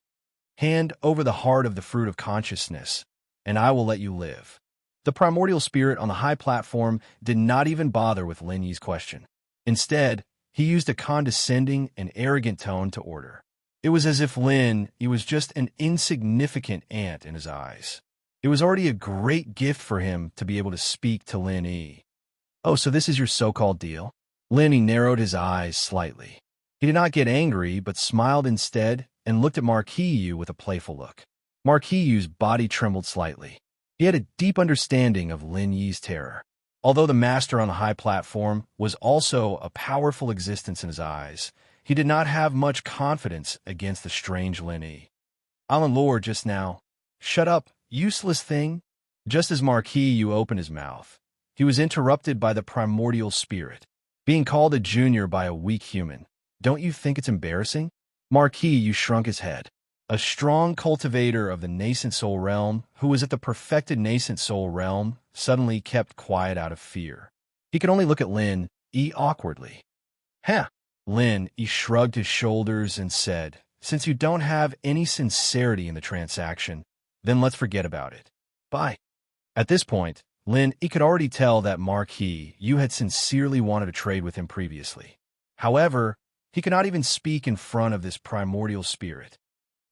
Hand over the heart of the fruit of consciousness, and I will let you live." The primordial spirit on the high platform did not even bother with Lin Yi's question. Instead, he used a condescending and arrogant tone to order. It was as if Lin Yi was just an insignificant ant in his eyes. It was already a great gift for him to be able to speak to Lin Yi. "Oh, so this is your so-called deal?" Lin Yi narrowed his eyes slightly. He did not get angry, but smiled instead and looked at Marquis Yu with a playful look. Marquis Yu's body trembled slightly. He had a deep understanding of Lin Yi's terror. Although the master on the high platform was also a powerful existence in his eyes, he did not have much confidence against the strange Lin Yi. "Island Lord just now. Shut up, useless thing." Just as Marquis Yu opened his mouth, he was interrupted by the primordial spirit. Being called a junior by a weak human. Don't you think it's embarrassing? Marquis Yu shrunk his head. A strong cultivator of the nascent soul realm, who was at the perfected nascent soul realm, suddenly kept quiet out of fear. He could only look at Lin Yi awkwardly. "Huh." Lin Yi shrugged his shoulders and said, "Since you don't have any sincerity in the transaction, then let's forget about it. Bye." At this point, Lin Yi could already tell that Marquis Yu had sincerely wanted to trade with him previously. However, he could not even speak in front of this primordial spirit.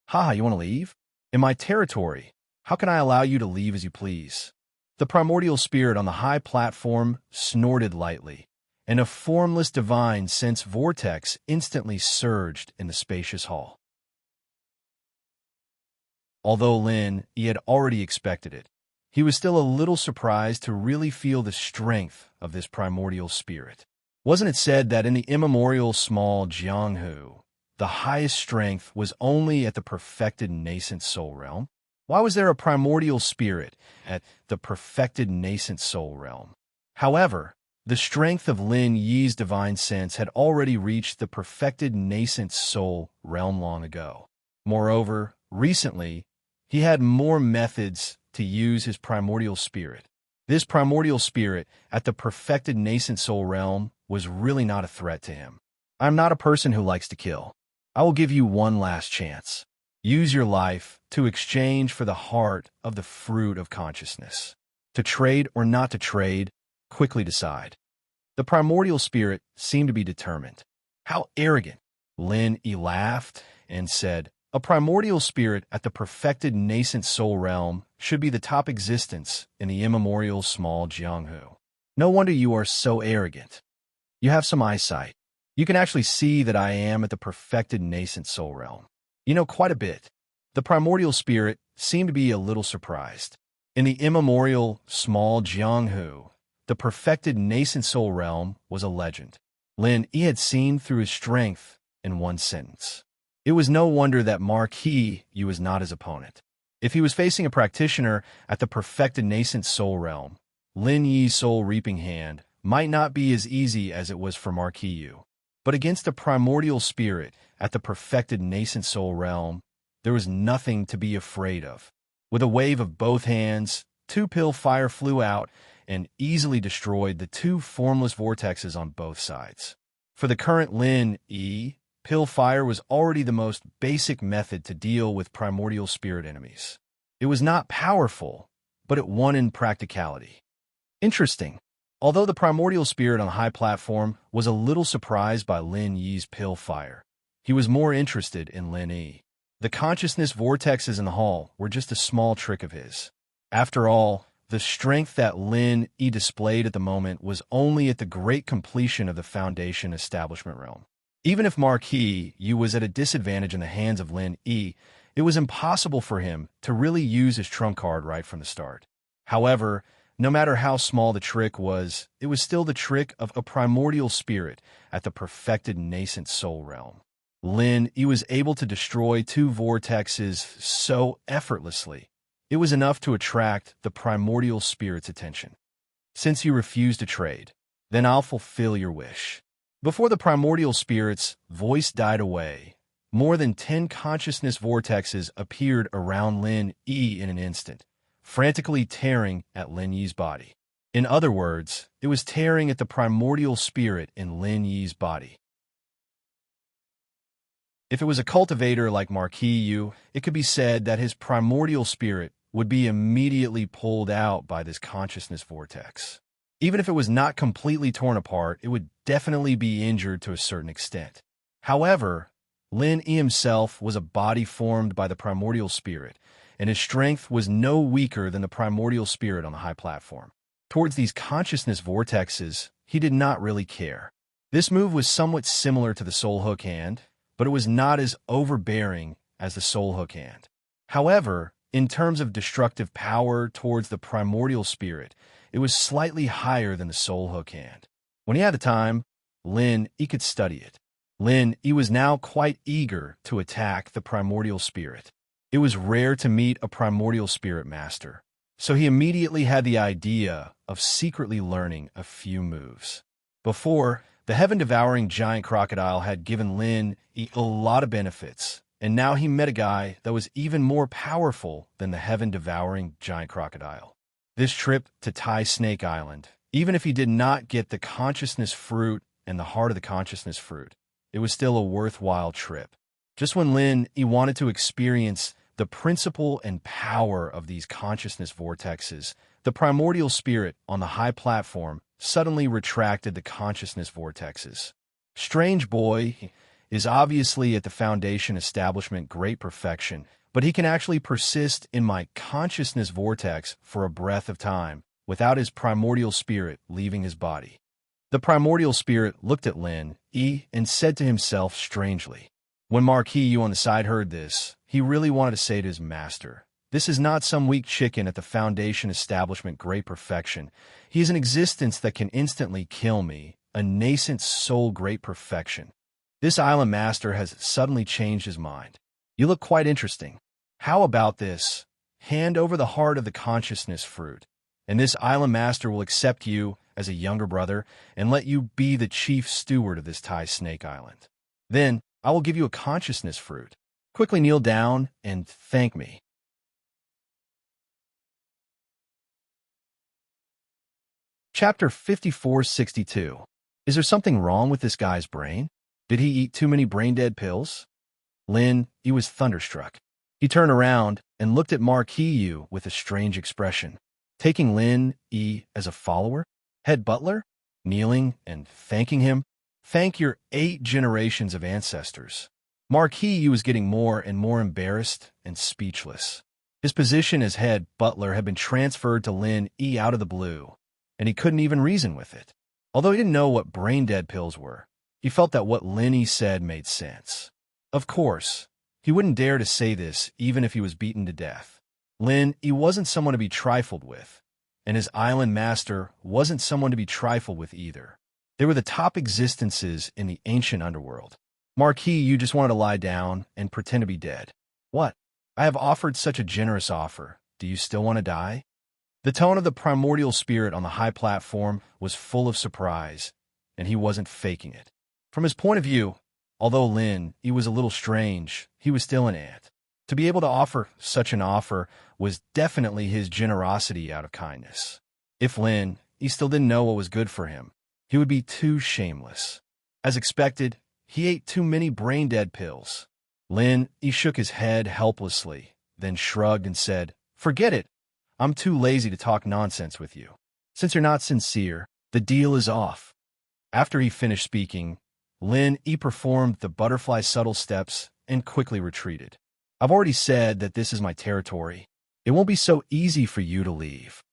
"Haha, you want to leave? In my territory, how can I allow you to leave as you please?" The primordial spirit on the high platform snorted lightly, and a formless divine sense vortex instantly surged in the spacious hall. Although Lin Yi had already expected it, he was still a little surprised to really feel the strength of this primordial spirit. Wasn't it said that in the immemorial small Jianghu, the highest strength was only at the perfected nascent soul realm? Why was there a primordial spirit at the perfected nascent soul realm? However, the strength of Lin Yi's divine sense had already reached the perfected nascent soul realm long ago. Moreover, recently, he had more methods to use his primordial spirit. This primordial spirit at the perfected nascent soul realm was really not a threat to him. "I'm not a person who likes to kill. I will give you one last chance. Use your life to exchange for the heart of the fruit of consciousness. To trade or not to trade, quickly decide. The primordial spirit seemed to be determined. How arrogant! Lin Yi laughed and said, a primordial spirit at the perfected nascent soul realm should be the top existence in the immemorial small Jianghu. No wonder you are so arrogant. You have some eyesight. You can actually see that I am at the perfected nascent soul realm. You know quite a bit. The primordial spirit seemed to be a little surprised. In the immemorial small Jianghu, the perfected nascent soul realm was a legend. Lin Yi had seen through his strength in one sentence. It was no wonder that Marquis Yu was not his opponent. If he was facing a practitioner at the perfected nascent soul realm, Lin Yi's soul reaping hand might not be as easy as it was for Marquis Yu. But against a primordial spirit at the perfected nascent soul realm, there was nothing to be afraid of. With a wave of both hands, two pill fire flew out and easily destroyed the two formless vortexes on both sides. For the current Lin Yi, pill fire was already the most basic method to deal with primordial spirit enemies. It was not powerful, but it won in practicality. Interesting. Although the primordial spirit on the high platform was a little surprised by Lin Yi's pill fire, he was more interested in Lin Yi. The consciousness vortexes in the hall were just a small trick of his. After all, the strength that Lin Yi displayed at the moment was only at the great completion of the Foundation establishment realm. Even if Marquis Yu was at a disadvantage in the hands of Lin Yi, it was impossible for him to really use his trump card right from the start. However, no matter how small the trick was, it was still the trick of a primordial spirit at the perfected nascent soul realm. Lin Yi was able to destroy two vortexes so effortlessly. It was enough to attract the primordial spirit's attention. Since you refuse to trade, then I'll fulfill your wish. Before the primordial spirit's voice died away, more than 10 consciousness vortexes appeared around Lin Yi in an instant, frantically tearing at Lin Yi's body. In other words, it was tearing at the primordial spirit in Lin Yi's body. If it was a cultivator like Marquis Yu, it could be said that his primordial spirit would be immediately pulled out by this consciousness vortex. Even if it was not completely torn apart, it would definitely be injured to a certain extent. However, Lin Yi himself was a body formed by the primordial spirit, and his strength was no weaker than the primordial spirit on the high platform. Towards these consciousness vortexes, he did not really care. This move was somewhat similar to the soul hook hand, but it was not as overbearing as the soul hook hand. However, in terms of destructive power towards the primordial spirit, it was slightly higher than the soul hook hand. When he had the time, Lin Yi could study it. Lin Yi was now quite eager to attack the primordial spirit. It was rare to meet a primordial spirit master, so he immediately had the idea of secretly learning a few moves. Before, the heaven-devouring giant crocodile had given Lin Yi a lot of benefits, and now he met a guy that was even more powerful than the heaven-devouring giant crocodile. This trip to Tai Snake Island, even if he did not get the consciousness fruit and the heart of the consciousness fruit, it was still a worthwhile trip. Just when Lin Yi wanted to experience the principle and power of these consciousness vortexes, the primordial spirit on the high platform suddenly retracted the consciousness vortexes. Strange boy is obviously at the Foundation establishment great perfection, but he can actually persist in my consciousness vortex for a breath of time without his primordial spirit leaving his body. The primordial spirit looked at Lin Yi and said to himself strangely. When Marquis Yu on the side heard this, he really wanted to say to his master, "This is not some weak chicken at the Foundation establishment great perfection. He is an existence that can instantly kill me, a nascent soul great perfection." This island master has suddenly changed his mind. You look quite interesting. How about this? Hand over the heart of the consciousness fruit, and this island master will accept you as a younger brother and let you be the chief steward of this Tai Snake Island. Then I will give you a consciousness fruit. Quickly kneel down and thank me. Chapter 5462. Is there something wrong with this guy's brain? Did he eat too many brain-dead pills? Lin Yi was thunderstruck. He turned around and looked at Marquis Yu with a strange expression. Taking Lin Yi as a follower? Head butler? Kneeling and thanking him? Thank your 8 generations of ancestors. Marquis Yu was getting more and more embarrassed and speechless. His position as head butler had been transferred to Lin Yi out of the blue, and he couldn't even reason with it. Although he didn't know what brain-dead pills were, he felt that what Lin Yi said made sense. Of course, he wouldn't dare to say this even if he was beaten to death. Lin Yi wasn't someone to be trifled with, and his island master wasn't someone to be trifled with either. They were the top existences in the ancient underworld. Marquis, you just wanted to lie down and pretend to be dead. What? I have offered such a generous offer. Do you still want to die? The tone of the primordial spirit on the high platform was full of surprise, and he wasn't faking it. From his point of view, although Lin Yi was a little strange, he was still an ant. To be able to offer such an offer was definitely his generosity out of kindness. If Lin Yi still didn't know what was good for him, he would be too shameless. As expected, he ate too many brain-dead pills. Lin Yi shook his head helplessly, then shrugged and said, "Forget it. I'm too lazy to talk nonsense with you. Since you're not sincere, the deal is off." After he finished speaking, Lin Yi performed the butterfly subtle steps and quickly retreated. "I've already said that this is my territory. It won't be so easy for you to leave."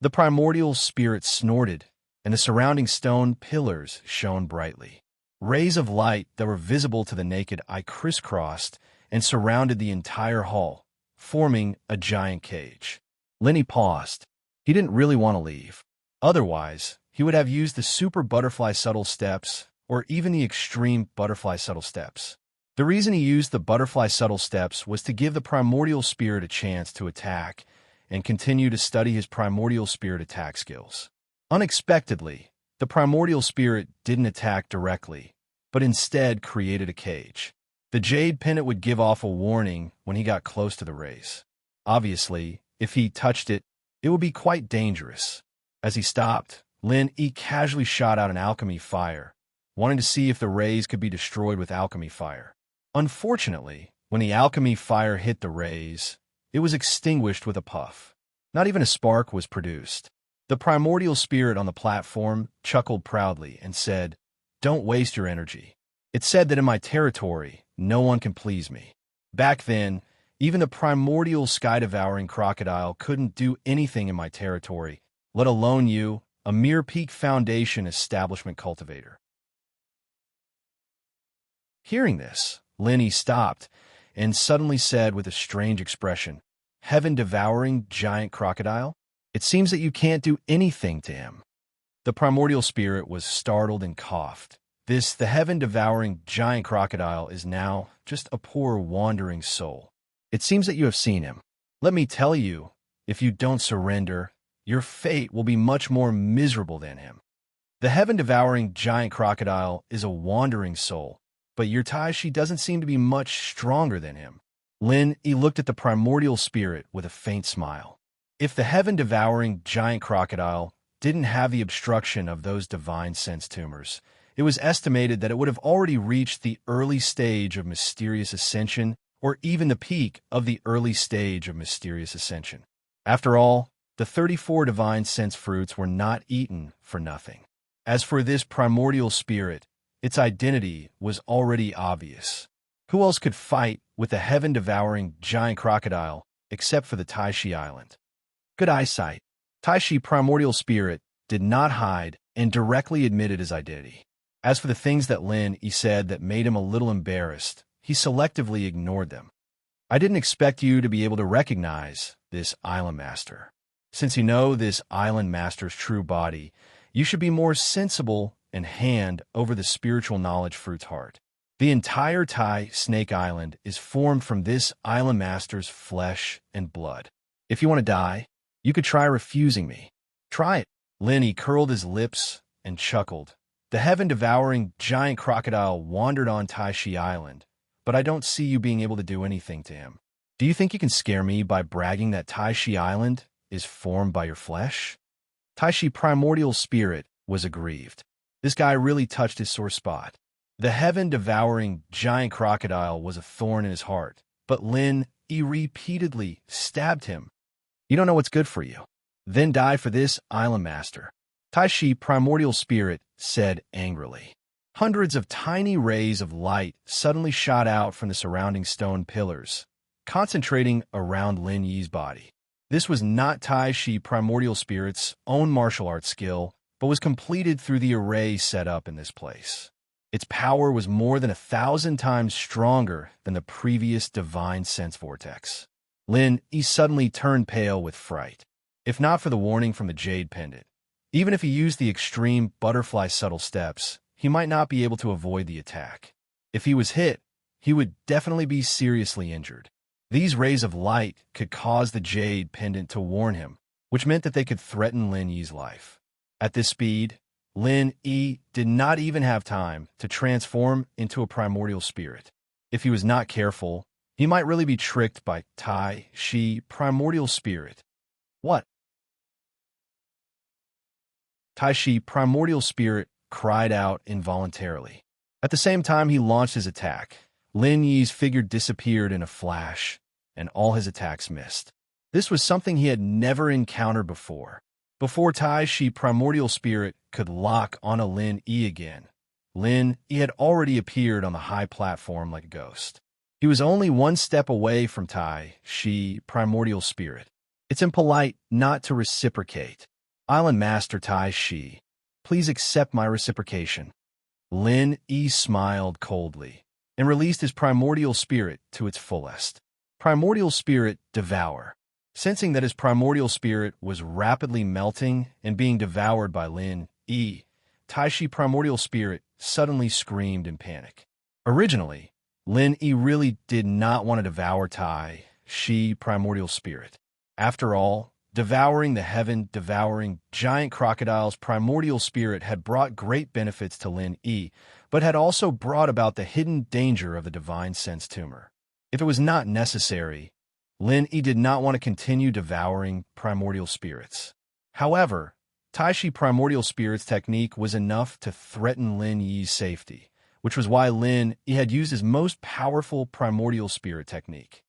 The primordial spirit snorted, and the surrounding stone pillars shone brightly. Rays of light that were visible to the naked eye crisscrossed and surrounded the entire hall, forming a giant cage. Lin Yi paused. He didn't really want to leave. Otherwise, he would have used the super butterfly subtle steps or even the extreme butterfly subtle steps. The reason he used the butterfly subtle steps was to give the primordial spirit a chance to attack and continue to study his primordial spirit attack skills. Unexpectedly, the primordial spirit didn't attack directly, but instead created a cage. The jade pendant would give off a warning when he got close to the rays. Obviously, if he touched it, it would be quite dangerous. As he stopped, Lin Yi casually shot out an alchemy fire, wanting to see if the rays could be destroyed with alchemy fire. Unfortunately, when the alchemy fire hit the rays, it was extinguished with a puff. Not even a spark was produced. The primordial spirit on the platform chuckled proudly and said, "Don't waste your energy. It's said that in my territory, no one can please me." Back then, even the primordial sky-devouring crocodile couldn't do anything in my territory, let alone you, a mere peak foundation establishment cultivator. Hearing this, Lin Yi stopped and suddenly said with a strange expression, "Heaven-devouring giant crocodile? It seems that you can't do anything to him." The primordial spirit was startled and coughed. The heaven-devouring giant crocodile is now just a poor wandering soul. It seems that you have seen him. Let me tell you, if you don't surrender, your fate will be much more miserable than him. The heaven-devouring giant crocodile is a wandering soul, but your Taishi doesn't seem to be much stronger than him. Lin Yi looked at the primordial spirit with a faint smile. If the heaven-devouring giant crocodile didn't have the obstruction of those divine sense tumors, it was estimated that it would have already reached the early stage of mysterious ascension or even the peak of the early stage of mysterious ascension. After all, the 34 divine sense fruits were not eaten for nothing. As for this primordial spirit, its identity was already obvious. Who else could fight with the heaven-devouring giant crocodile except for the Taishi Island? Good eyesight. Taishi primordial spirit did not hide and directly admitted his identity. As for the things that Lin Yi said that made him a little embarrassed, he selectively ignored them. "I didn't expect you to be able to recognize this island master. Since you know this island master's true body, you should be more sensible and hand over the spiritual knowledge fruit's heart. The entire Tai Snake Island is formed from this island master's flesh and blood. If you want to die, you could try refusing me. Try it." Lin Yi curled his lips and chuckled. "The heaven-devouring giant crocodile wandered on Taishi Island, but I don't see you being able to do anything to him. Do you think you can scare me by bragging that Taishi Island is formed by your flesh?" Taishi primordial spirit was aggrieved. This guy really touched his sore spot. The heaven-devouring giant crocodile was a thorn in his heart, but Lin Yi repeatedly stabbed him. You don't know what's good for you. Then die for this, Island Master. Tai Shi, primordial spirit, said angrily. Hundreds of tiny rays of light suddenly shot out from the surrounding stone pillars, concentrating around Lin Yi's body. This was not Tai Shi, primordial spirit's own martial arts skill, but was completed through the array set up in this place. Its power was more than 1,000 times stronger than the previous divine sense vortex. Lin Yi suddenly turned pale with fright. If not for the warning from the jade pendant, even if he used the extreme butterfly subtle steps, he might not be able to avoid the attack. If he was hit, he would definitely be seriously injured. These rays of light could cause the jade pendant to warn him, which meant that they could threaten Lin Yi's life. At this speed, Lin Yi did not even have time to transform into a primordial spirit. If he was not careful, he might really be tricked by Tai Shi, primordial spirit. What? Tai Shi, primordial spirit, cried out involuntarily. At the same time he launched his attack, Lin Yi's figure disappeared in a flash, and all his attacks missed. This was something he had never encountered before. Before Tai Shi, primordial spirit, could lock on a Lin Yi again, Lin Yi had already appeared on the high platform like a ghost. He was only one step away from Tai Shi, primordial spirit. It's impolite not to reciprocate. Island Master Tai Shi, please accept my reciprocation. Lin Yi smiled coldly and released his primordial spirit to its fullest. Primordial spirit, devour. Sensing that his primordial spirit was rapidly melting and being devoured by Lin Yi, Tai Shi, primordial spirit, suddenly screamed in panic. Originally, Lin Yi really did not want to devour Tai Shi, primordial spirit. After all, devouring the heaven-devouring giant crocodile's primordial spirit had brought great benefits to Lin Yi, but had also brought about the hidden danger of the divine sense tumor. If it was not necessary, Lin Yi did not want to continue devouring primordial spirits. However, Tai Shi, primordial spirit's technique was enough to threaten Lin Yi's safety, which was why Lin Yi had used his most powerful primordial spirit technique.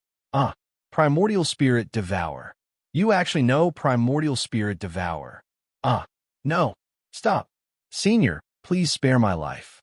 Primordial spirit, devour. You actually know primordial spirit, devour. No. Stop. Senior, please spare my life.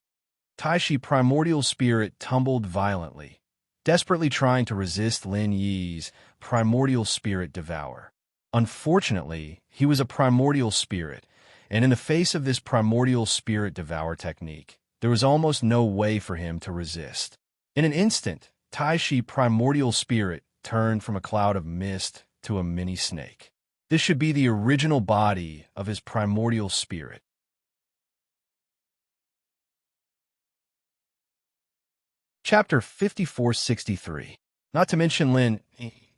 Tai Shi, primordial spirit, tumbled violently, desperately trying to resist Lin Yi's primordial spirit, devour. Unfortunately, he was a primordial spirit, and in the face of this primordial spirit devour technique, there was almost no way for him to resist. In an instant, Tai Shi, primordial spirit, turned from a cloud of mist to a mini snake. This should be the original body of his primordial spirit. Chapter 5463. Not to mention Lin,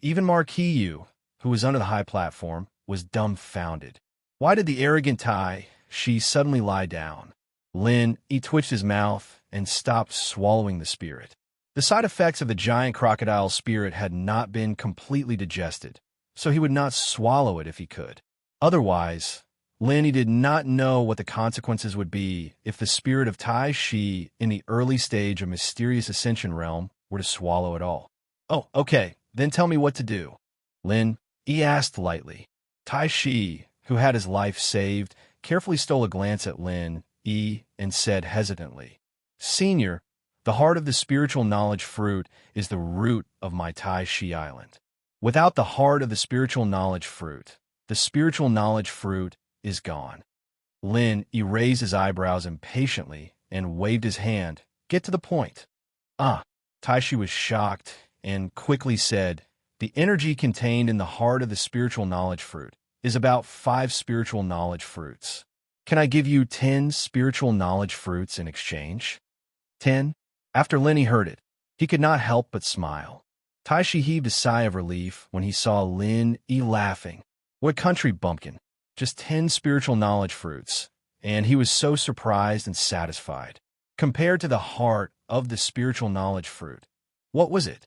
even Marquis Yu, who was under the high platform, was dumbfounded. Why did the arrogant Tai Shi suddenly lie down? Lin Yi twitched his mouth and stopped swallowing the spirit. The side effects of the giant crocodile's spirit had not been completely digested, so he would not swallow it if he could. Otherwise, Lin Yi did not know what the consequences would be if the spirit of Tai Shi in the early stage of mysterious ascension realm were to swallow it all. Oh, okay, then tell me what to do. Lin Yi asked lightly. Tai Shi, who had his life saved, carefully stole a glance at Lin Yi and said hesitantly, Senior, the heart of the spiritual knowledge fruit is the root of my Tai Shi Island. Without the heart of the spiritual knowledge fruit, the spiritual knowledge fruit is gone. Lin Yi raised his eyebrows impatiently and waved his hand. Get to the point. Tai Shi was shocked and quickly said, the energy contained in the heart of the spiritual knowledge fruit is about 5 spiritual knowledge fruits. Can I give you 10 spiritual knowledge fruits in exchange? 10? After Lin Yi heard it, he could not help but smile. Tai Shi heaved a sigh of relief when he saw Lin Yi laughing. What country bumpkin? Just 10 spiritual knowledge fruits, and he was so surprised and satisfied. Compared to the heart of the spiritual knowledge fruit, what was it?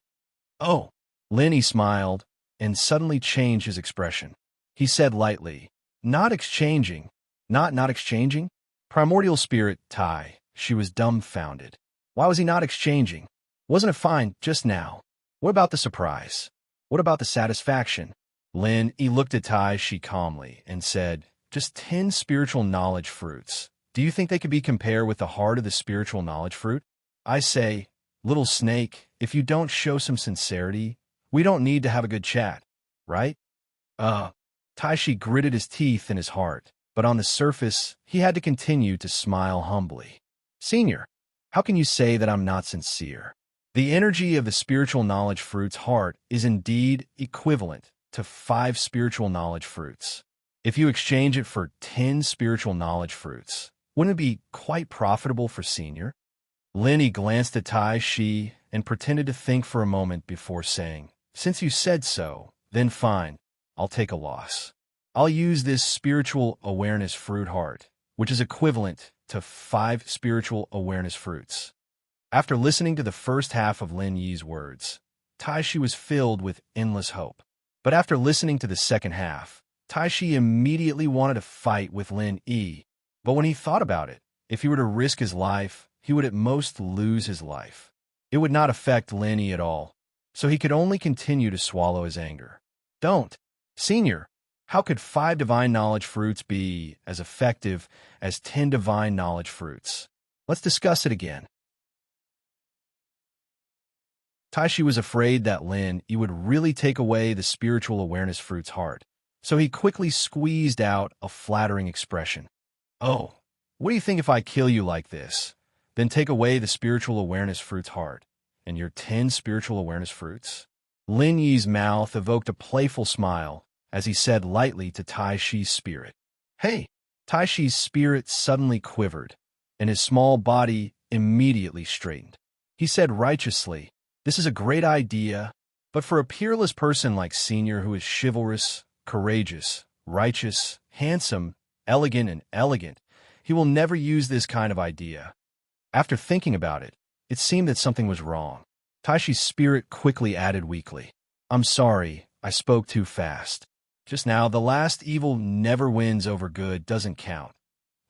Oh, Lin Yi smiled and suddenly changed his expression. He said lightly, not exchanging. Not exchanging? Primordial spirit, Tai. She was dumbfounded. Why was he not exchanging? Wasn't it fine just now? What about the surprise? What about the satisfaction? Lin Yi looked at Tai Shi calmly and said, just 10 spiritual knowledge fruits. Do you think they could be compared with the heart of the spiritual knowledge fruit? I say, little snake, if you don't show some sincerity, we don't need to have a good chat, right? Tai Shi gritted his teeth in his heart, but on the surface, he had to continue to smile humbly. Senior, how can you say that I'm not sincere? The energy of the spiritual knowledge fruit's heart is indeed equivalent to 5 spiritual knowledge fruits. If you exchange it for 10 spiritual knowledge fruits, wouldn't it be quite profitable for Senior? Lin Yi glanced at Tai Shi and pretended to think for a moment before saying, since you said so, then fine, I'll take a loss. I'll use this spiritual awareness fruit heart, which is equivalent to 5 spiritual awareness fruits. After listening to the first half of Lin Yi's words, Tai Shi was filled with endless hope. But after listening to the second half, Tai Shi immediately wanted to fight with Lin Yi. But when he thought about it, if he were to risk his life, he would at most lose his life. It would not affect Lin Yi at all, so he could only continue to swallow his anger. Don't. Senior, how could 5 divine knowledge fruits be as effective as 10 divine knowledge fruits? Let's discuss it again. Tai Shi was afraid that Lin Yi would really take away the spiritual awareness fruit's heart, so he quickly squeezed out a flattering expression. Oh, what do you think if I kill you like this? Then take away the spiritual awareness fruit's heart, and your 10 spiritual awareness fruits? Lin Yi's mouth evoked a playful smile as he said lightly to Tai Shi's spirit. Hey! Tai Shi's spirit suddenly quivered, and his small body immediately straightened. He said righteously, this is a great idea, but for a peerless person like Senior who is chivalrous, courageous, righteous, handsome, elegant, he will never use this kind of idea. After thinking about it, it seemed that something was wrong. Tai Shi's spirit quickly added weakly, I'm sorry, I spoke too fast. Just now, the last evil never wins over good doesn't count.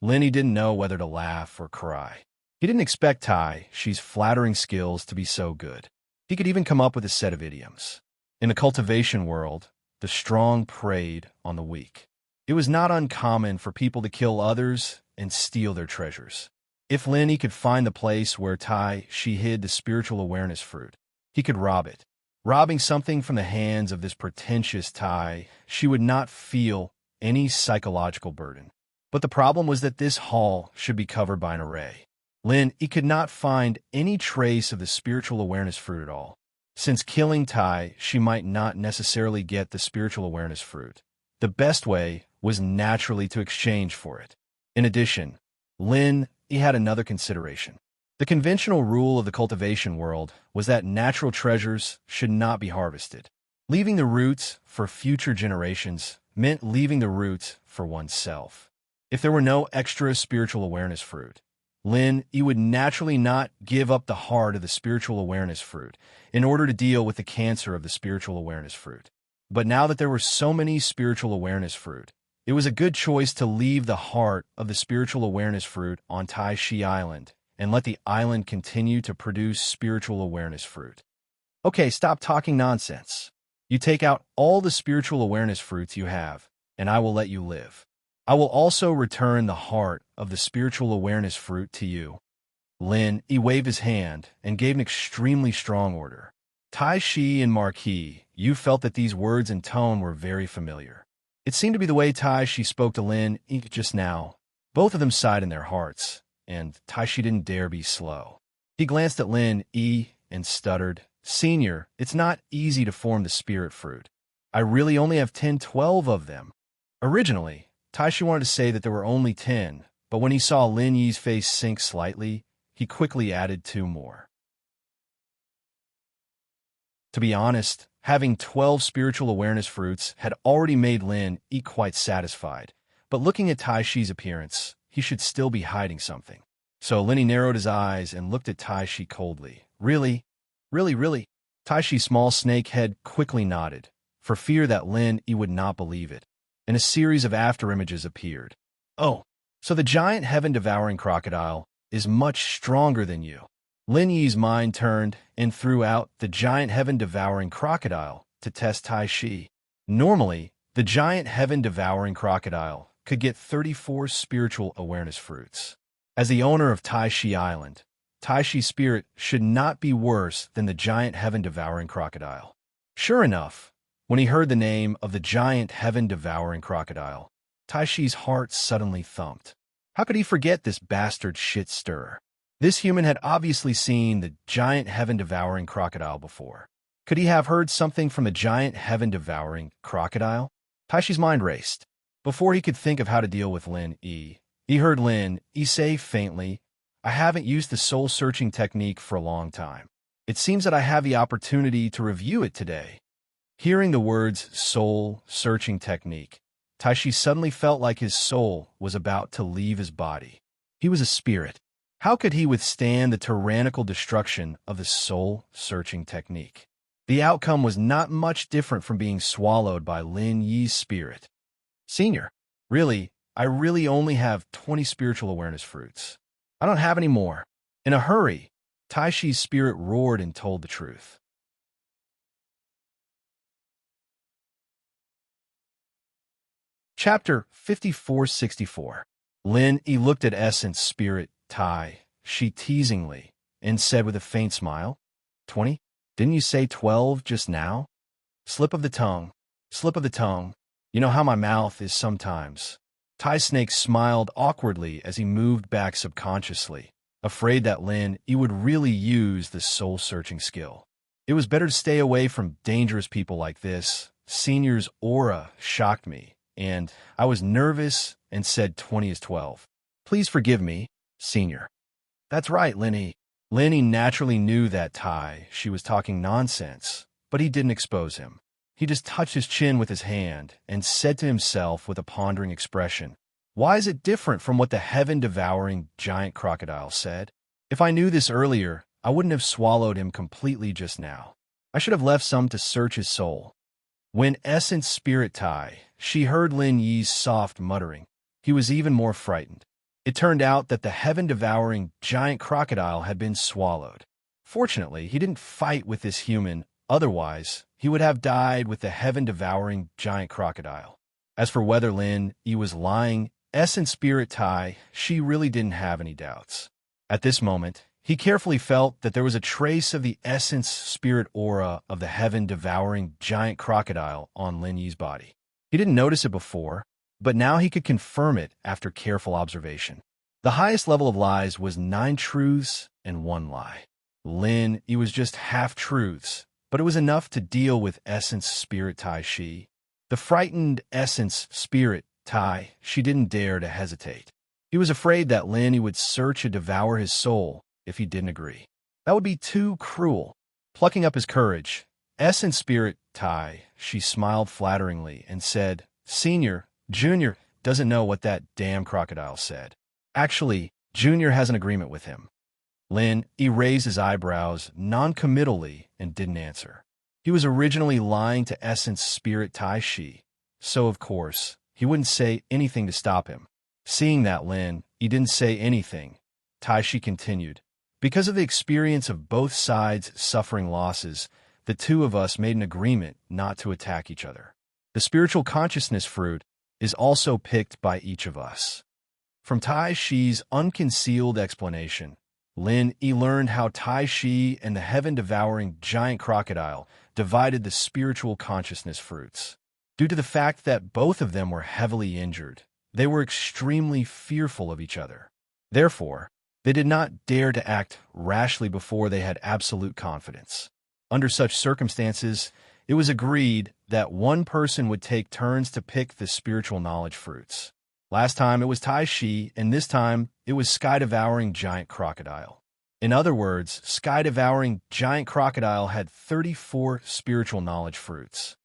Lin Yi didn't know whether to laugh or cry. He didn't expect Tai Shi's flattering skills to be so good. He could even come up with a set of idioms. In the cultivation world, the strong preyed on the weak. It was not uncommon for people to kill others and steal their treasures. If Lin Yi could find the place where Tai Shi hid the spiritual awareness fruit, he could rob it. Robbing something from the hands of this pretentious Tai Shi would not feel any psychological burden. But the problem was that this haul should be covered by an array. Lin Yi could not find any trace of the spiritual awareness fruit at all. Since killing Tai Shi might not necessarily get the spiritual awareness fruit, the best way was naturally to exchange for it. In addition, Lin Yi had another consideration. The conventional rule of the cultivation world was that natural treasures should not be harvested. Leaving the roots for future generations meant leaving the roots for oneself. If there were no extra spiritual awareness fruit, Lin Yi would naturally not give up the heart of the spiritual awareness fruit in order to deal with the cancer of the spiritual awareness fruit. But now that there were so many spiritual awareness fruit, it was a good choice to leave the heart of the spiritual awareness fruit on Tai Shi Island and let the island continue to produce spiritual awareness fruit. Okay, stop talking nonsense. You take out all the spiritual awareness fruits you have, and I will let you live. I will also return the heart of the spiritual awareness fruit to you. Lin Yi waved his hand and gave an extremely strong order. Tai Shi and Marquis, you felt that these words and tone were very familiar. It seemed to be the way Tai Shi spoke to Lin Yi just now. Both of them sighed in their hearts, and Tai Shi didn't dare be slow. He glanced at Lin Yi and stuttered, Senior, it's not easy to form the spirit fruit. I really only have 12 of them. Originally, Tai Shi wanted to say that there were only 10, but when he saw Lin Yi's face sink slightly, he quickly added 2 more. To be honest, having 12 spiritual awareness fruits had already made Lin Yi quite satisfied, but looking at Tai Shi's appearance, he should still be hiding something. So Lin Yi narrowed his eyes and looked at Tai Shi coldly. Really? Really? Tai Shi's small snake head quickly nodded, for fear that Lin Yi would not believe it, and a series of afterimages appeared. Oh, so the giant heaven-devouring crocodile is much stronger than you. Lin Yi's mind turned and threw out the giant heaven-devouring crocodile to test Tai Shi. Normally, the giant heaven-devouring crocodile could get 34 spiritual awareness fruits. As the owner of Tai Shi Island, Tai Shi's spirit should not be worse than the giant heaven-devouring crocodile. Sure enough, when he heard the name of the giant heaven-devouring crocodile, Tai Shi's heart suddenly thumped. How could he forget this bastard shit-stirrer? This human had obviously seen the giant heaven-devouring crocodile before. Could he have heard something from the giant heaven-devouring crocodile? Tai Shi's mind raced. Before he could think of how to deal with Lin Yi, he heard Lin Yi say faintly, "I haven't used the soul-searching technique for a long time. It seems that I have the opportunity to review it today." Hearing the words soul-searching technique, Tai Shi suddenly felt like his soul was about to leave his body. He was a spirit. How could he withstand the tyrannical destruction of the soul-searching technique? The outcome was not much different from being swallowed by Lin Yi's spirit. "Senior, I really only have 20 spiritual awareness fruits. I don't have any more." In a hurry, Tai Shi's spirit roared and told the truth. Chapter 5464. Lin Yi looked at Essence Spirit Tai Shi teasingly and said with a faint smile, 20? Didn't you say 12 just now? Slip of the tongue. Slip of the tongue. You know how my mouth is sometimes. Tai Snake smiled awkwardly as he moved back subconsciously, afraid that Lin Yi would really use the soul-searching skill. It was better to stay away from dangerous people like this. Senior's aura shocked me, and I was nervous and said 20 is 12. Please forgive me, Senior. That's right, Lin Yi. Lin Yi naturally knew that Tai Shi was talking nonsense, but he didn't expose him. He just touched his chin with his hand and said to himself with a pondering expression, "Why is it different from what the heaven-devouring giant crocodile said? If I knew this earlier, I wouldn't have swallowed him completely just now. I should have left some to search his soul." When Essence Spirit Tai Shi heard Lin Yi's soft muttering, he was even more frightened. It turned out that the heaven-devouring giant crocodile had been swallowed. Fortunately, he didn't fight with this human, otherwise he would have died with the heaven-devouring giant crocodile. As for whether Lin Yi was lying, Essence Spirit Tai Shi really didn't have any doubts. At this moment, he carefully felt that there was a trace of the Essence Spirit aura of the heaven-devouring giant crocodile on Lin Yi's body. He didn't notice it before, but now he could confirm it after careful observation. The highest level of lies was 9 truths and 1 lie. Lin Yi was just half-truths, but it was enough to deal with Essence Spirit Tai Shi. The frightened Essence Spirit Tai Shi didn't dare to hesitate. He was afraid that Lin Yi would search and devour his soul if he didn't agree. That would be too cruel. Plucking up his courage, Essence Spirit Tai Shi smiled flatteringly and said, "Senior, Junior doesn't know what that damn crocodile said. Actually, Junior has an agreement with him." Lin Yi raised his eyebrows non-committally and didn't answer. He was originally lying to Essence Spirit Tai Shi, so of course, he wouldn't say anything to stop him. Seeing that Lin Yi didn't say anything, Tai Shi continued, "Because of the experience of both sides suffering losses, the two of us made an agreement not to attack each other. The spiritual consciousness fruit is also picked by each of us." From Tai Shi's unconcealed explanation, Lin Yi learned how Tai Shi and the heaven-devouring giant crocodile divided the spiritual consciousness fruits. Due to the fact that both of them were heavily injured, they were extremely fearful of each other. Therefore, they did not dare to act rashly before they had absolute confidence. Under such circumstances, it was agreed that one person would take turns to pick the spiritual knowledge fruits. Last time it was Tai Shi, and this time it was Sky-Devouring Giant Crocodile. In other words, Sky-Devouring Giant Crocodile had 34 spiritual knowledge fruits.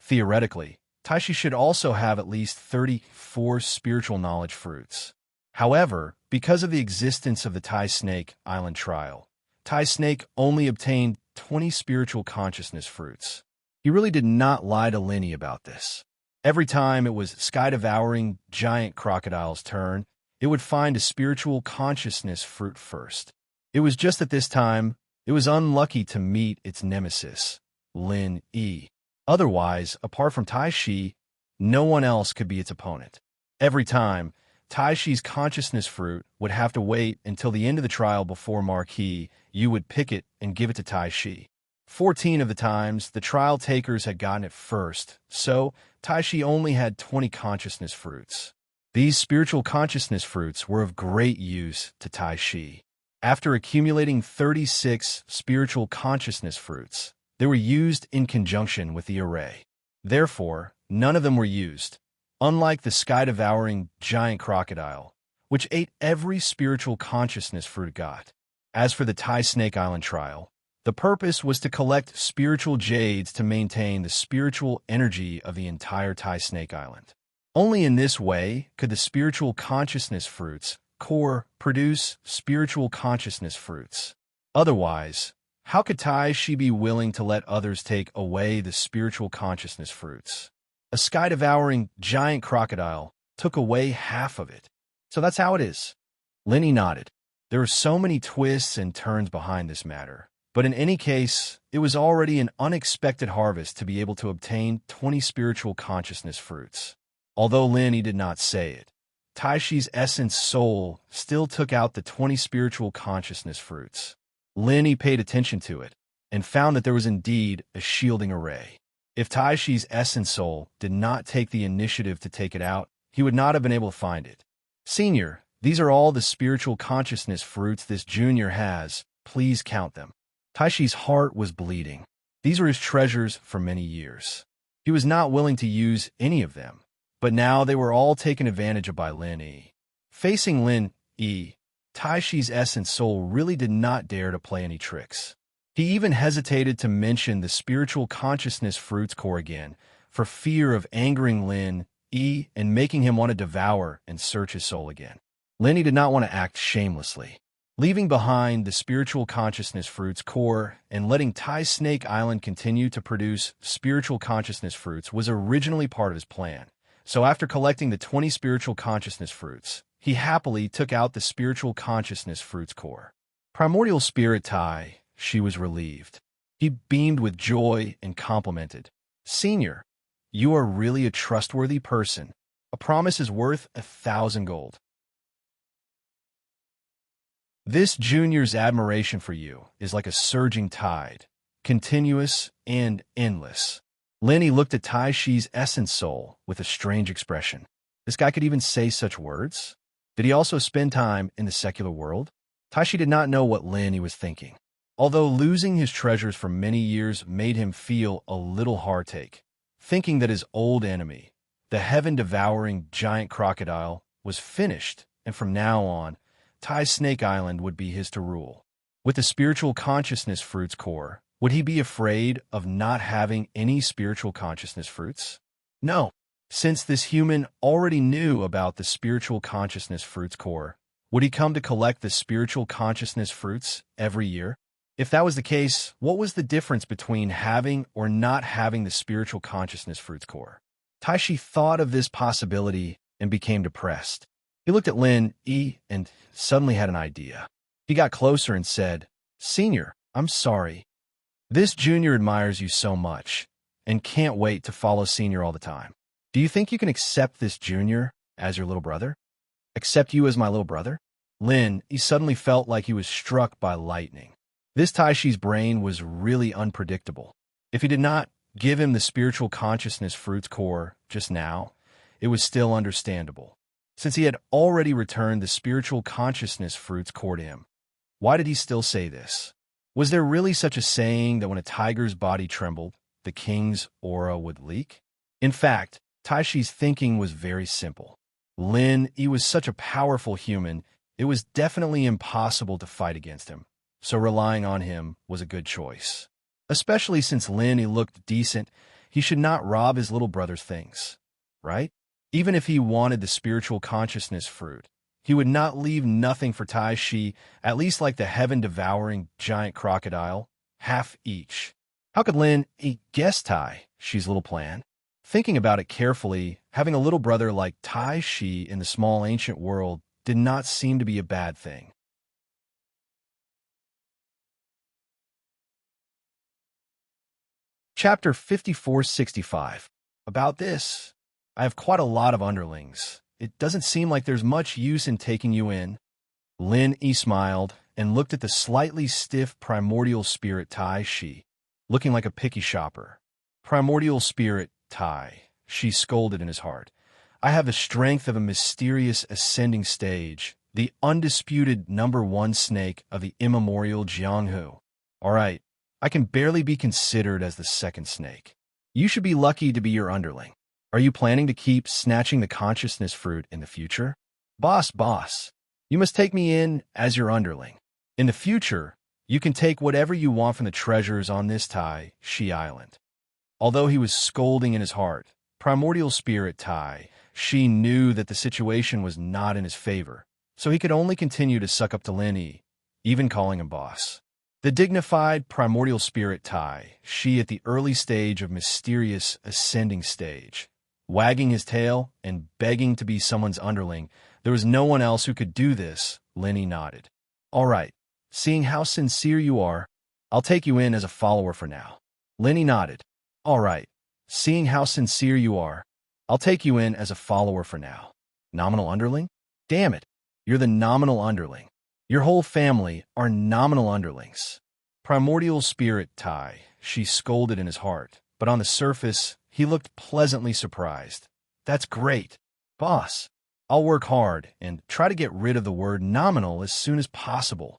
Theoretically, Tai Shi should also have at least 34 spiritual knowledge fruits. However, because of the existence of the Tai Snake Island trial, Tai Snake only obtained 20 spiritual consciousness fruits. He really did not lie to Lin Yi about this. Every time it was Sky-Devouring Giant Crocodile's turn, it would find a spiritual consciousness fruit first. It was just that this time, It was unlucky to meet its nemesis, Lin Yi. Otherwise, apart from Tai Shi, no one else could be its opponent. Every time, Tai Shi's consciousness fruit would have to wait until the end of the trial before Marquis Yu would pick it and give it to Tai Shi. 14 of the times, the trial takers had gotten it first, so Tai Shi only had 20 consciousness fruits. These spiritual consciousness fruits were of great use to Tai Shi. After accumulating 36 spiritual consciousness fruits, they were used in conjunction with the array. Therefore, none of them were used, unlike the sky-devouring giant crocodile, which ate every spiritual consciousness fruit it got. As for the Tai Snake Island trial, the purpose was to collect spiritual jades to maintain the spiritual energy of the entire Tai Snake Island. Only in this way could the spiritual consciousness fruits core produce spiritual consciousness fruits. Otherwise, how could Tai Shi be willing to let others take away the spiritual consciousness fruits? A sky-devouring giant crocodile took away half of it. So that's how it is. Lenny nodded. There are so many twists and turns behind this matter. But in any case, it was already an unexpected harvest to be able to obtain 20 spiritual consciousness fruits. Although Lenny did not say it, Tai Shi's essence soul still took out the 20 spiritual consciousness fruits. Lenny paid attention to it and found that there was indeed a shielding array. If Tai Shi's essence soul did not take the initiative to take it out, he would not have been able to find it. Senior, these are all the spiritual consciousness fruits this junior has. Please count them. Tai Shi's heart was bleeding. These were his treasures for many years. He was not willing to use any of them, but now they were all taken advantage of by Lin Yi. Facing Lin Yi, Tai Shi's essence soul really did not dare to play any tricks. He even hesitated to mention the spiritual consciousness fruits core again, for fear of angering Lin Yi and making him want to devour and search his soul again. Lin Yi did not want to act shamelessly. Leaving behind the spiritual consciousness fruits core and letting Tai Snake Island continue to produce spiritual consciousness fruits was originally part of his plan. So after collecting the 20 spiritual consciousness fruits, he happily took out the spiritual consciousness fruits core. Primordial Spirit Tai, she was relieved. He beamed with joy and complimented. Senior, you are really a trustworthy person. A promise is worth 1,000 gold. This junior's admiration for you is like a surging tide, continuous and endless. Lenny looked at Tai Shi's essence soul with a strange expression. This guy could even say such words? Did he also spend time in the secular world? Tai Shi did not know what Lenny was thinking. Although losing his treasures for many years made him feel a little heartache, thinking that his old enemy, the heaven-devouring giant crocodile, was finished, and from now on, Tai Snake Island would be his to rule. With the spiritual consciousness fruits core, would he be afraid of not having any spiritual consciousness fruits? No. Since this human already knew about the spiritual consciousness fruits core, would he come to collect the spiritual consciousness fruits every year? If that was the case, what was the difference between having or not having the spiritual consciousness fruits core? Tai Shi thought of this possibility and became depressed. He looked at Lin Yi and suddenly had an idea. He got closer and said, Senior, I'm sorry. This junior admires you so much and can't wait to follow Senior all the time. Do you think you can accept this junior as your little brother? Accept you as my little brother? Lin Yi suddenly felt like he was struck by lightning. This Tai Shi's brain was really unpredictable. If he did not give him the spiritual consciousness fruits core just now, it was still understandable. Since he had already returned the spiritual consciousness fruits core to him, why did he still say this? Was there really such a saying that when a tiger's body trembled, the king's aura would leak? In fact, Tai Shi's thinking was very simple. Lin Yi was such a powerful human, it was definitely impossible to fight against him, so relying on him was a good choice. Especially since Lin Yi looked decent, he should not rob his little brother's things, right? Even if he wanted the spiritual consciousness fruit, he would not leave nothing for Tai Shi, at least like the heaven-devouring giant crocodile, half each. How could Lin Yi guess Tai Shi's little plan? Thinking about it carefully, having a little brother like Tai Shi in the small ancient world did not seem to be a bad thing. Chapter 5465. About this. I have quite a lot of underlings. It doesn't seem like there's much use in taking you in. Lin smiled and looked at the slightly stiff primordial spirit Tai Shi, looking like a picky shopper. Primordial spirit Tai, she scolded in his heart. I have the strength of a mysterious ascending stage, the undisputed #1 snake of the immemorial Jianghu. All right, I can barely be considered as the second snake. You should be lucky to be your underling. Are you planning to keep snatching the consciousness fruit in the future? Boss, you must take me in as your underling. In the future, you can take whatever you want from the treasures on this Tai Shi Island. Although he was scolding in his heart, primordial spirit Tai Shi knew that the situation was not in his favor, so he could only continue to suck up to Lin, even calling him boss. The dignified primordial spirit Tai Shi at the early stage of mysterious ascending stage, wagging his tail and begging to be someone's underling. There was no one else who could do this. Lenny nodded. All right, seeing how sincere you are, I'll take you in as a follower for now. Lenny nodded. All right, seeing how sincere you are, I'll take you in as a follower for now. Nominal underling? Damn it, you're the nominal underling. Your whole family are nominal underlings. Primordial spirit Tai, she scolded in his heart, but on the surface, he looked pleasantly surprised. That's great. Boss, I'll work hard and try to get rid of the word nominal as soon as possible.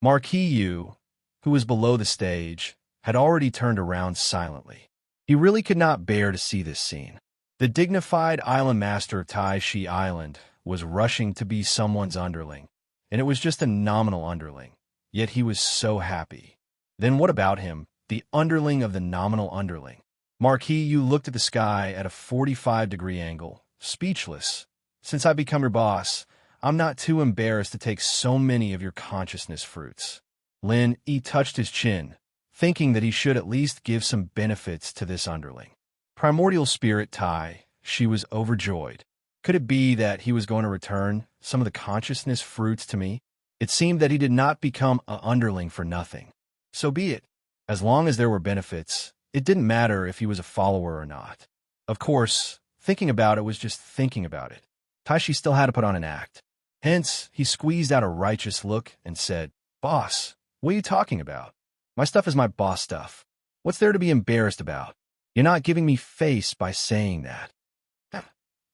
Marquis Yu, who was below the stage, had already turned around silently. He really could not bear to see this scene. The dignified island master of Tai Shi Island was rushing to be someone's underling, and it was just a nominal underling, yet he was so happy. Then what about him, the underling of the nominal underling? Marquis Yu looked at the sky at a 45-degree angle, speechless. Since I become your boss, I'm not too embarrassed to take so many of your consciousness fruits. Lin touched his chin, thinking that he should at least give some benefits to this underling. Primordial spirit Tai, she was overjoyed. Could it be that he was going to return some of the consciousness fruits to me? It seemed that he did not become an underling for nothing. So be it. As long as there were benefits, it didn't matter if he was a follower or not. Of course, thinking about it was just thinking about it. Tai Shi still had to put on an act. Hence, he squeezed out a righteous look and said, Boss, what are you talking about? My stuff is my boss stuff. What's there to be embarrassed about? You're not giving me face by saying that.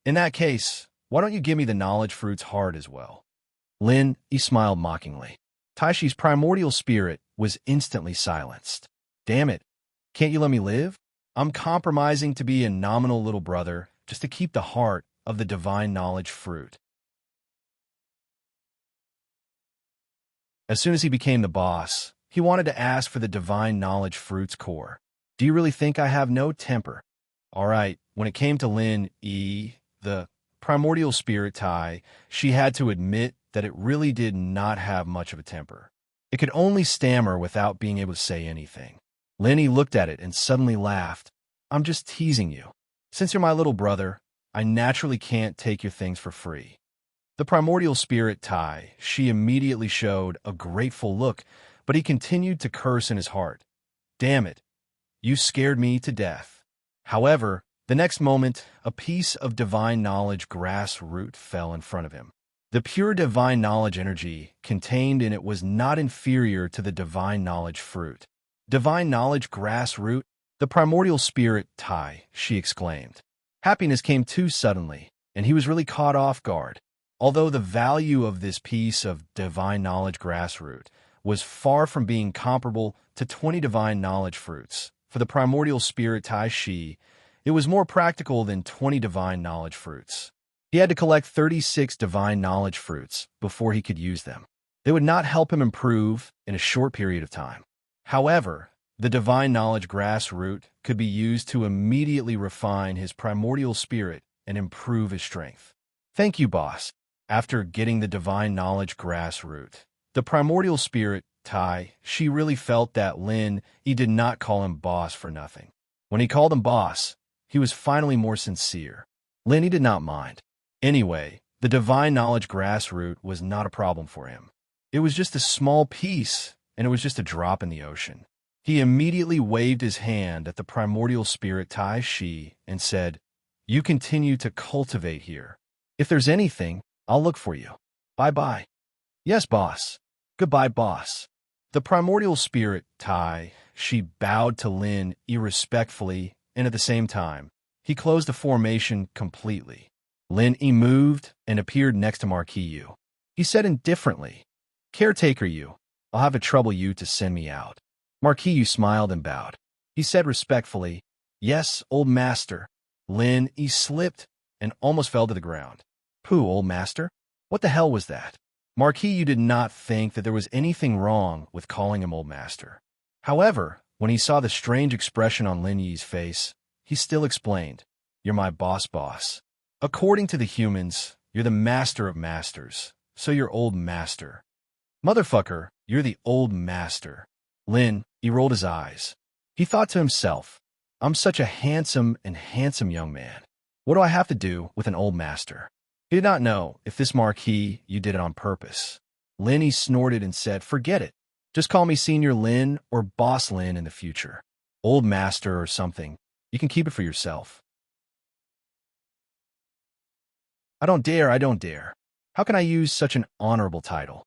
In that case, why don't you give me the knowledge fruits hard as well? Lin smiled mockingly. Tai Shi's primordial spirit was instantly silenced. Damn it. Can't you let me live? I'm compromising to be a nominal little brother just to keep the heart of the divine knowledge fruit. As soon as he became the boss, he wanted to ask for the divine knowledge fruit's core. Do you really think I have no temper? All right, when it came to Lin the primordial spirit Tai, she had to admit that it really did not have much of a temper. It could only stammer without being able to say anything. Lenny looked at it and suddenly laughed. I'm just teasing you. Since you're my little brother, I naturally can't take your things for free. The primordial spirit Tai, she immediately showed a grateful look, but he continued to curse in his heart. Damn it, you scared me to death. However, the next moment, a piece of divine knowledge grass root fell in front of him. The pure divine knowledge energy contained in it was not inferior to the divine knowledge fruit. Divine knowledge grass root, the primordial spirit Tai, she exclaimed. Happiness came too suddenly, and he was really caught off guard. Although the value of this piece of divine knowledge grass root was far from being comparable to 20 divine knowledge fruits, for the primordial spirit Tai Shi, it was more practical than 20 divine knowledge fruits. He had to collect 36 divine knowledge fruits before he could use them. They would not help him improve in a short period of time. However, the divine knowledge grass root could be used to immediately refine his primordial spirit and improve his strength. Thank you, boss. After getting the divine knowledge grass root, the primordial spirit Tai, she really felt that Lin did not call him boss for nothing. When he called him boss, he was finally more sincere. Lin did not mind. Anyway, the divine knowledge grass root was not a problem for him. It was just a small piece, and it was just a drop in the ocean. He immediately waved his hand at the primordial spirit Tai Shi and said, "You continue to cultivate here. If there's anything, I'll look for you. Bye-bye." "Yes, boss. Goodbye, boss." The primordial spirit Tai Shi bowed to Lin irrespectfully, and at the same time, he closed the formation completely. Lin moved and appeared next to Marquis Yu. He said indifferently, "Caretaker Yu, I'll have to trouble you to send me out." Marquis Yu smiled and bowed. He said respectfully, "Yes, old master." Lin slipped and almost fell to the ground. "Pooh, old master? What the hell was that?" Marquis Yu did not think that there was anything wrong with calling him old master. However, when he saw the strange expression on Lin Yi's face, he still explained, "You're my boss. According to the humans, you're the master of masters, so you're old master. Motherfucker, you're the old master." Lin, he rolled his eyes. He thought to himself, "I'm such a handsome young man. What do I have to do with an old master?" He did not know if this Marquis Yu did it on purpose. Lin snorted and said, "Forget it. Just call me Senior Lin or Boss Lin in the future. Old master or something. You can keep it for yourself." I don't dare. How can I use such an honorable title?"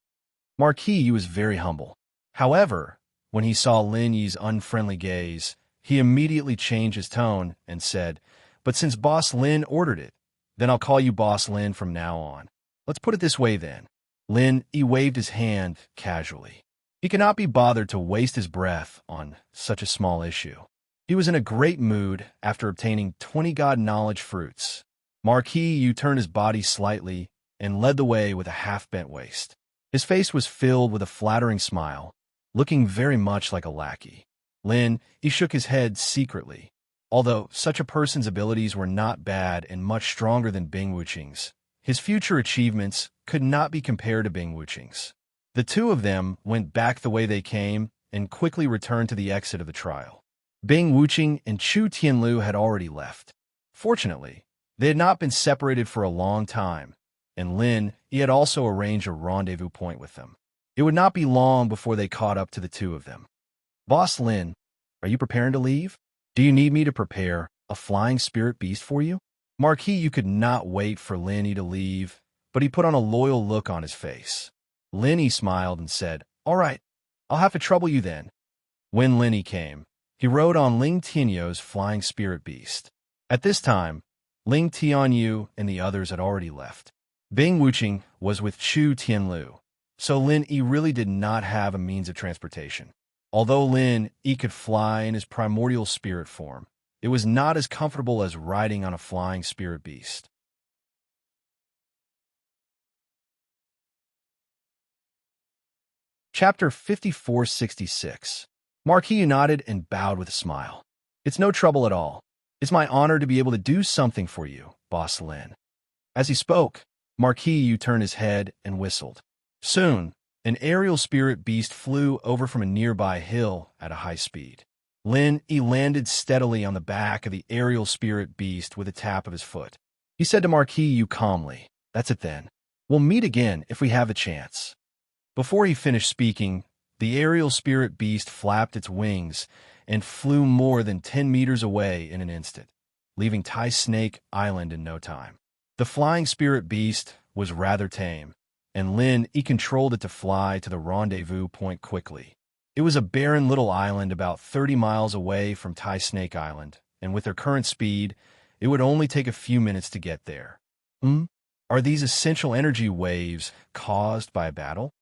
Marquis Yu was very humble. However, when he saw Lin Yi's unfriendly gaze, he immediately changed his tone and said, "But since Boss Lin ordered it, then I'll call you Boss Lin from now on. Let's put it this way then." Lin waved his hand casually. He could not be bothered to waste his breath on such a small issue. He was in a great mood after obtaining 20 God knowledge fruits. Marquis Yu turned his body slightly and led the way with a half-bent waist. His face was filled with a flattering smile, looking very much like a lackey. Lin, he shook his head secretly. Although such a person's abilities were not bad and much stronger than Bing Wuqing's, his future achievements could not be compared to Bing Wuqing's. The two of them went back the way they came and quickly returned to the exit of the trial. Bing Wuqing and Chu Tianlu had already left. Fortunately, they had not been separated for a long time, and Lin, he had also arranged a rendezvous point with them. It would not be long before they caught up to the two of them. "Boss Lin, are you preparing to leave? Do you need me to prepare a flying spirit beast for you?" Marquis Yu could not wait for Lin to leave, but he put on a loyal look on his face. Lin smiled and said, "All right, I'll have to trouble you then." When Lin came, he rode on Ling Tianyu's flying spirit beast. At this time, Ling Tianyu and the others had already left. Bing Wuqing was with Chu Tianlu, so Lin really did not have a means of transportation. Although Lin could fly in his primordial spirit form, it was not as comfortable as riding on a flying spirit beast. Chapter 5466. Marquis nodded and bowed with a smile. "It's no trouble at all. It's my honor to be able to do something for you, Boss Lin." As he spoke, Marquis turned his head and whistled. Soon, an aerial spirit beast flew over from a nearby hill at a high speed. Lin landed steadily on the back of the aerial spirit beast with a tap of his foot. He said to Marquis calmly, "That's it then. We'll meet again if we have a chance." Before he finished speaking, the aerial spirit beast flapped its wings and flew more than 10 meters away in an instant, leaving Tai Snake Island in no time. The flying spirit beast was rather tame, and Lin controlled it to fly to the rendezvous point quickly. It was a barren little island about 30 miles away from Tai Snake Island, and with their current speed, it would only take a few minutes to get there. Are these essential energy waves caused by a battle?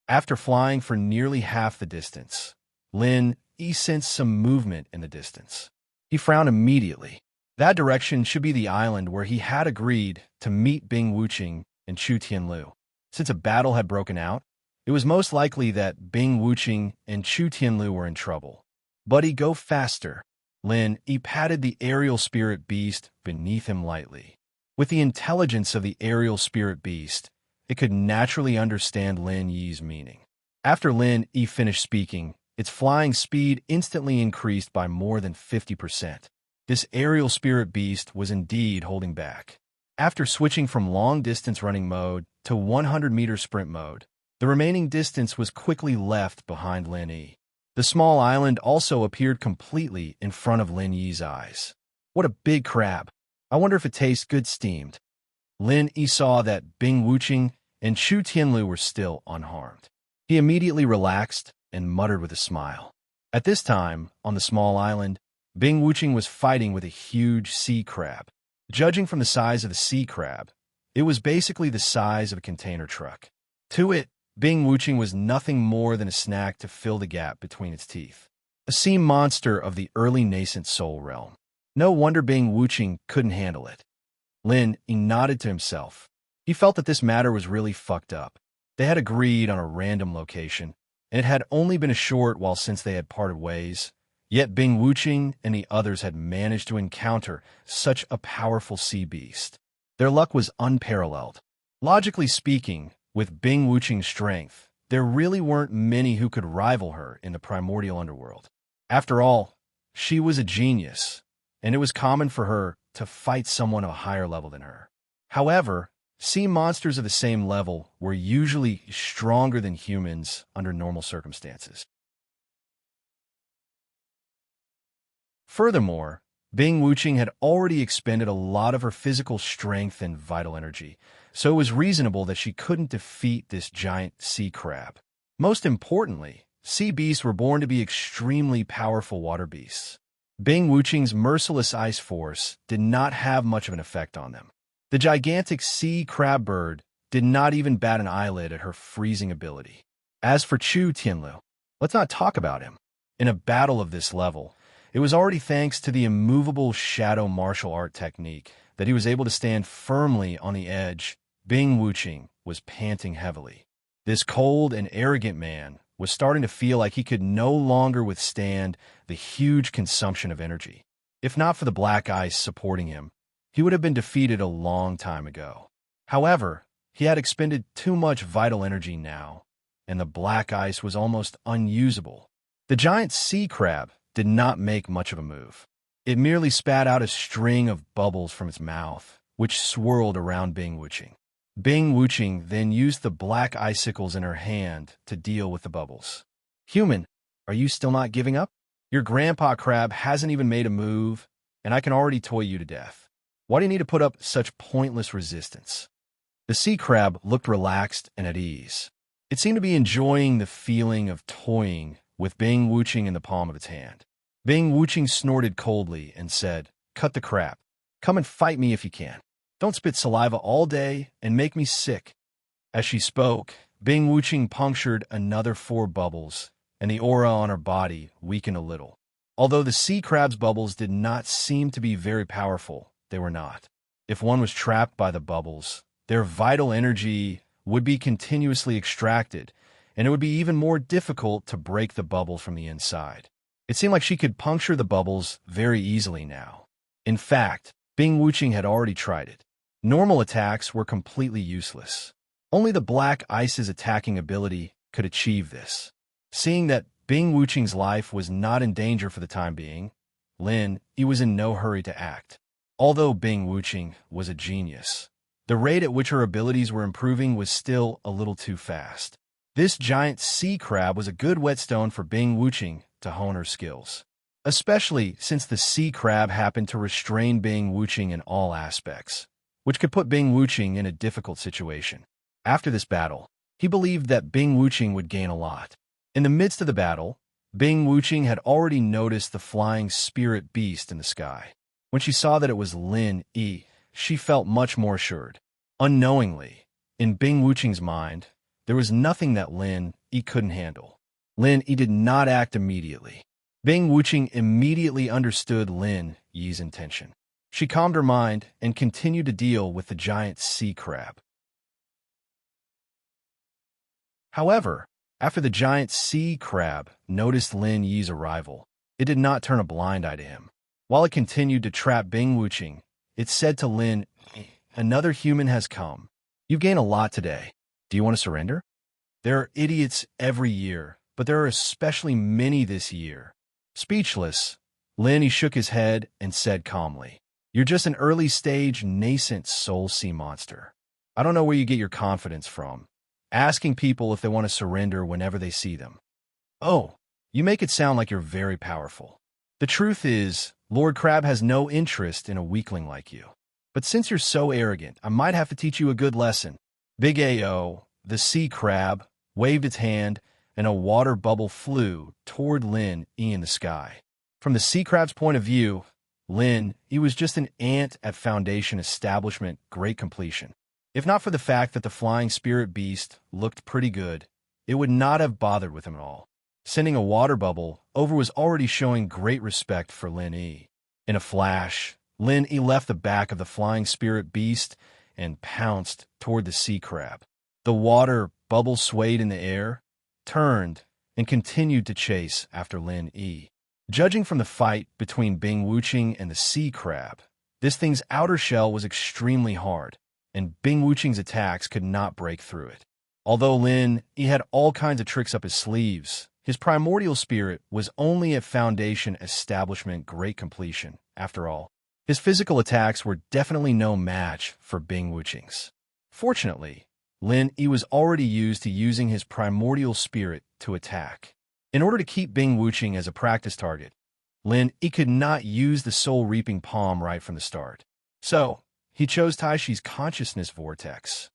After flying for nearly half the distance, Lin sensed some movement in the distance. He frowned immediately. That direction should be the island where he had agreed to meet Bing Wuqing and Chu Tianlu. Since a battle had broken out, it was most likely that Bing Wuqing and Chu Tianlu were in trouble. "Buddy, go faster." Lin patted the aerial spirit beast beneath him lightly. With the intelligence of the aerial spirit beast, it could naturally understand Lin Yi's meaning. After Lin finished speaking, its flying speed instantly increased by more than 50%. This aerial spirit beast was indeed holding back. After switching from long-distance running mode to 100-meter sprint mode, the remaining distance was quickly left behind Lin Yi. The small island also appeared completely in front of Lin Yi's eyes. What a big crab. I wonder if it tastes good steamed. Lin Yi saw that Bing Wuqing and Chu Tianlu were still unharmed. He immediately relaxed and muttered with a smile. At this time, on the small island, Bing Wuqing was fighting with a huge sea crab. Judging from the size of the sea crab, it was basically the size of a container truck. To it, Bing Wuqing was nothing more than a snack to fill the gap between its teeth. A sea monster of the early nascent soul realm. No wonder Bing Wuqing couldn't handle it. Lin Yi nodded to himself. He felt that this matter was really fucked up. They had agreed on a random location, and it had only been a short while since they had parted ways. Yet Bing Wuqing and the others had managed to encounter such a powerful sea beast. Their luck was unparalleled. Logically speaking, with Bing Wuqing's strength, there really weren't many who could rival her in the primordial underworld. After all, she was a genius, and it was common for her to fight someone of a higher level than her. However, sea monsters of the same level were usually stronger than humans under normal circumstances. Furthermore, Bing Wuqing had already expended a lot of her physical strength and vital energy, so it was reasonable that she couldn't defeat this giant sea crab. Most importantly, sea beasts were born to be extremely powerful water beasts. Bing Wuqing's merciless ice force did not have much of an effect on them. The gigantic sea crab bird did not even bat an eyelid at her freezing ability. As for Chu Tianlu, let's not talk about him. In a battle of this level, it was already thanks to the immovable shadow martial art technique that he was able to stand firmly on the edge. Bing Wuqing was panting heavily. This cold and arrogant man was starting to feel like he could no longer withstand the huge consumption of energy. If not for the black ice supporting him, he would have been defeated a long time ago. However, he had expended too much vital energy now, and the black ice was almost unusable. The giant sea crab did not make much of a move. It merely spat out a string of bubbles from its mouth, which swirled around Bing Wuqing. Bing Wuqing then used the black icicles in her hand to deal with the bubbles. Human, are you still not giving up? Your grandpa crab hasn't even made a move, and I can already toy you to death. Why do you need to put up such pointless resistance? The sea crab looked relaxed and at ease. It seemed to be enjoying the feeling of toying with Bing Wuqing in the palm of its hand. Bing Wuqing snorted coldly and said, "Cut the crap. Come and fight me if you can. Don't spit saliva all day and make me sick." As she spoke, Bing Wuqing punctured another 4 bubbles, and the aura on her body weakened a little. Although the sea crab's bubbles did not seem to be very powerful, they were not. If one was trapped by the bubbles, their vital energy would be continuously extracted, and it would be even more difficult to break the bubble from the inside. It seemed like she could puncture the bubbles very easily now. In fact, Bing Wuqing had already tried it. Normal attacks were completely useless. Only the black ice's attacking ability could achieve this. Seeing that Bing Wuqing's life was not in danger for the time being, Lin Yi was in no hurry to act. Although Bing Wuqing was a genius, the rate at which her abilities were improving was still a little too fast. This giant sea crab was a good whetstone for Bing Wuqing to hone her skills, especially since the sea crab happened to restrain Bing Wuqing in all aspects, which could put Bing Wuqing in a difficult situation. After this battle, he believed that Bing Wuqing would gain a lot. In the midst of the battle, Bing Wuqing had already noticed the flying spirit beast in the sky. When she saw that it was Lin Yi, she felt much more assured. Unknowingly, in Bing Wuqing's mind, there was nothing that Lin Yi couldn't handle. Lin Yi did not act immediately. Bing Wuqing immediately understood Lin Yi's intention. She calmed her mind and continued to deal with the giant sea crab. However, after the giant sea crab noticed Lin Yi's arrival, it did not turn a blind eye to him. While it continued to trap Bing Wuqing, it said to Lin Yi, "Another human has come. You've gained a lot today. Do you want to surrender? There are idiots every year, but there are especially many this year." Speechless, Lin Yi shook his head and said calmly, "You're just an early-stage, nascent soul sea monster. I don't know where you get your confidence from, asking people if they want to surrender whenever they see them." "Oh, You make it sound like you're very powerful. The truth is, Lord Crab has no interest in a weakling like you. But since you're so arrogant, I might have to teach you a good lesson. Big A.O., the sea crab, waved its hand, and a water bubble flew toward Lin E in the sky. From the sea crab's point of view, Lin E was just an ant at Foundation Establishment Great Completion. If not for the fact that the flying spirit beast looked pretty good, it would not have bothered with him at all. Sending a water bubble over was already showing great respect for Lin E. In a flash, Lin E left the back of the flying spirit beast and pounced toward the sea crab. The water bubble swayed in the air, turned, and continued to chase after Lin E. Judging from the fight between Bing Wuqing and the sea crab, this thing's outer shell was extremely hard, and Bing Wuqing's attacks could not break through it. Although Lin E had all kinds of tricks up his sleeves, his primordial spirit was only at Foundation Establishment Great Completion, after all. His physical attacks were definitely no match for Bing Wuqing's. Fortunately, Lin E was already used to using his primordial spirit to attack. In order to keep Bing Wuqing as a practice target, Lin E could not use the soul-reaping palm right from the start. So, he chose Taishi's consciousness vortex.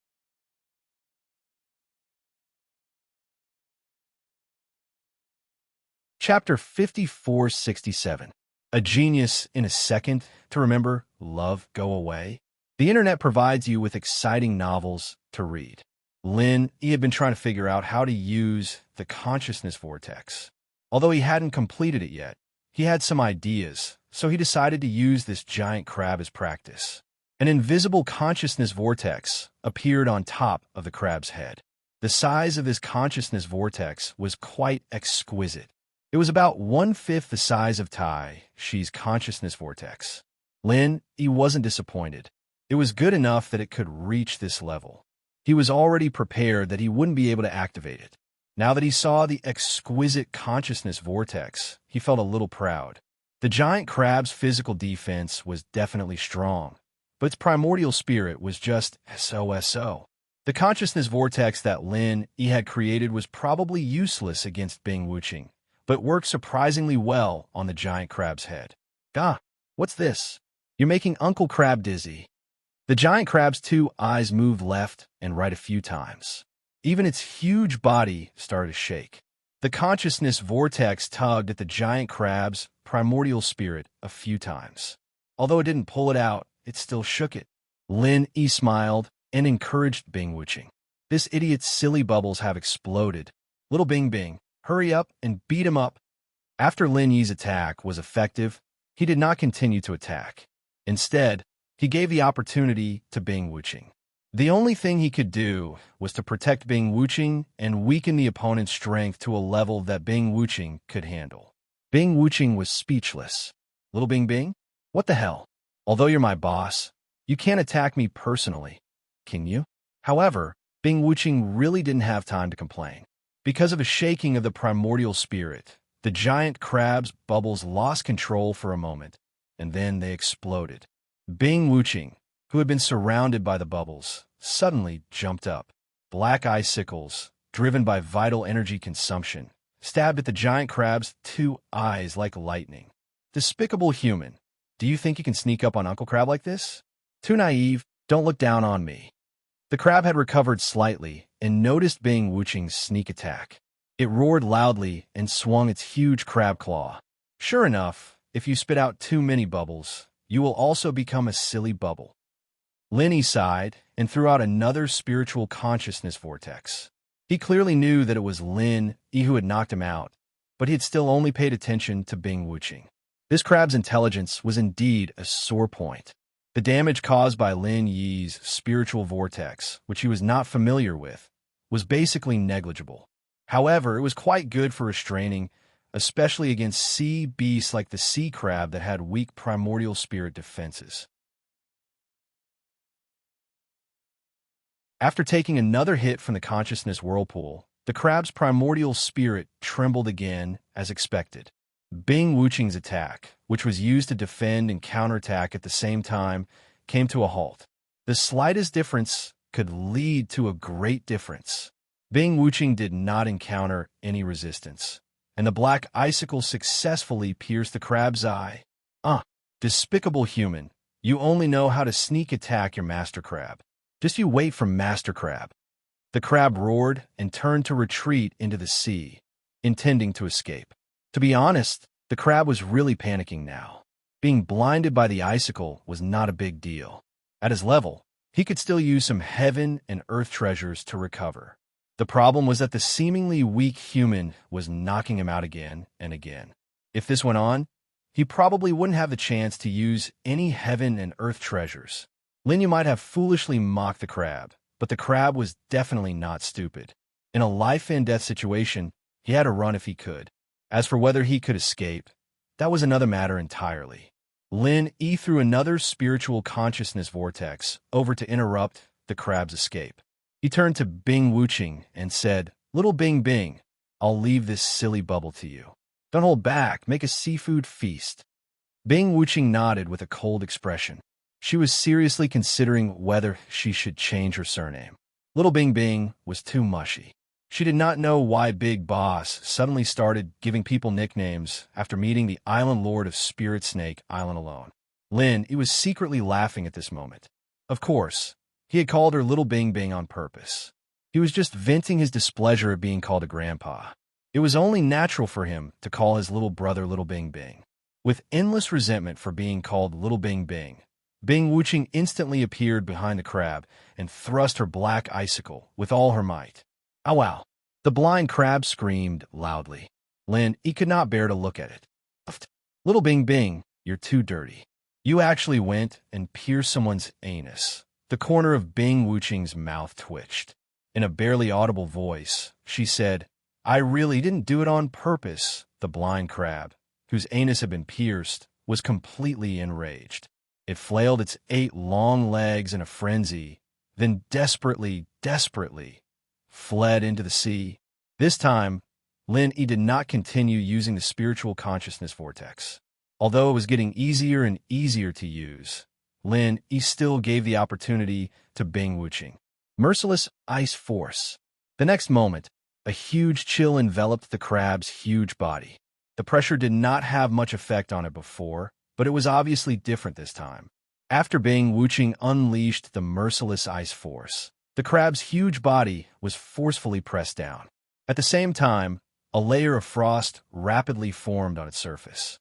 Chapter 5467. A genius in a second to remember, love, go away. The internet provides you with exciting novels to read. Lin E had been trying to figure out how to use the consciousness vortex. Although he hadn't completed it yet, he had some ideas, so he decided to use this giant crab as practice. An invisible consciousness vortex appeared on top of the crab's head. The size of this consciousness vortex was quite exquisite. It was about 1/5 the size of Taishi's consciousness vortex. Lin E wasn't disappointed. It was good enough that it could reach this level. He was already prepared that he wouldn't be able to activate it. Now that he saw the exquisite consciousness vortex, he felt a little proud. The giant crab's physical defense was definitely strong, but its primordial spirit was just so. The consciousness vortex that Lin E had created was probably useless against Bing Wuqing, but worked surprisingly well on the giant crab's head. "Ah, what's this? You're making Uncle Crab dizzy." The giant crab's two eyes moved left and right a few times. Even its huge body started to shake. The consciousness vortex tugged at the giant crab's primordial spirit a few times. Although it didn't pull it out, it still shook it. Lin E smiled and encouraged Bing Wuqing. "This idiot's silly bubbles have exploded. Little Bing Bing, hurry up and beat him up." After Lin Yi's attack was effective, he did not continue to attack. Instead, he gave the opportunity to Bing Wuqing. The only thing he could do was to protect Bing Wuqing and weaken the opponent's strength to a level that Bing Wuqing could handle. Bing Wuqing was speechless. "Little Bing Bing? What the hell? Although you're my boss, you can't attack me personally, can you?" However, Bing Wuqing really didn't have time to complain. Because of a shaking of the primordial spirit, the giant crab's bubbles lost control for a moment, and then they exploded. Bing Wuqing, who had been surrounded by the bubbles, suddenly jumped up. Black icicles, driven by vital energy consumption, stabbed at the giant crab's two eyes like lightning. "Despicable human, do you think you can sneak up on Uncle Crab like this? Too naive, don't look down on me." The crab had recovered slightly and noticed Bing Wuqing's sneak attack. It roared loudly and swung its huge crab claw. "Sure enough, if you spit out too many bubbles, you will also become a silly bubble." Lin E sighed and threw out another spiritual consciousness vortex. He clearly knew that it was Lin E who had knocked him out, but he had still only paid attention to Bing Wuqing. This crab's intelligence was indeed a sore point. The damage caused by Lin Yi's spiritual vortex, which he was not familiar with, was basically negligible. However, it was quite good for restraining, especially against sea beasts like the sea crab that had weak primordial spirit defenses. After taking another hit from the consciousness whirlpool, the crab's primordial spirit trembled again, as expected. Bing Wuqing's attack, which was used to defend and counterattack at the same time, came to a halt. The slightest difference could lead to a great difference. Bing Wuqing did not encounter any resistance. and the black icicle successfully pierced the crab's eye. Despicable human, you only know how to sneak attack your master crab. Just you wait for Master Crab. The crab roared and turned to retreat into the sea, intending to escape. To be honest, the crab was really panicking now. Being blinded by the icicle was not a big deal. At his level, he could still use some heaven and earth treasures to recover. The problem was that the seemingly weak human was knocking him out again and again. If this went on, he probably wouldn't have the chance to use any heaven and earth treasures. Lin might have foolishly mocked the crab, but the crab was definitely not stupid. In a life-and-death situation, he had to run if he could. As for whether he could escape, that was another matter entirely. Lin threw another spiritual consciousness vortex over to interrupt the crab's escape. He turned to Bing Wuching and said, "Little Bing Bing, I'll leave this silly bubble to you. Don't hold back, make a seafood feast." Bing Wuching nodded with a cold expression. She was seriously considering whether she should change her surname. Little Bing Bing was too mushy. She did not know why Big Boss suddenly started giving people nicknames after meeting the Island Lord of Spirit Snake Island alone. Lin was secretly laughing at this moment. Of course, he had called her Little Bing Bing on purpose. He was just venting his displeasure at being called a grandpa. It was only natural for him to call his little brother Little Bing Bing. With endless resentment for being called Little Bing Bing, Bing Wuching instantly appeared behind the crab and thrust her black icicle with all her might. "Ow, wow!" The blind crab screamed loudly. Lin could not bear to look at it. "Little Bing Bing, you're too dirty. You actually went and pierced someone's anus." The corner of Bing Wuching's mouth twitched. In a barely audible voice, she said, "I really didn't do it on purpose." The blind crab, whose anus had been pierced, was completely enraged. It flailed its 8 long legs in a frenzy, then desperately fled into the sea. This time, Lin did not continue using the spiritual consciousness vortex. Although it was getting easier and easier to use, Lin still gave the opportunity to Bing Wuching. Merciless Ice Force. The next moment, a huge chill enveloped the crab's huge body. The pressure did not have much effect on it before, but it was obviously different this time. After Bing Wuching unleashed the merciless ice force, the crab's huge body was forcefully pressed down. At the same time, a layer of frost rapidly formed on its surface.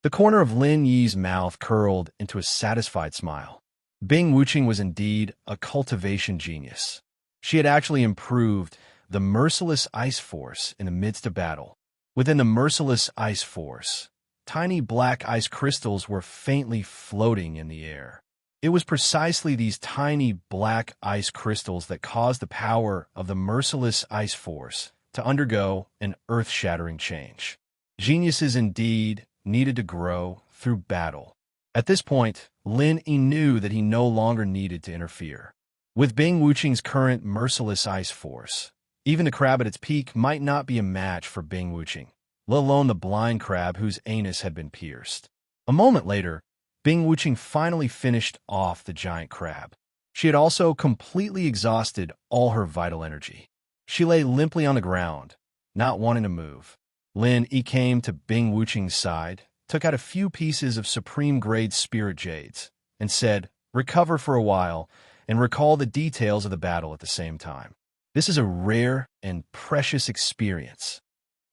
The corner of Lin Yi's mouth curled into a satisfied smile. Bing Wuching was indeed a cultivation genius. She had actually improved the merciless ice force in the midst of battle. Within the merciless ice force, tiny black ice crystals were faintly floating in the air. It was precisely these tiny black ice crystals that caused the power of the merciless ice force to undergo an earth-shattering change. Geniuses indeed needed to grow through battle. At this point, Lin knew that he no longer needed to interfere. With Bing Wuching's current merciless ice force, even the crab at its peak might not be a match for Bing Wuching, let alone the blind crab whose anus had been pierced. A moment later, Bing Wuching finally finished off the giant crab. She had also completely exhausted all her vital energy. She lay limply on the ground, not wanting to move. Lin came to Bing Wuching's side, took out a few pieces of supreme-grade spirit jades, and said, "Recover for a while, and recall the details of the battle at the same time. This is a rare and precious experience."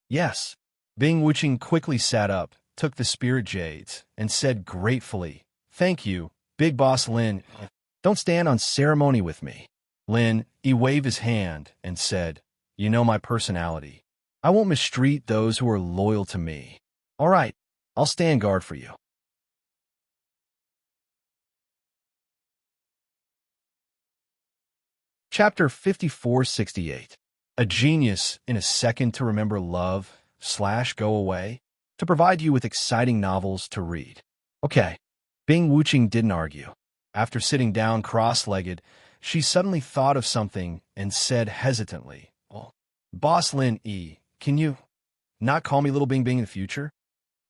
"Yes." Bing Wuching quickly sat up, took the spirit jades, and said gratefully, "Thank you, Big Boss Lin. Don't stand on ceremony with me." Lin waved his hand and said, "You know my personality. I won't mistreat those who are loyal to me. All right, I'll stand guard for you." Chapter 5468. A genius in a second to remember love / go away, to provide you with exciting novels to read. Okay. Bing Wuching didn't argue. After sitting down cross-legged, she suddenly thought of something and said hesitantly, "Well, Boss Lin can you not call me Little Bing Bing in the future?"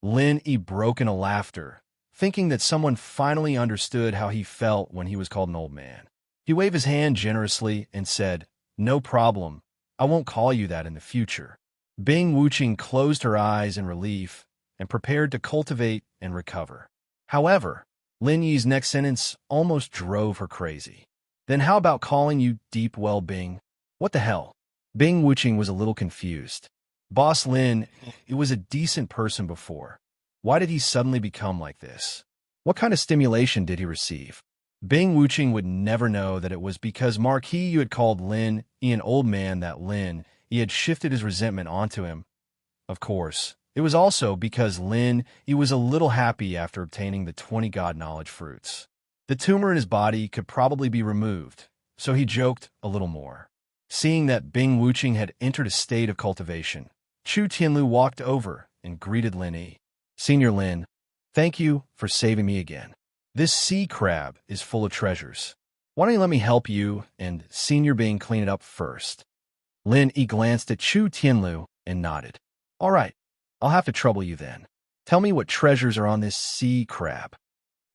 Lin broke into laughter, thinking that someone finally understood how he felt when he was called an old man. He waved his hand generously and said, "No problem, I won't call you that in the future. Bing Wuching closed her eyes in relief and prepared to cultivate and recover. However, Lin Yi's next sentence almost drove her crazy. Then how about calling you Deep Well Bing? What the hell? Bing Wuching was a little confused. Boss Lin, it was a decent person before. Why did he suddenly become like this? What kind of stimulation did he receive? Bing Wuching would never know that it was because Marquis Yu had called Lin Yi an old man that Lin Yi had shifted his resentment onto him. Of course, it was also because Lin Yi was a little happy after obtaining the 20 God knowledge fruits. The tumor in his body could probably be removed, so he joked a little more. Seeing that Bing Wuching had entered a state of cultivation, Chu Tianlu walked over and greeted Lin Yi. Senior Lin, thank you for saving me again. This sea crab is full of treasures. Why don't you let me help you and Senior Bing clean it up first? Lin Yi glanced at Chu Tianlu and nodded. All right, I'll have to trouble you then. Tell me what treasures are on this sea crab.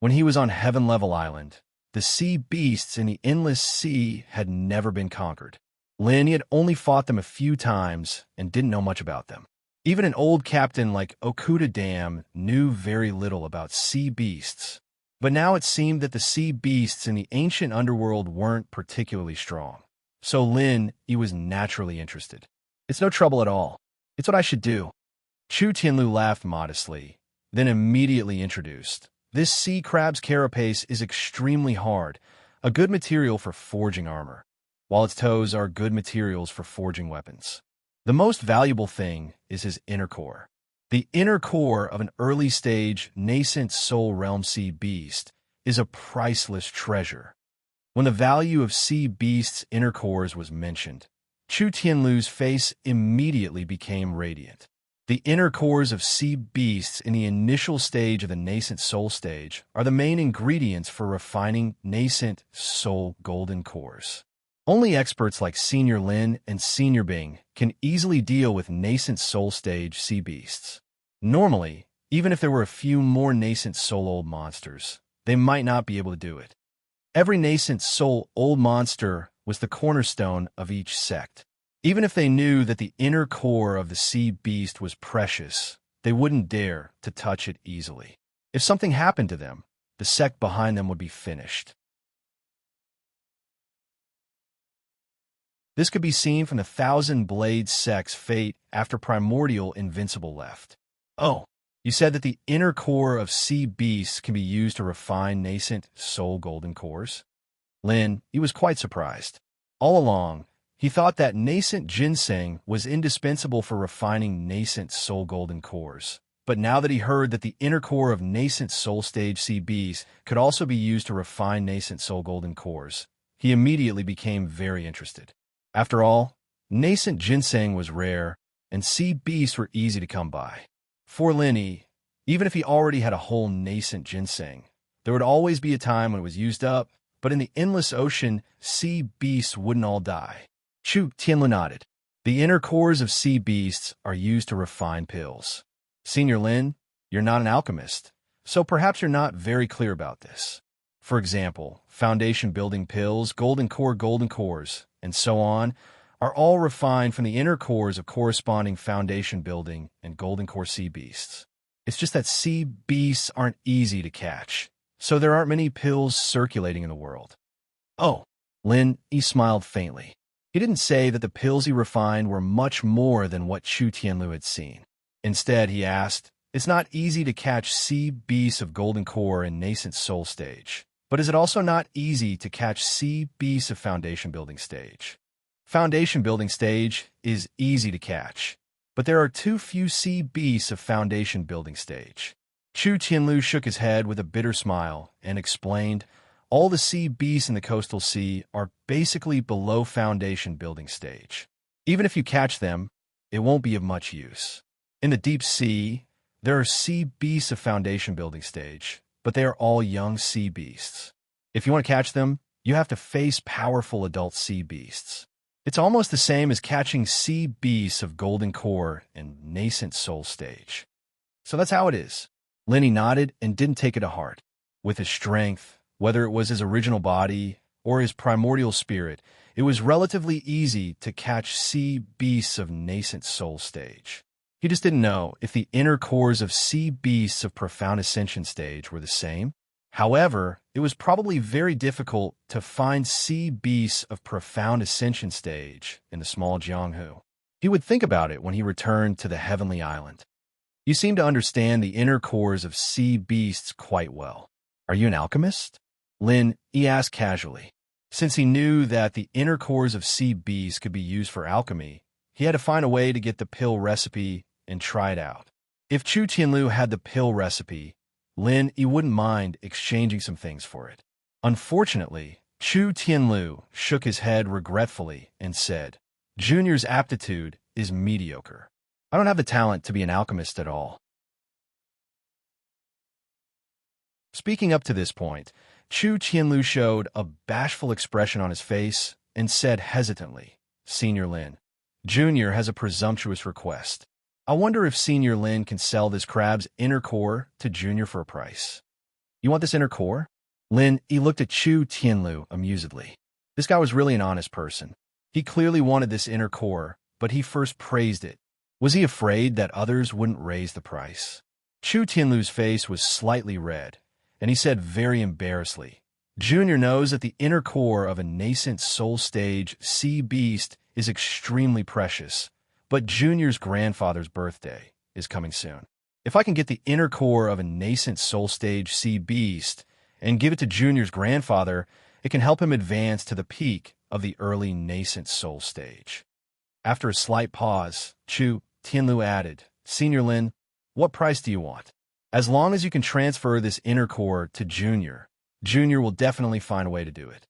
When he was on Heaven Level Island, the sea beasts in the endless sea had never been conquered. Lin Yi had only fought them a few times and didn't know much about them. Even an old captain like Okuda Dam knew very little about sea beasts. But now it seemed that the sea beasts in the ancient underworld weren't particularly strong. So Lin Yi was naturally interested. It's no trouble at all. It's what I should do. Chu Tianlu laughed modestly, then immediately introduced. This sea crab's carapace is extremely hard, a good material for forging armor, while its toes are good materials for forging weapons. The most valuable thing is his inner core. The inner core of an early-stage, nascent soul realm sea beast is a priceless treasure. When the value of sea beasts' inner cores was mentioned, Chu Tianlu's face immediately became radiant. The inner cores of sea beasts in the initial stage of the nascent soul stage are the main ingredients for refining nascent soul golden cores. Only experts like Senior Lin and Senior Bing can easily deal with nascent soul stage sea beasts. Normally, even if there were a few more nascent soul old monsters, they might not be able to do it. Every nascent soul old monster was the cornerstone of each sect. Even if they knew that the inner core of the sea beast was precious, they wouldn't dare to touch it easily. If something happened to them, the sect behind them would be finished. This could be seen from the Thousand Blades sect's fate after Primordial Invincible left. Oh, you said that the inner core of sea beasts can be used to refine nascent soul golden cores? Lin, he was quite surprised. All along, he thought that nascent ginseng was indispensable for refining nascent soul golden cores. But now that he heard that the inner core of nascent soul stage sea beasts could also be used to refine nascent soul golden cores, he immediately became very interested. After all, nascent ginseng was rare, and sea beasts were easy to come by. For Lin Yi, even if he already had a whole nascent ginseng, there would always be a time when it was used up, but in the endless ocean, sea beasts wouldn't all die. Chu Tianlu nodded. The inner cores of sea beasts are used to refine pills. Senior Lin, you're not an alchemist, so perhaps you're not very clear about this. For example, foundation building pills, golden cores, and so on, are all refined from the inner cores of corresponding foundation building and golden core sea beasts. It's just that sea beasts aren't easy to catch, so there aren't many pills circulating in the world. Oh, Lin Yi smiled faintly. He didn't say that the pills he refined were much more than what Chu Tianlu had seen. Instead, he asked, it's not easy to catch sea beasts of golden core in nascent soul stage, but is it also not easy to catch sea beasts of foundation building stage? Foundation building stage is easy to catch, but there are too few sea beasts of foundation building stage. Chu Tianlu shook his head with a bitter smile and explained, all the sea beasts in the coastal sea are basically below foundation building stage. Even if you catch them, it won't be of much use. In the deep sea, there are sea beasts of foundation building stage, but they are all young sea beasts. If you want to catch them, you have to face powerful adult sea beasts. It's almost the same as catching sea beasts of golden core and nascent soul stage. So that's how it is. Lin Yi nodded and didn't take it to heart. With his strength, whether it was his original body or his primordial spirit, It was relatively easy to catch sea beasts of nascent soul stage. He just didn't know if the inner cores of sea beasts of profound ascension stage were the same. However, it was probably very difficult to find sea beasts of profound ascension stage in the small Jianghu. He would think about it when he returned to the heavenly island. You seem to understand the inner cores of sea beasts quite well. Are you an alchemist? Lin, he asked casually. Since he knew that the inner cores of sea beasts could be used for alchemy, he had to find a way to get the pill recipe and try it out. If Chu Tianlu had the pill recipe, Lin, he wouldn't mind exchanging some things for it. Unfortunately, Chu Tianlu shook his head regretfully and said, Junior's aptitude is mediocre. I don't have the talent to be an alchemist at all. Speaking up to this point, Chu Tianlu showed a bashful expression on his face and said hesitantly, Senior Lin, Junior has a presumptuous request. I wonder if Senior Lin can sell this crab's inner core to Junior for a price. You want this inner core? Lin, he looked at Chu Tianlu amusedly. This guy was really an honest person. He clearly wanted this inner core, but he first praised it. Was he afraid that others wouldn't raise the price? Chu Tianlu's face was slightly red, and he said very embarrassedly, Junior knows that the inner core of a nascent soul stage sea beast is extremely precious, but Junior's grandfather's birthday is coming soon. If I can get the inner core of a nascent soul stage sea beast and give it to Junior's grandfather, it can help him advance to the peak of the early nascent soul stage. After a slight pause, Chu Tianlu added, Senior Lin, what price do you want? As long as you can transfer this inner core to Junior, Junior will definitely find a way to do it.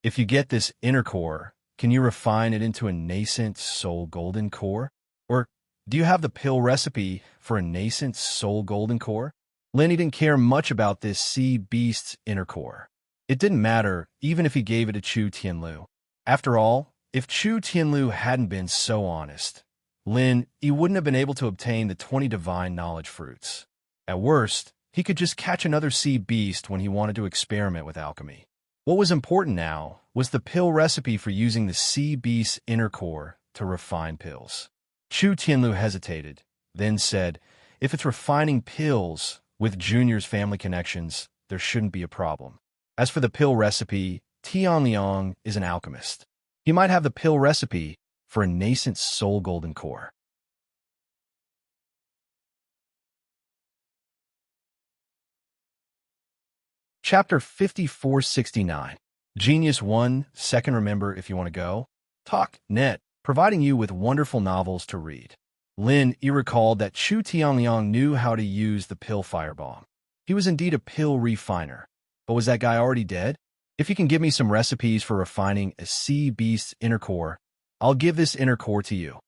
If you get this inner core, can you refine it into a nascent soul golden core? Or do you have the pill recipe for a nascent soul golden core? Lin didn't care much about this sea beast's inner core. It didn't matter even if he gave it to Chu Tianlu. After all, if Chu Tianlu hadn't been so honest, Lin, he wouldn't have been able to obtain the 20 divine knowledge fruits. At worst, he could just catch another sea beast when he wanted to experiment with alchemy. What was important now was the pill recipe for using the sea beast's inner core to refine pills. Chu Tianlu hesitated, then said, if it's refining pills with Junior's family connections, there shouldn't be a problem. As for the pill recipe, Tianliang is an alchemist. He might have the pill recipe for a nascent soul golden core. Chapter 5469. Genius 1, second remember if you want to go. Talk, net, providing you with wonderful novels to read. Lin, he recalled that Chu Tianliang knew how to use the pill firebomb. He was indeed a pill refiner. But was that guy already dead? If you can give me some recipes for refining a sea beast's inner core, I'll give this inner core to you.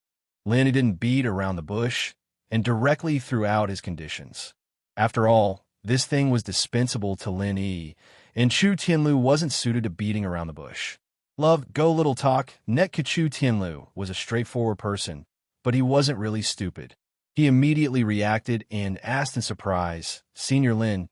Lin didn't beat around the bush and directly threw out his conditions. After all, this thing was dispensable to Lin Yi, and Chu Tianlu wasn't suited to beating around the bush. Love, go little talk, Net Chu Tianlu was a straightforward person, but he wasn't really stupid. He immediately reacted and asked in surprise, Senior Lin,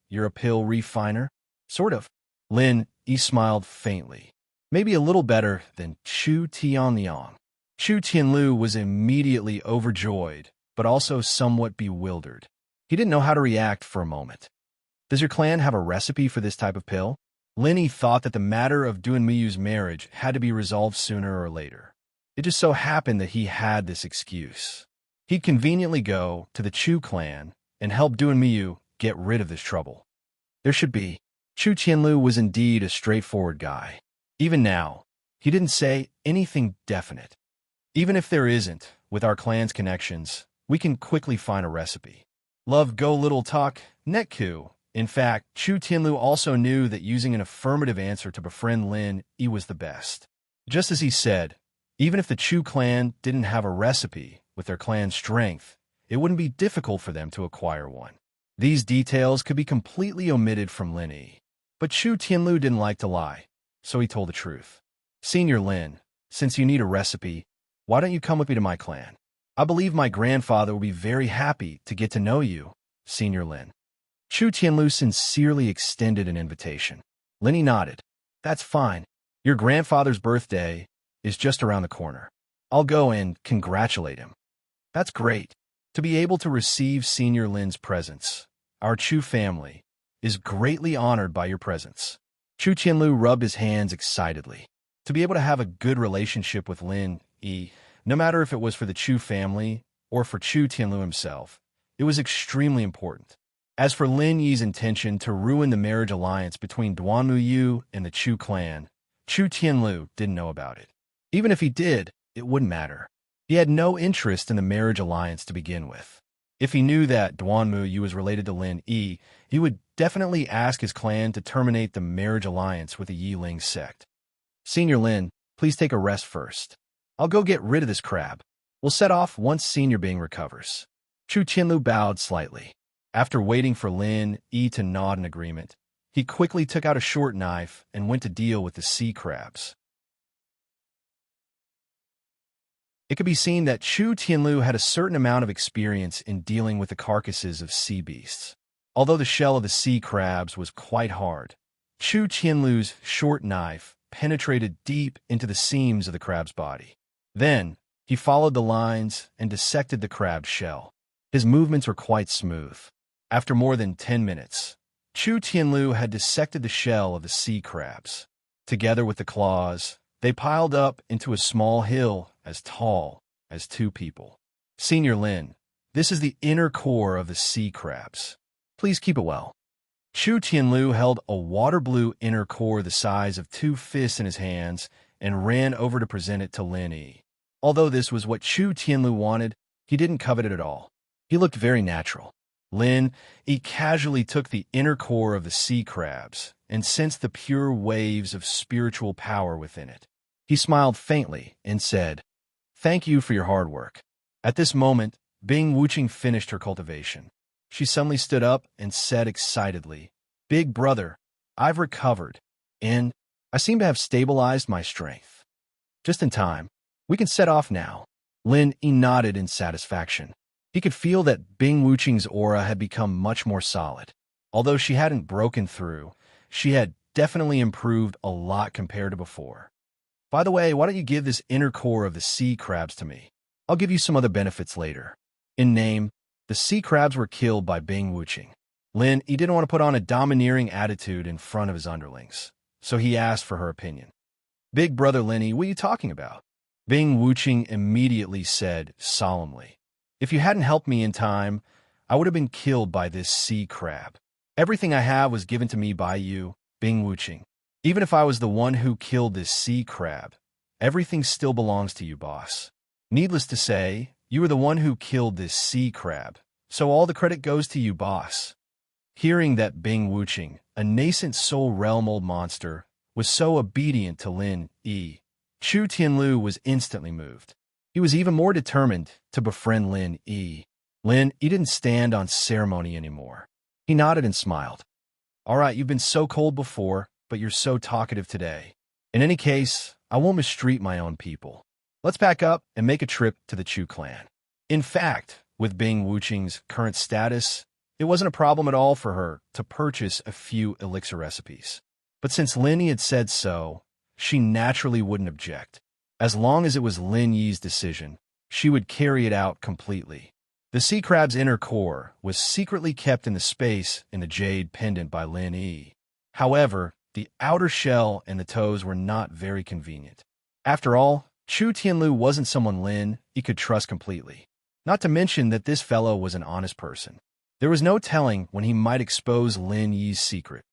you're a pill refiner? Sort of. Lin, he smiled faintly. Maybe a little better than Chu Tianliang. Chu Tianlu was immediately overjoyed, but also somewhat bewildered. He didn't know how to react for a moment. Does your clan have a recipe for this type of pill? Lin thought that the matter of Duanmiyu's marriage had to be resolved sooner or later. It just so happened that he had this excuse. He'd conveniently go to the Chu clan and help Duanmiyu get rid of this trouble. There should be. Chu Tianlu was indeed a straightforward guy. Even now, he didn't say anything definite. Even if there isn't, with our clan's connections, we can quickly find a recipe. Love go little talk, netku. In fact, Chu Tianlu also knew that using an affirmative answer to befriend Lin Yi was the best. Just as he said, even if the Chu clan didn't have a recipe with their clan's strength, it wouldn't be difficult for them to acquire one. These details could be completely omitted from Lin Yi. But Chu Tianlu didn't like to lie, so he told the truth. Senior Lin, since you need a recipe, why don't you come with me to my clan? I believe my grandfather will be very happy to get to know you, Senior Lin. Chu Tianlu sincerely extended an invitation. Lin Yi nodded. That's fine. Your grandfather's birthday is just around the corner. I'll go and congratulate him. That's great. To be able to receive Senior Lin's presents, our Chu family is greatly honored by your presence. Chu Qianlu rubbed his hands excitedly. To be able to have a good relationship with Lin Yi, no matter if it was for the Chu family or for Chu Tianlu himself, it was extremely important. As for Lin Yi's intention to ruin the marriage alliance between Duanmu Yu and the Chu clan, Chu Tianlu didn't know about it. Even if he did, it wouldn't matter. He had no interest in the marriage alliance to begin with. If he knew that Duanmu Yu was related to Lin Yi, he would definitely ask his clan to terminate the marriage alliance with the Yiling sect. Senior Lin, please take a rest first. I'll go get rid of this crab. We'll set off once Senior Bing recovers. Chu Qianlu bowed slightly. After waiting for Lin Yi to nod in agreement, he quickly took out a short knife and went to deal with the sea crabs. It could be seen that Chu Tianlu had a certain amount of experience in dealing with the carcasses of sea beasts. Although the shell of the sea crabs was quite hard, Chu Tianlu's short knife penetrated deep into the seams of the crab's body. Then, he followed the lines and dissected the crab's shell. His movements were quite smooth. After more than 10 minutes, Chu Tianlu had dissected the shell of the sea crabs. Together with the claws, they piled up into a small hill as tall as 2 people. Senior Lin, this is the inner core of the sea crabs. Please keep it well. Chu Tianlu held a water-blue inner core the size of 2 fists in his hands and ran over to present it to Lin Yi. Although this was what Chu Tianlu wanted, he didn't covet it at all. He looked very natural. Lin Yi casually took the inner core of the sea crabs and sensed the pure waves of spiritual power within it. He smiled faintly and said, "Thank you for your hard work." At this moment, Bing Wuqing finished her cultivation. She suddenly stood up and said excitedly, "Big brother, I've recovered, and I seem to have stabilized my strength. Just in time. We can set off now." Lin Yi nodded in satisfaction. He could feel that Bing Wuqing's aura had become much more solid. Although she hadn't broken through, she had definitely improved a lot compared to before. By the way, why don't you give this inner core of the sea crabs to me? I'll give you some other benefits later. In name, the sea crabs were killed by Bing Wuqing. Lin Yi didn't want to put on a domineering attitude in front of his underlings, so he asked for her opinion. "Big brother Lin Yi, what are you talking about?" Bing Wuqing immediately said solemnly, "If you hadn't helped me in time, I would have been killed by this sea crab. Everything I have was given to me by you, Bing Wuqing. Even if I was the one who killed this sea crab, everything still belongs to you, boss. Needless to say, you were the one who killed this sea crab, so all the credit goes to you, boss." Hearing that Bing Wuqing, a nascent soul realm old monster, was so obedient to Lin Yi, Chu Tianlu was instantly moved. He was even more determined to befriend Lin Yi. Lin Yi didn't stand on ceremony anymore. He nodded and smiled. "All right, you've been so cold before, but you're so talkative today. In any case, I won't mistreat my own people. Let's pack up and make a trip to the Chu clan." In fact, with Bing Wuqing's current status, it wasn't a problem at all for her to purchase a few elixir recipes. But since Lin Yi had said so, she naturally wouldn't object. As long as it was Lin Yi's decision, she would carry it out completely. The sea crab's inner core was secretly kept in the space in the jade pendant by Lin Yi. However, the outer shell and the toes were not very convenient. After all, Chu Tianlu wasn't someone Lin Yi could trust completely. Not to mention that this fellow was an honest person. There was no telling when he might expose Lin Yi's secret.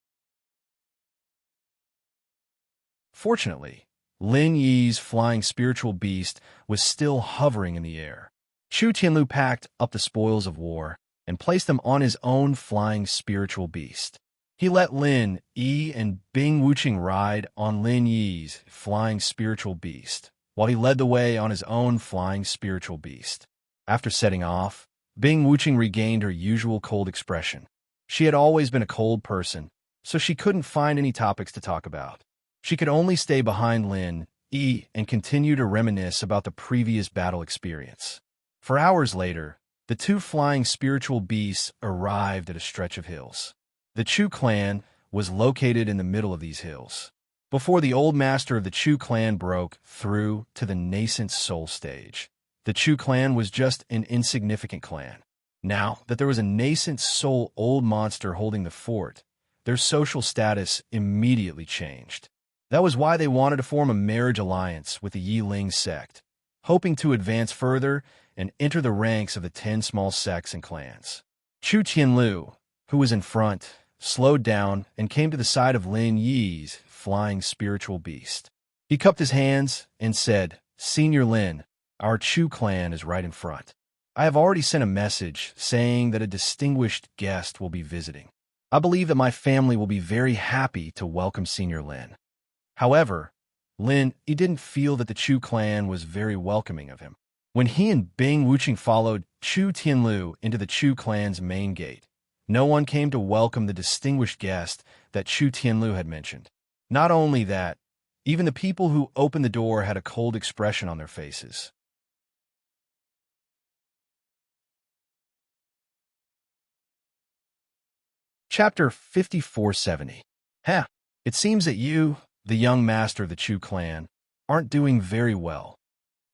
Fortunately, Lin Yi's flying spiritual beast was still hovering in the air. Chu Tianlu packed up the spoils of war and placed them on his own flying spiritual beast. He let Lin Yi and Bing Wuqing ride on Lin Yi's flying spiritual beast, while he led the way on his own flying spiritual beast. After setting off, Bing Wuqing regained her usual cold expression. She had always been a cold person, so she couldn't find any topics to talk about. She could only stay behind Lin Yi and continue to reminisce about the previous battle experience. For hours later, the 2 flying spiritual beasts arrived at a stretch of hills. The Chu clan was located in the middle of these hills. before the old master of the Chu clan broke through to the nascent soul stage. The Chu clan was just an insignificant clan. Now that there was a nascent soul old monster holding the fort, their social status immediately changed. That was why they wanted to form a marriage alliance with the Yiling sect, hoping to advance further and enter the ranks of the 10 small sects and clans. Chu Tianlu, who was in front, slowed down and came to the side of Lin Yi's flying spiritual beast. He cupped his hands and said, "Senior Lin, our Chu clan is right in front. I have already sent a message saying that a distinguished guest will be visiting. I believe that my family will be very happy to welcome Senior Lin." However, Lin, he didn't feel that the Chu clan was very welcoming of him. When he and Bing Wuqing followed Chu Tianlu into the Chu clan's main gate, no one came to welcome the distinguished guest that Chu Tianlu had mentioned. Not only that, even the people who opened the door had a cold expression on their faces. Chapter 5470. It seems that you, the young master of the Chu clan, aren't doing very well.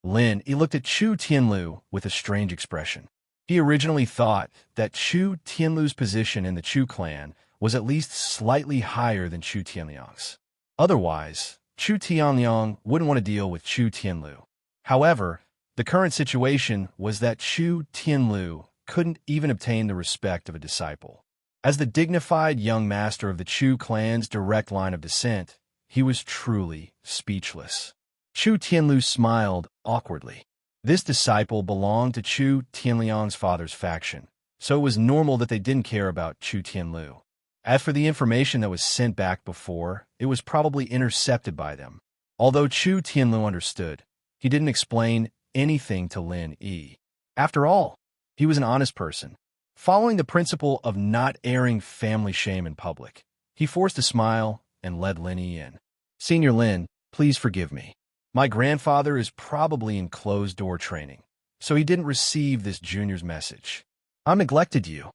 Lin, he looked at Chu Tianlu with a strange expression. He originally thought that Chu Tianlu's position in the Chu clan was at least slightly higher than Chu Tianliang's. Otherwise, Chu Tianliang wouldn't want to deal with Chu Tianlu. However, the current situation was that Chu Tianlu couldn't even obtain the respect of a disciple. As the dignified young master of the Chu clan's direct line of descent, he was truly speechless. Chu Tianlu smiled awkwardly. This disciple belonged to Chu Tianliang's father's faction, so it was normal that they didn't care about Chu Tianlu. As for the information that was sent back before, it was probably intercepted by them. Although Chu Tianlu understood, he didn't explain anything to Lin Yi. After all, he was an honest person. Following the principle of not airing family shame in public, he forced a smile and led Lin Yi in. "Senior Lin, please forgive me. My grandfather is probably in closed-door training, so he didn't receive this junior's message. I neglected you."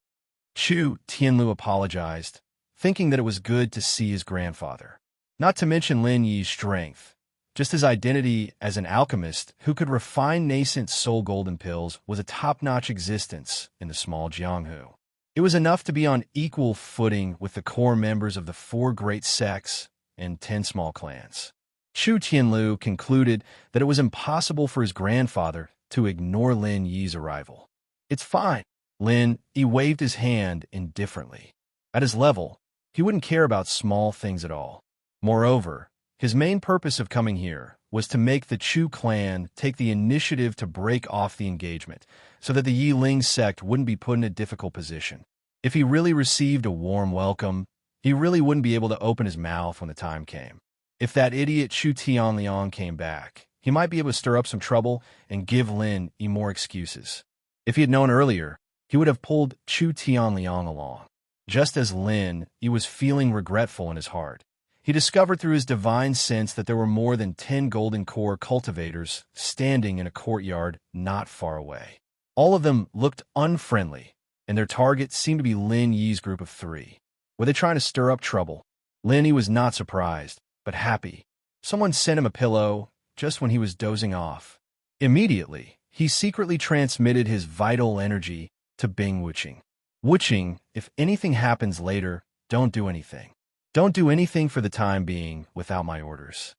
Chu Tianlu apologized, thinking that it was good to see his grandfather. Not to mention Lin Yi's strength. Just his identity as an alchemist who could refine nascent soul golden pills was a top-notch existence in the small Jianghu. It was enough to be on equal footing with the core members of the 4 great sects and 10 small clans. Chu Tianlu concluded that it was impossible for his grandfather to ignore Lin Yi's arrival. "It's fine." Lin Yi waved his hand indifferently. At his level, he wouldn't care about small things at all. Moreover, his main purpose of coming here was to make the Chu clan take the initiative to break off the engagement so that the Yiling sect wouldn't be put in a difficult position. If he really received a warm welcome, he really wouldn't be able to open his mouth when the time came. If that idiot Chu Tianliang came back, he might be able to stir up some trouble and give Lin Yi more excuses. If he had known earlier, he would have pulled Chu Tianliang along. Just as Lin Yi was feeling regretful in his heart, he discovered through his divine sense that there were more than 10 golden core cultivators standing in a courtyard not far away. All of them looked unfriendly, and their target seemed to be Lin Yi's group of 3. Were they trying to stir up trouble? Lin Yi was not surprised, but happy. Someone sent him a pillow just when he was dozing off. Immediately, he secretly transmitted his vital energy to Bing Wuqing. "Wuqing, if anything happens later, don't do anything. Don't do anything for the time being without my orders."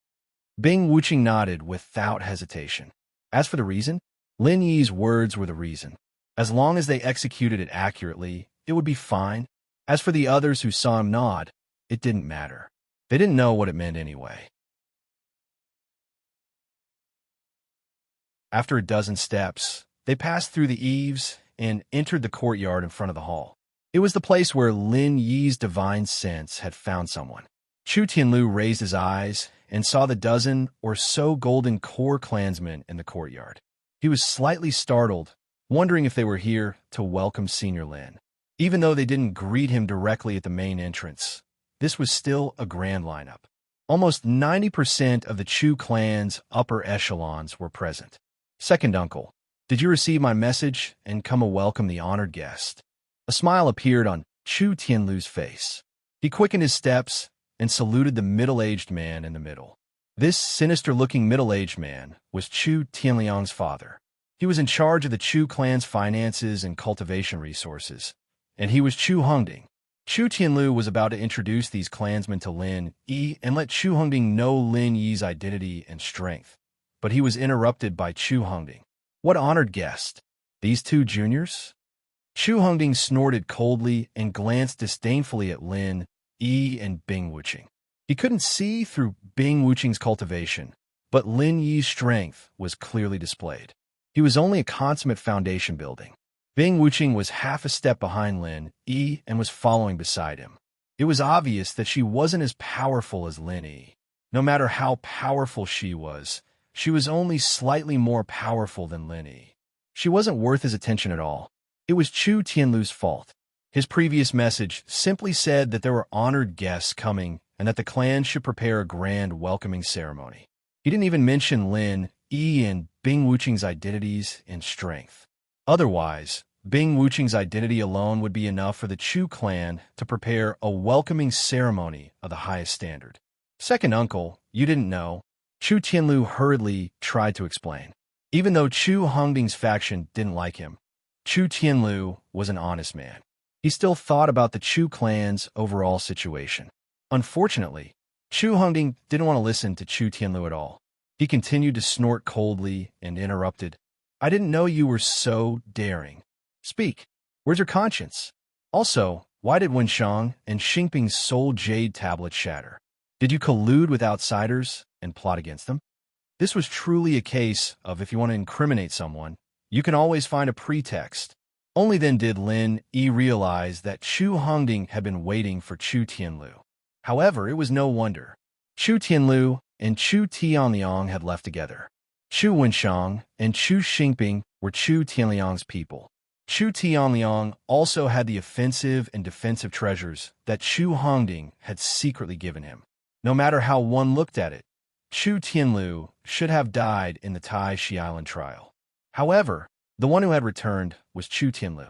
Bing Wuqing nodded without hesitation. As for the reason, Lin Yi's words were the reason. As long as they executed it accurately, it would be fine. As for the others who saw him nod, it didn't matter. They didn't know what it meant anyway. After a dozen steps, they passed through the eaves and entered the courtyard in front of the hall. It was the place where Lin Yi's divine sense had found someone. Chu Tianlu raised his eyes and saw the dozen or so golden core clansmen in the courtyard. He was slightly startled, wondering if they were here to welcome Senior Lin. Even though they didn't greet him directly at the main entrance, this was still a grand lineup. Almost 90% of the Chu clan's upper echelons were present. "Second uncle, did you receive my message and come to welcome the honored guest?" A smile appeared on Chu Tianlu's face. He quickened his steps and saluted the middle-aged man in the middle. This sinister-looking middle-aged man was Chu Tianliang's father. He was in charge of the Chu clan's finances and cultivation resources, and he was Chu Hongding. Chu Tianlu was about to introduce these clansmen to Lin Yi and let Chu Hongding know Lin Yi's identity and strength, but he was interrupted by Chu Hongding. What honored guest? These two juniors? Chu Hongding snorted coldly and glanced disdainfully at Lin Yi and Bing Wuqing. He couldn't see through Bing Wuqing's cultivation, but Lin Yi's strength was clearly displayed. He was only a consummate foundation building. Bing Wuqing was half a step behind Lin Yi and was following beside him. It was obvious that she wasn't as powerful as Lin Yi. No matter how powerful she was only slightly more powerful than Lin Yi. She wasn't worth his attention at all. It was Chu Tianlu's fault. His previous message simply said that there were honored guests coming and that the clan should prepare a grand welcoming ceremony. He didn't even mention Lin Yi and Bing Wuqing's identities and strength. Otherwise, Bing Wuqing's identity alone would be enough for the Chu clan to prepare a welcoming ceremony of the highest standard. Second uncle, you didn't know. Chu Tianlu hurriedly tried to explain. Even though Chu Hongding's faction didn't like him, Chu Tianlu was an honest man. He still thought about the Chu clan's overall situation. Unfortunately, Chu Hongding didn't want to listen to Chu Tianlu at all. He continued to snort coldly and interrupted. I didn't know you were so daring. Speak. Where's your conscience? Also, why did Wenshang and Xingping's soul jade tablet shatter? Did you collude with outsiders and plot against them? This was truly a case of if you want to incriminate someone, you can always find a pretext. Only then did Lin Yi realize that Chu Hongding had been waiting for Chu Tianlu. However, it was no wonder. Chu Tianlu and Chu Tianliang had left together. Chu Wenshang and Chu Xingping were Chu Tianliang's people. Chu Tianliang also had the offensive and defensive treasures that Chu Hongding had secretly given him. No matter how one looked at it, Chu Tianlu should have died in the Tai Shi Island trial. However, the one who had returned was Chu Tianlu.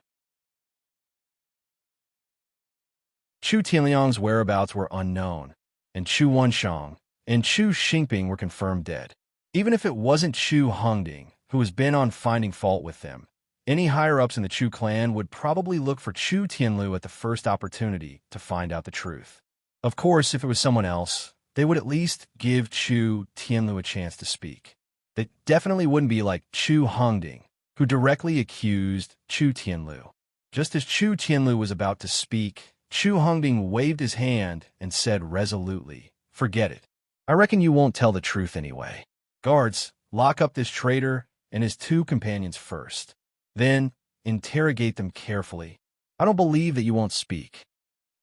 Chu Tianliang's whereabouts were unknown, and Chu Wenshang and Chu Xingping were confirmed dead. Even if it wasn't Chu Hongding, who has been on finding fault with them, any higher-ups in the Chu clan would probably look for Chu Tianlu at the first opportunity to find out the truth. Of course, if it was someone else, they would at least give Chu Tianlu a chance to speak. They definitely wouldn't be like Chu Hongding, who directly accused Chu Tianlu. Just as Chu Tianlu was about to speak, Chu Hongding waved his hand and said resolutely, "Forget it. I reckon you won't tell the truth anyway. Guards, lock up this traitor and his two companions first. Then, interrogate them carefully. I don't believe that you won't speak."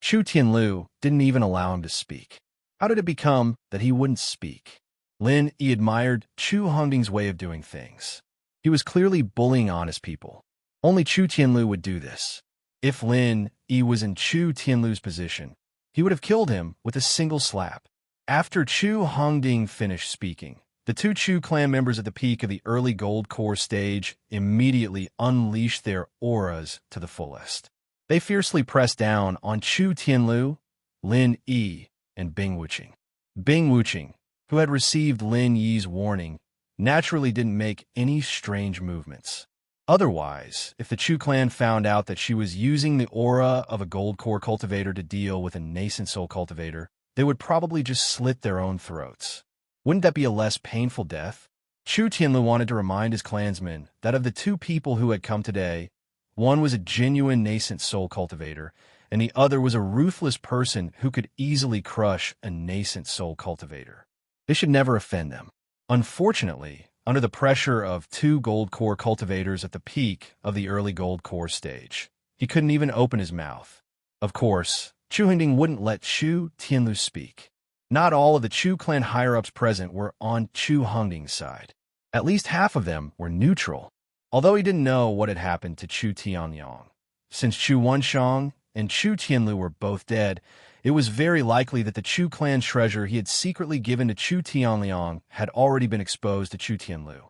Chu Tianlu didn't even allow him to speak. How did it become that he wouldn't speak? Lin Yi admired Chu Hongding's way of doing things. He was clearly bullying honest people. Only Chu Tianlu would do this. If Lin Yi was in Chu Tianlu's position, he would have killed him with a single slap. After Chu Hongding finished speaking, the two Chu clan members at the peak of the early gold core stage immediately unleashed their auras to the fullest. They fiercely pressed down on Chu Tianlu, Lin Yi, and Bing Wuqing. Bing Wuqing, who had received Lin Yi's warning, naturally didn't make any strange movements. Otherwise, if the Chu clan found out that she was using the aura of a gold core cultivator to deal with a nascent soul cultivator, they would probably just slit their own throats. Wouldn't that be a less painful death? Chu Tianlu wanted to remind his clansmen that of the two people who had come today, one was a genuine nascent soul cultivator, and the other was a ruthless person who could easily crush a nascent soul cultivator. This should never offend them. Unfortunately, under the pressure of two gold core cultivators at the peak of the early gold core stage, he couldn't even open his mouth. Of course, Chu Hongding wouldn't let Chu Tianlu speak. Not all of the Chu clan higher-ups present were on Chu Hongding's side. At least half of them were neutral, although he didn't know what had happened to Chu Tianliang. Since Chu Wenshang and Chu Tianlu were both dead, it was very likely that the Chu clan treasure he had secretly given to Chu Tianliang had already been exposed to Chu Tianlu.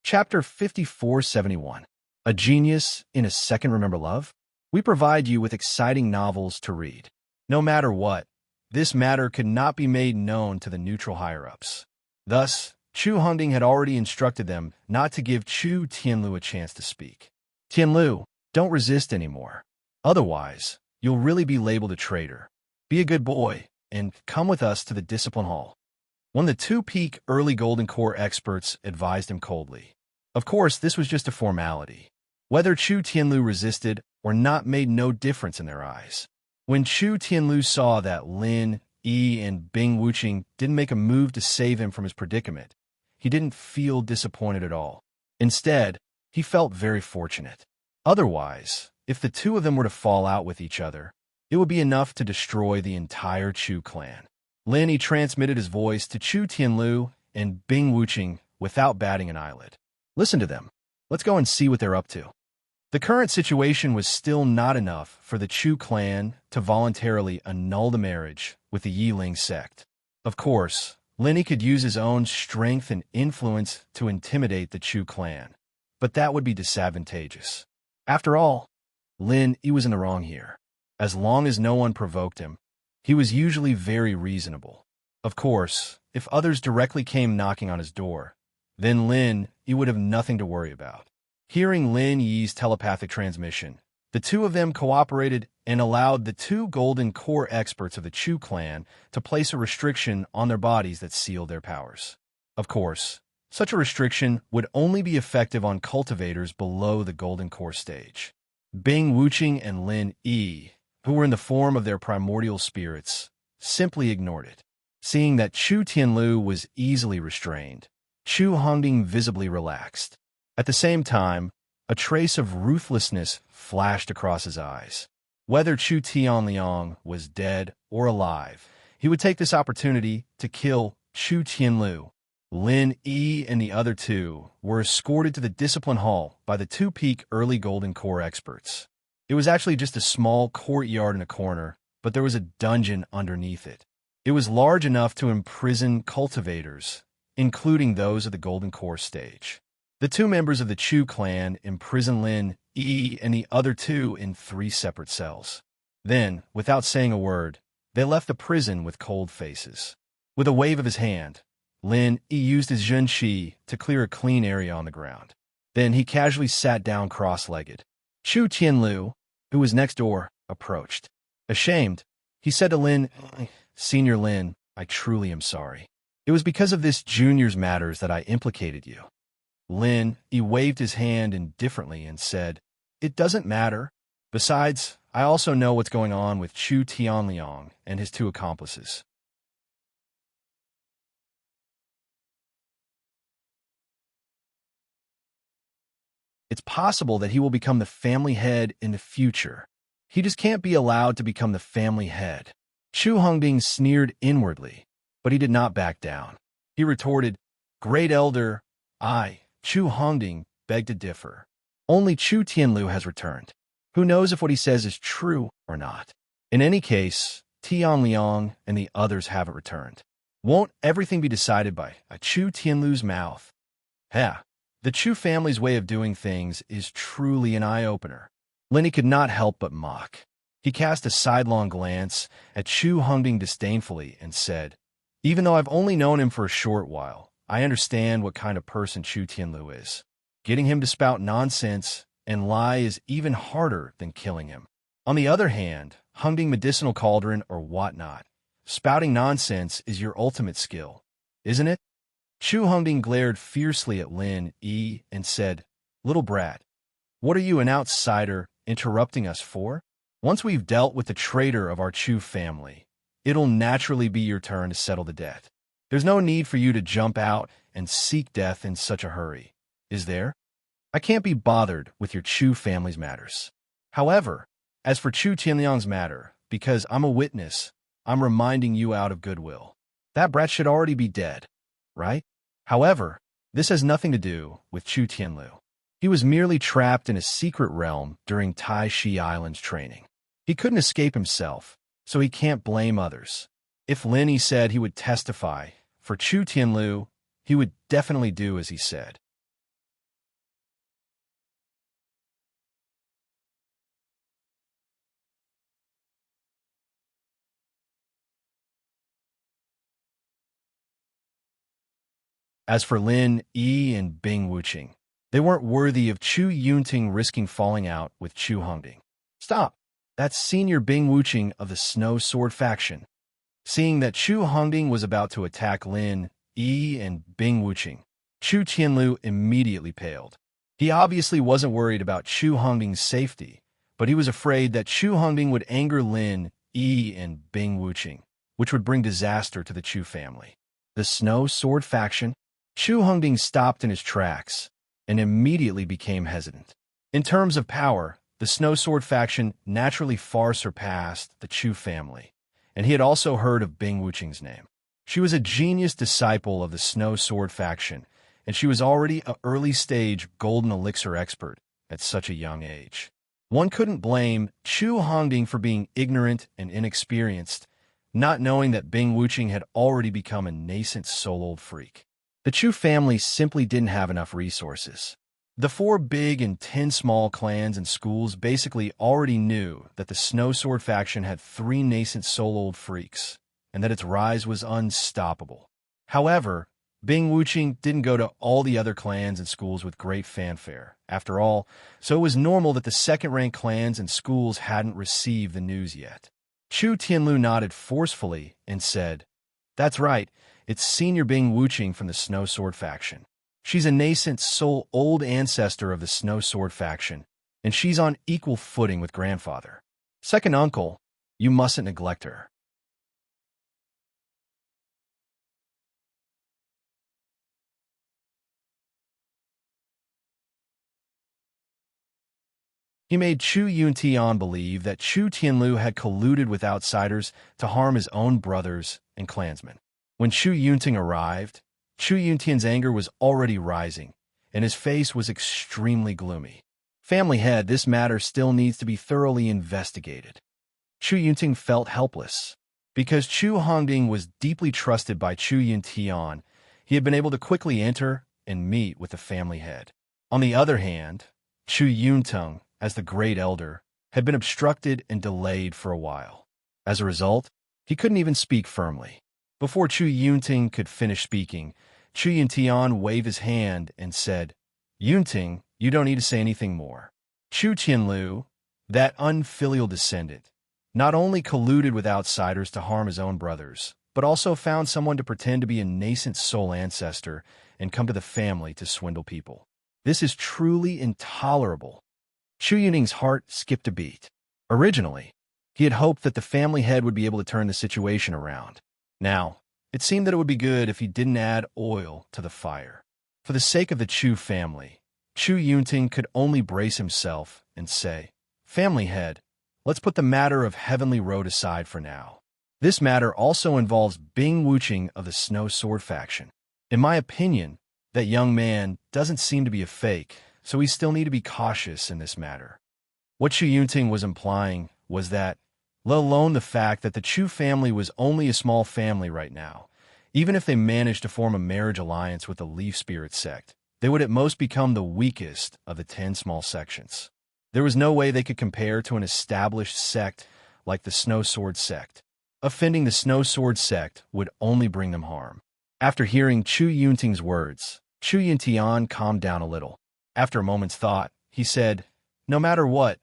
Chapter 5471. A genius in a second remember love? We provide you with exciting novels to read. No matter what, this matter could not be made known to the neutral higher-ups. Thus, Chu Hongding had already instructed them not to give Chu Tianlu a chance to speak. Tianlu, don't resist anymore. Otherwise, you'll really be labeled a traitor. Be a good boy, and come with us to the discipline hall. One of the two-peak early Golden Core experts advised him coldly. Of course, this was just a formality. Whether Chu Tianlu resisted or not made no difference in their eyes. When Chu Tianlu saw that Lin, Yi, and Bing Wuqing didn't make a move to save him from his predicament, he didn't feel disappointed at all. Instead, he felt very fortunate. Otherwise, if the two of them were to fall out with each other, it would be enough to destroy the entire Chu clan. Lin Yi transmitted his voice to Chu Tianlu and Bing Wuqing without batting an eyelid. Listen to them. Let's go and see what they're up to. The current situation was still not enough for the Chu clan to voluntarily annul the marriage with the Yiling sect. Of course, Lin Yi could use his own strength and influence to intimidate the Chu clan, but that would be disadvantageous. After all, Lin Yi was in the wrong here. As long as no one provoked him, he was usually very reasonable. Of course, if others directly came knocking on his door, then Lin Yi would have nothing to worry about. Hearing Lin Yi's telepathic transmission, the two of them cooperated and allowed the two Golden Core experts of the Chu clan to place a restriction on their bodies that sealed their powers. Of course, such a restriction would only be effective on cultivators below the Golden Core stage. Bing Wuqing and Lin Yi, who were in the form of their primordial spirits, simply ignored it. Seeing that Chu Tianlu was easily restrained, Chu Hongding visibly relaxed. At the same time, a trace of ruthlessness flashed across his eyes. Whether Chu Tianliang was dead or alive, he would take this opportunity to kill Chu Tianlu. Lin Yi and the other two were escorted to the discipline hall by the two-peak early Golden Core experts. It was actually just a small courtyard in a corner, but there was a dungeon underneath it. It was large enough to imprison cultivators, including those of the Golden Core stage. The two members of the Chu clan imprisoned Lin Yi and the other two in 3 separate cells. Then, without saying a word, they left the prison with cold faces. With a wave of his hand, Lin Yi used his Zhen Qi to clear a clean area on the ground. Then he casually sat down cross-legged. Chu Tianlu, who was next door, approached. Ashamed, he said to Lin, "Senior Lin, I truly am sorry. It was because of this junior's matters that I implicated you." Lin Yi waved his hand indifferently and said, "It doesn't matter. Besides, I also know what's going on with Chu Tianliang and his 2 accomplices." It's possible that he will become the family head in the future. He just can't be allowed to become the family head. Chu Hongding sneered inwardly, but he did not back down. He retorted, "Great Elder, I, Chu Hongding, beg to differ. Only Chu Tianlu has returned. Who knows if what he says is true or not? In any case, Tianliang and the others haven't returned. Won't everything be decided by a Chu Tianlu's mouth?" The Chu family's way of doing things is truly an eye-opener. Lin Yi could not help but mock. He cast a sidelong glance at Chu Hongding disdainfully and said, "Even though I've only known him for a short while, I understand what kind of person Chu Tianlu is. Getting him to spout nonsense and lie is even harder than killing him. On the other hand, Hongding medicinal cauldron or whatnot, spouting nonsense is your ultimate skill, isn't it?" Chu Hongding glared fiercely at Lin Yi and said, "Little brat, what are you, an outsider, interrupting us for? Once we've dealt with the traitor of our Chu family, it'll naturally be your turn to settle the debt. There's no need for you to jump out and seek death in such a hurry, is there? I can't be bothered with your Chu family's matters. However, as for Chu Tianliang's matter, because I'm a witness, I'm reminding you out of goodwill. That brat should already be dead, right? However, this has nothing to do with Chu Tianlu. He was merely trapped in a secret realm during Tai Shi Island's training. He couldn't escape himself, so he can't blame others. If Lin Yi said he would testify for Chu Tianlu, he would definitely do as he said. As for Lin Yi and Bing Wuqing, they weren't worthy of Chu Yunting risking falling out with Chu Hongding. Stop! That's Senior Bing Wuqing of the Snow Sword faction. Seeing that Chu Hongding was about to attack Lin Yi and Bing Wuqing, Chu Tianlu immediately paled. He obviously wasn't worried about Chu Hongding's safety, but he was afraid that Chu Hongding would anger Lin Yi and Bing Wuqing, which would bring disaster to the Chu family. The Snow Sword faction? Chu Hongding stopped in his tracks and immediately became hesitant. In terms of power, the Snow Sword faction naturally far surpassed the Chu family, and he had also heard of Bing Wuqing's name. She was a genius disciple of the Snow Sword faction, and she was already an early-stage golden elixir expert at such a young age. One couldn't blame Chu Hongding for being ignorant and inexperienced, not knowing that Bing Wuqing had already become a nascent soul-old freak. The Chu family simply didn't have enough resources. The 4 big and 10 small clans and schools basically already knew that the Snow Sword faction had 3 nascent soul-old freaks, and that its rise was unstoppable. However, Bing Wuqing didn't go to all the other clans and schools with great fanfare, after all, so it was normal that the second-ranked clans and schools hadn't received the news yet. Chu Tianlu nodded forcefully and said, "That's right, it's Senior Bing Wuqing from the Snow Sword faction. She's a nascent soul-old ancestor of the Snow Sword faction, and she's on equal footing with grandfather. Second uncle, you mustn't neglect her." He made Chu Yuntian believe that Chu Tianlu had colluded with outsiders to harm his own brothers and clansmen. When Chu Yunting arrived, Chu Yuntian's anger was already rising, and his face was extremely gloomy. Family head, this matter still needs to be thoroughly investigated. Chu Yunting felt helpless. Because Chu Hongding was deeply trusted by Chu Yuntian, he had been able to quickly enter and meet with the family head. On the other hand, Chu Yuntung, as the great elder, had been obstructed and delayed for a while. As a result, he couldn't even speak firmly. Before Chu Yunting could finish speaking, Chu Yuntian waved his hand and said, "Yunting, you don't need to say anything more." Chu Tianlu, that unfilial descendant, not only colluded with outsiders to harm his own brothers, but also found someone to pretend to be a nascent soul ancestor and come to the family to swindle people. This is truly intolerable. Chu Yuning's heart skipped a beat. Originally, he had hoped that the family head would be able to turn the situation around. Now, it seemed that it would be good if he didn't add oil to the fire. For the sake of the Chu family, Chu Yunting could only brace himself and say, "Family head, let's put the matter of Heavenly Road aside for now. This matter also involves Bing Wuqing of the Snow Sword faction. In my opinion, that young man doesn't seem to be a fake, so we still need to be cautious in this matter." What Chu Yunting was implying was that, let alone the fact that the Chu family was only a small family right now, even if they managed to form a marriage alliance with the Leaf Spirit sect, they would at most become the weakest of the 10 small sections. There was no way they could compare to an established sect like the Snow Sword sect. Offending the Snow Sword sect would only bring them harm. After hearing Chu Yunting's words, Chu Yuntian calmed down a little. After a moment's thought, he said, "No matter what,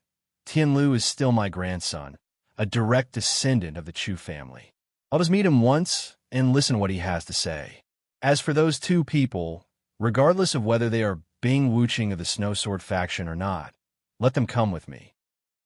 Tianlu is still my grandson, a direct descendant of the Chu family. I'll just meet him once and listen to what he has to say. As for those 2 people, regardless of whether they are Bing Wuqing of the Snow Sword faction or not, let them come with me."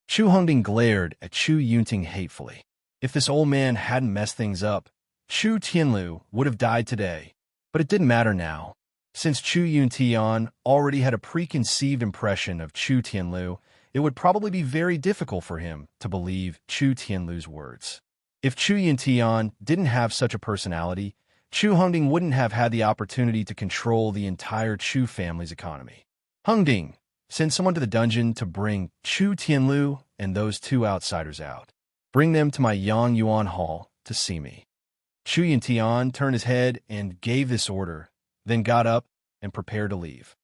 Chu Hongding glared at Chu Yunting hatefully. If this old man hadn't messed things up, Chu Tianlu would have died today. But it didn't matter now. Since Chu Yuntian already had a preconceived impression of Chu Tianlu, it would probably be very difficult for him to believe Chu Tianlu's words. If Chu Yuntian didn't have such a personality, Chu Hongding wouldn't have had the opportunity to control the entire Chu family's economy. "Hongding, send someone to the dungeon to bring Chu Tianlu and those 2 outsiders out. Bring them to my Yang Yuan Hall to see me." Chu Yuntian turned his head and gave this order, then got up and prepared to leave.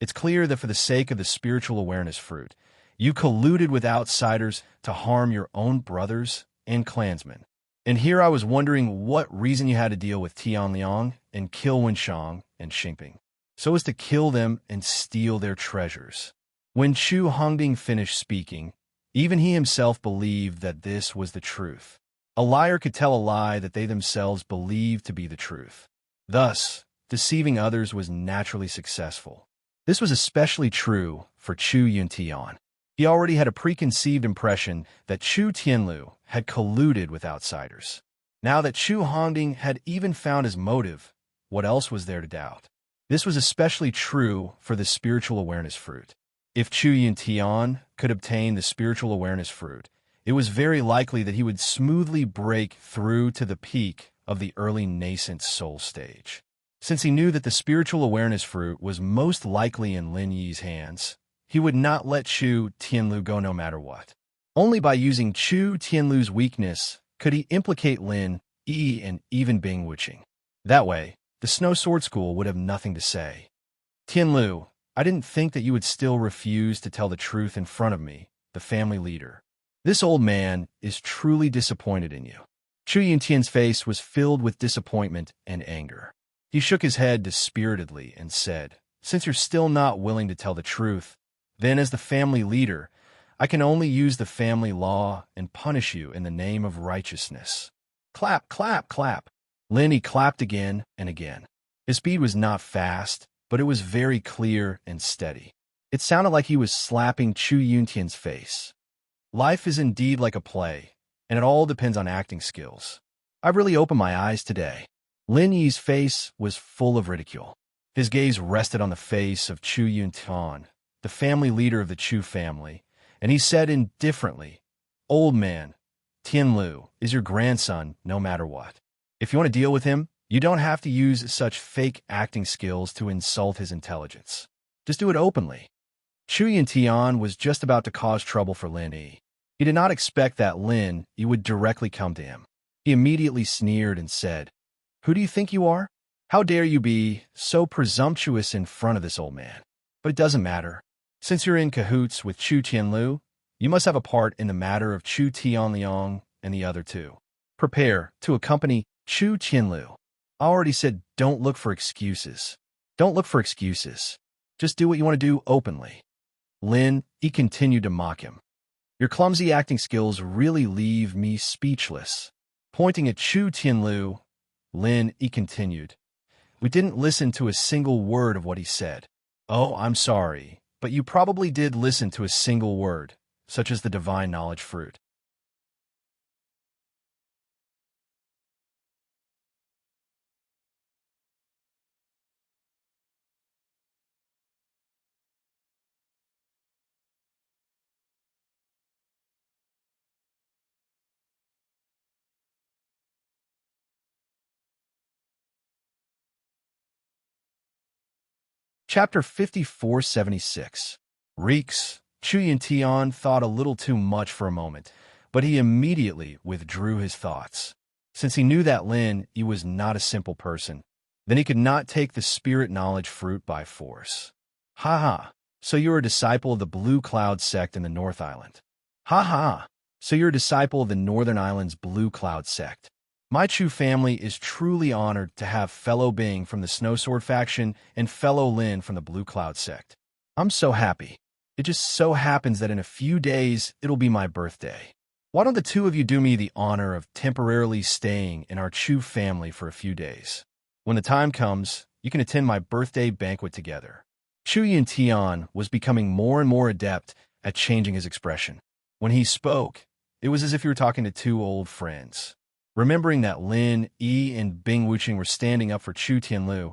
It's clear that for the sake of the spiritual awareness fruit, you colluded with outsiders to harm your own brothers and clansmen. And here I was wondering what reason you had to deal with Tianliang and kill Wenshang and Xingping, so as to kill them and steal their treasures. When Chu Hongding finished speaking, even he himself believed that this was the truth. A liar could tell a lie that they themselves believed to be the truth. Thus, deceiving others was naturally successful. This was especially true for Chu Yuntian. He already had a preconceived impression that Chu Tianlu had colluded with outsiders. Now that Chu Hongding had even found his motive, what else was there to doubt? This was especially true for the spiritual awareness fruit. If Chu Yuntian could obtain the spiritual awareness fruit, it was very likely that he would smoothly break through to the peak of the early nascent soul stage. Since he knew that the spiritual awareness fruit was most likely in Lin Yi's hands, he would not let Chu Tianlu go no matter what. Only by using Chu Tianlu's weakness could he implicate Lin Yi and even Bing Wuqing. That way, the Snow Sword School would have nothing to say. Tianlu, I didn't think that you would still refuse to tell the truth in front of me, the family leader. This old man is truly disappointed in you. Chu Yuntian's face was filled with disappointment and anger. He shook his head dispiritedly and said, "Since you're still not willing to tell the truth, then as the family leader, I can only use the family law and punish you in the name of righteousness." Clap, clap, clap. Lin Yi clapped again and again. His speed was not fast, but it was very clear and steady. It sounded like he was slapping Chu Yuntian's face. Life is indeed like a play, and it all depends on acting skills. I've really opened my eyes today. Lin Yi's face was full of ridicule. His gaze rested on the face of Chu Yuntian, the family leader of the Chu family, and he said indifferently, "Old man, Tianlu is your grandson no matter what. If you want to deal with him, you don't have to use such fake acting skills to insult his intelligence. Just do it openly." Chu Yuntian was just about to cause trouble for Lin Yi. He did not expect that Lin Yi would directly come to him. He immediately sneered and said, "Who do you think you are? How dare you be so presumptuous in front of this old man? But it doesn't matter. Since you're in cahoots with Chu Tianlu, you must have a part in the matter of Chu Tianliang and the other two. Prepare to accompany Chu Tianlu. I already said don't look for excuses. Don't look for excuses. Just do what you want to do openly." Lin Yi continued to mock him. "Your clumsy acting skills really leave me speechless." Pointing at Chu Tianlu, Lin Yi continued, "We didn't listen to a single word of what he said." "Oh, I'm sorry, but you probably did listen to a single word, such as the divine knowledge fruit." Chapter 5476. Reeks. Chu Yuntian thought a little too much for a moment, but he immediately withdrew his thoughts. Since he knew that Lin Yi was not a simple person, then he could not take the spirit knowledge fruit by force. "Ha ha, so you're a disciple of the Blue Cloud sect in the North Island. Ha ha, so you're a disciple of the Northern Island's Blue Cloud sect. My Chu family is truly honored to have fellow Bing from the Snow Sword faction and fellow Lin from the Blue Cloud sect. I'm so happy. It just so happens that in a few days, it'll be my birthday. Why don't the two of you do me the honor of temporarily staying in our Chu family for a few days? When the time comes, you can attend my birthday banquet together." Chu Yuntian was becoming more and more adept at changing his expression. When he spoke, it was as if he were talking to two old friends. Remembering that Lin Yi and Bing Wuqing were standing up for Chu Tianlu,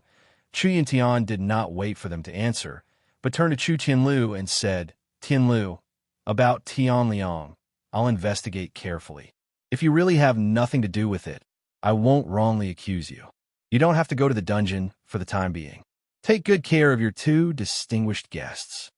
Chu Yuntian did not wait for them to answer, but turned to Chu Tianlu and said, "Tianlu, about Tianliang, I'll investigate carefully. If you really have nothing to do with it, I won't wrongly accuse you. You don't have to go to the dungeon for the time being. Take good care of your two distinguished guests."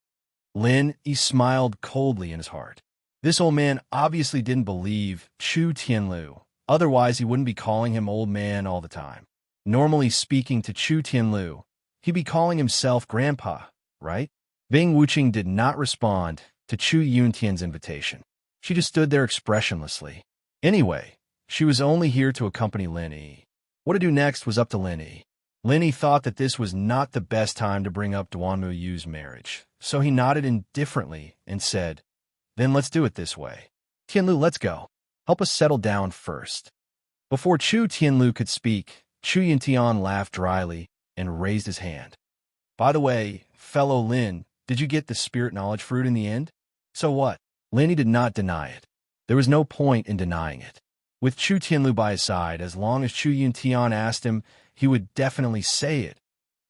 Lin Yi smiled coldly in his heart. This old man obviously didn't believe Chu Tianlu. Otherwise, he wouldn't be calling him old man all the time. Normally speaking to Chu Tianlu, he'd be calling himself grandpa right? Bing Wuqing did not respond to Chu Yuntian's invitation. She just stood there expressionlessly. Anyway, she was only here to accompany Lin Yi. What to do next was up to Lin Yi. Lin Yi thought that this was not the best time to bring up Duanmu Yu's marriage, so he nodded indifferently and said, "Then let's do it this way. Tianlu, let's go. Help us settle down first." Before Chu Tianlu could speak, Chu Yuntian laughed dryly and raised his hand. "By the way, fellow Lin, did you get the spirit knowledge fruit in the end?" "So what?" Lin Yi did not deny it. There was no point in denying it. With Chu Tianlu by his side, as long as Chu Yuntian asked him, he would definitely say it,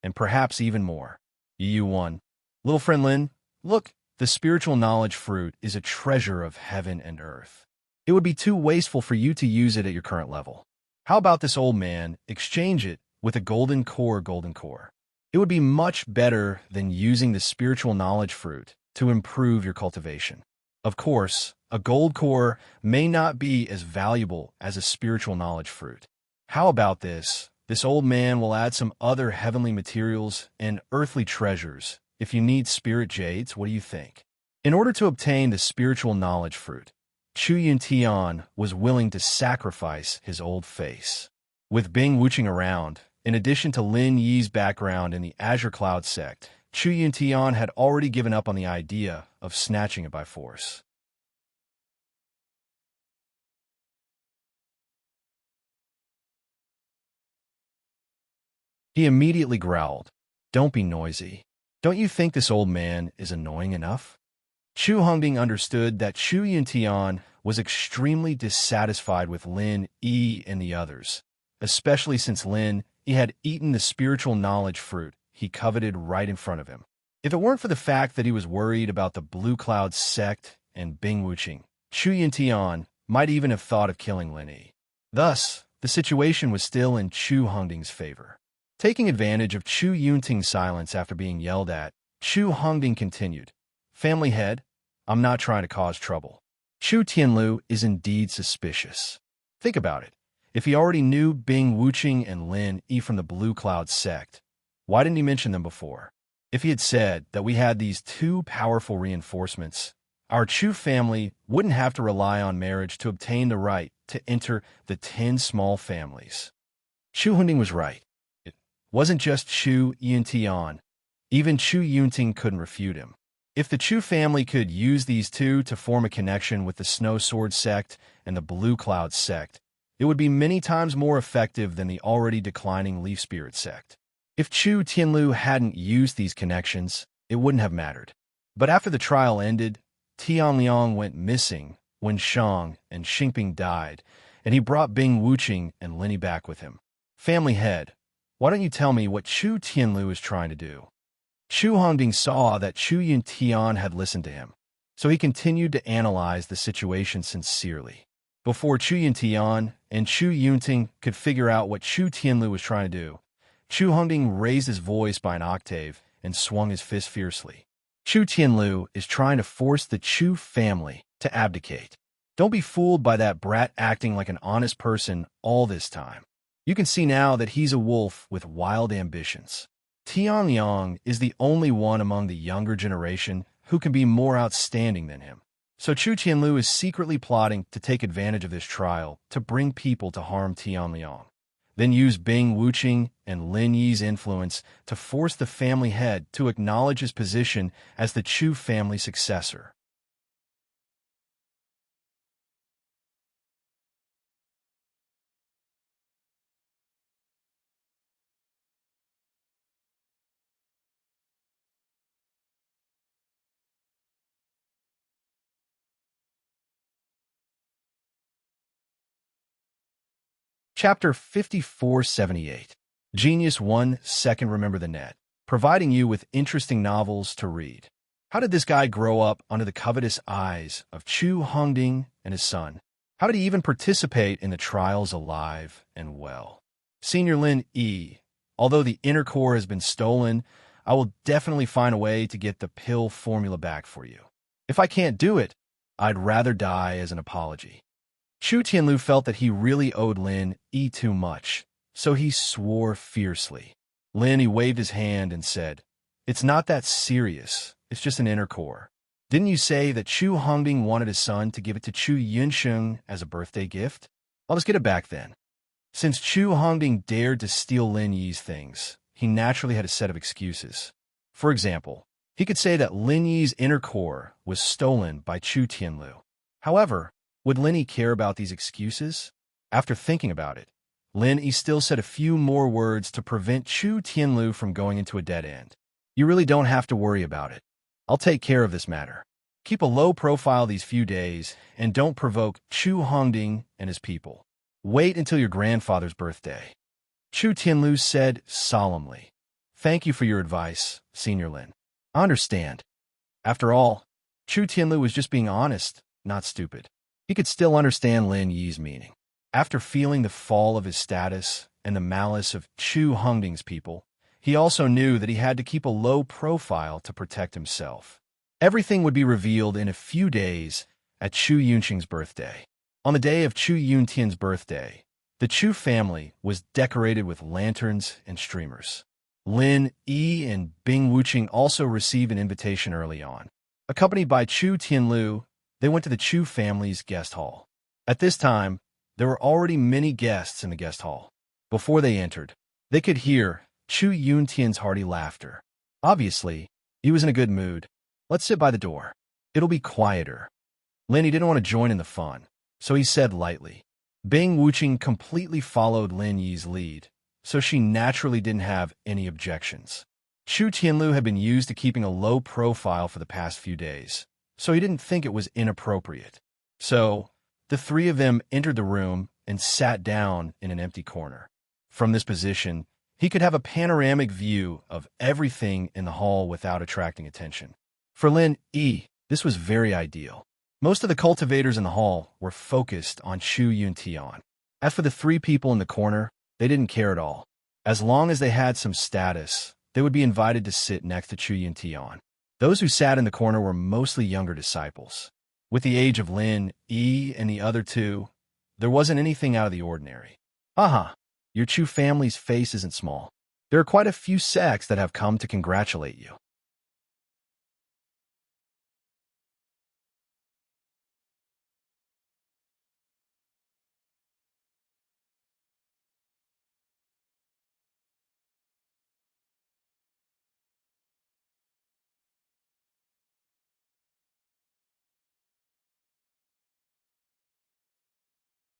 and perhaps even more. "You won. Little friend Lin, look, the spiritual knowledge fruit is a treasure of heaven and earth. It would be too wasteful for you to use it at your current level. How about this, old man? Exchange it with a golden core. It would be much better than using the spiritual knowledge fruit to improve your cultivation. Of course, a gold core may not be as valuable as a spiritual knowledge fruit. How about this? This old man will add some other heavenly materials and earthly treasures. If you need spirit jades, what do you think?" In order to obtain the spiritual knowledge fruit, Chu Yuntian was willing to sacrifice his old face. With Bing Wuqing around, in addition to Lin Yi's background in the Azure Cloud sect, Chu Yuntian had already given up on the idea of snatching it by force. He immediately growled, "Don't be noisy. Don't you think this old man is annoying enough?" Chu Hongding understood that Chu Yuntian was extremely dissatisfied with Lin Yi and the others, especially since Lin Yi had eaten the spiritual knowledge fruit he coveted right in front of him. If it weren't for the fact that he was worried about the Blue Cloud sect and Bing Wuqing, Chu Yuntian might even have thought of killing Lin Yi. Thus, the situation was still in Chu Hongding's favor. Taking advantage of Chu Yunting's silence after being yelled at, Chu Hongding continued, "Family head, I'm not trying to cause trouble. Chu Tianlu is indeed suspicious. Think about it. If he already knew Bing Wuqing and Lin Yi from the Blue Cloud sect, why didn't he mention them before? If he had said that we had these two powerful reinforcements, our Chu family wouldn't have to rely on marriage to obtain the right to enter the 10 small families." Chu Hongding was right. It wasn't just Chu Yuntian. Even Chu Yunting couldn't refute him. If the Chu family could use these two to form a connection with the Snow Sword sect and the Blue Cloud sect, it would be many times more effective than the already declining Leaf Spirit sect. If Chu Tianlu hadn't used these connections, it wouldn't have mattered. But after the trial ended, Tianliang went missing when Shang and Xingping died, and he brought Bing Wuqing and Lin Yi back with him. "Family head, why don't you tell me what Chu Tianlu is trying to do?" Chu Hongding saw that Chu Yuntian had listened to him, so he continued to analyze the situation sincerely. Before Chu Yuntian and Chu Yunting could figure out what Chu Tianlu was trying to do, Chu Hongding raised his voice by an octave and swung his fist fiercely. "Chu Tianlu is trying to force the Chu family to abdicate. Don't be fooled by that brat acting like an honest person all this time. You can see now that he's a wolf with wild ambitions. Tianliang is the only one among the younger generation who can be more outstanding than him. So Chu Tianlu is secretly plotting to take advantage of this trial to bring people to harm Tianliang, then use Bing Wuqing and Lin Yi's influence to force the family head to acknowledge his position as the Chu family successor." Chapter 5478. Genius 1 Second Remember the Net. Providing you with interesting novels to read. How did this guy grow up under the covetous eyes of Chu Hongding and his son? How did he even participate in the trials alive and well? Senior Lin Yi, although the inner core has been stolen, I will definitely find a way to get the pill formula back for you. If I can't do it, I'd rather die as an apology. Chu Tianlu felt that he really owed Lin Yi too much, so he swore fiercely. Lin Yi waved his hand and said, It's not that serious. It's just an inner core. Didn't you say that Chu Hongbing wanted his son to give it to Chu Yunsheng as a birthday gift? I'll just get it back then. Since Chu Hongbing dared to steal Lin Yi's things, he naturally had a set of excuses. For example, he could say that Lin Yi's inner core was stolen by Chu Tianlu. However, would Lin Yi care about these excuses? After thinking about it, Lin Yi still said a few more words to prevent Chu Tianlu from going into a dead end. You really don't have to worry about it. I'll take care of this matter. Keep a low profile these few days and don't provoke Chu Hongbing and his people. Wait until your grandfather's birthday. Chu Tianlu said solemnly. Thank you for your advice, Senior Lin. I understand. After all, Chu Tianlu was just being honest, not stupid. He could still understand Lin Yi's meaning. After feeling the fall of his status and the malice of Chu Hongbing's people, he also knew that he had to keep a low profile to protect himself. Everything would be revealed in a few days at Chu Yunqing's birthday. On the day of Chu Yuntian's birthday, the Chu family was decorated with lanterns and streamers. Lin Yi and Bing Wuqing also received an invitation early on. Accompanied by Chu Tianlu, they went to the Chu family's guest hall. At this time, there were already many guests in the guest hall. Before they entered, they could hear Chu Yuntian's hearty laughter. Obviously, he was in a good mood. Let's sit by the door. It'll be quieter. Lin Yi didn't want to join in the fun, so he said lightly. Bing Wuqing completely followed Lin Yi's lead, so she naturally didn't have any objections. Chu Tianlu had been used to keeping a low profile for the past few days, so he didn't think it was inappropriate. So, the three of them entered the room and sat down in an empty corner. From this position, he could have a panoramic view of everything in the hall without attracting attention. For Lin Yi, this was very ideal. Most of the cultivators in the hall were focused on Chu Yuntian. As for the three people in the corner, they didn't care at all. As long as they had some status, they would be invited to sit next to Chu Yuntian. Those who sat in the corner were mostly younger disciples. With the age of Lin Yi and the other two, there wasn't anything out of the ordinary. Haha, your Chu family's face isn't small. There are quite a few sects that have come to congratulate you.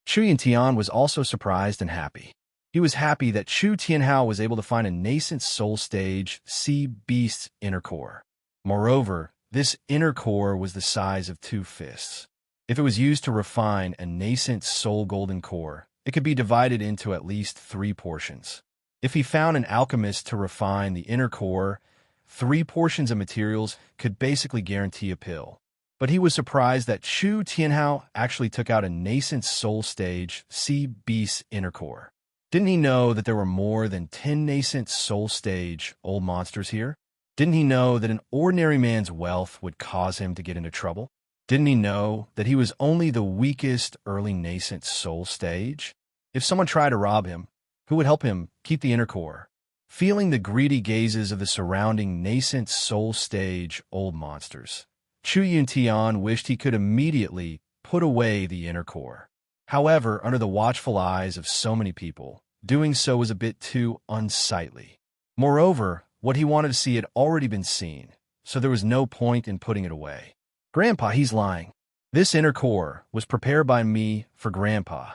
Chu Yuntian was also surprised and happy. He was happy that Chu Tianhao was able to find a nascent soul stage sea beast's inner core. Moreover, this inner core was the size of 2 fists. If it was used to refine a nascent soul golden core, it could be divided into at least 3 portions. If he found an alchemist to refine the inner core, 3 portions of materials could basically guarantee a pill. But he was surprised that Chu Tianhao actually took out a nascent soul stage sea beast's inner core. Didn't he know that there were more than 10 nascent soul stage old monsters here? Didn't he know that an ordinary man's wealth would cause him to get into trouble? Didn't he know that he was only the weakest early nascent soul stage? If someone tried to rob him, who would help him keep the inner core? Feeling the greedy gazes of the surrounding nascent soul stage old monsters, Chu Yuntian wished he could immediately put away the inner core. However, under the watchful eyes of so many people, doing so was a bit too unsightly. Moreover, what he wanted to see had already been seen, so there was no point in putting it away. Grandpa, he's lying. This inner core was prepared by me for Grandpa.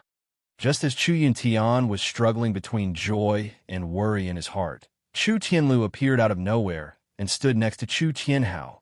Just as Chu Yuntian was struggling between joy and worry in his heart, Chu Tianlu appeared out of nowhere and stood next to Chu Tianhao,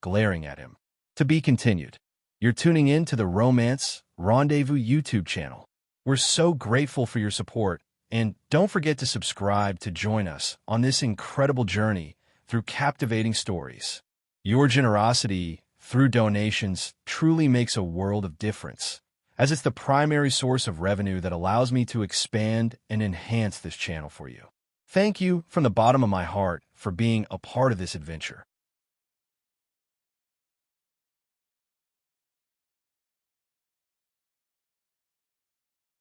glaring at him. To be continued. You're tuning in to the Romance Rendezvous YouTube channel. We're so grateful for your support, and don't forget to subscribe to join us on this incredible journey through captivating stories. Your generosity through donations truly makes a world of difference, as it's the primary source of revenue that allows me to expand and enhance this channel for you. Thank you from the bottom of my heart for being a part of this adventure.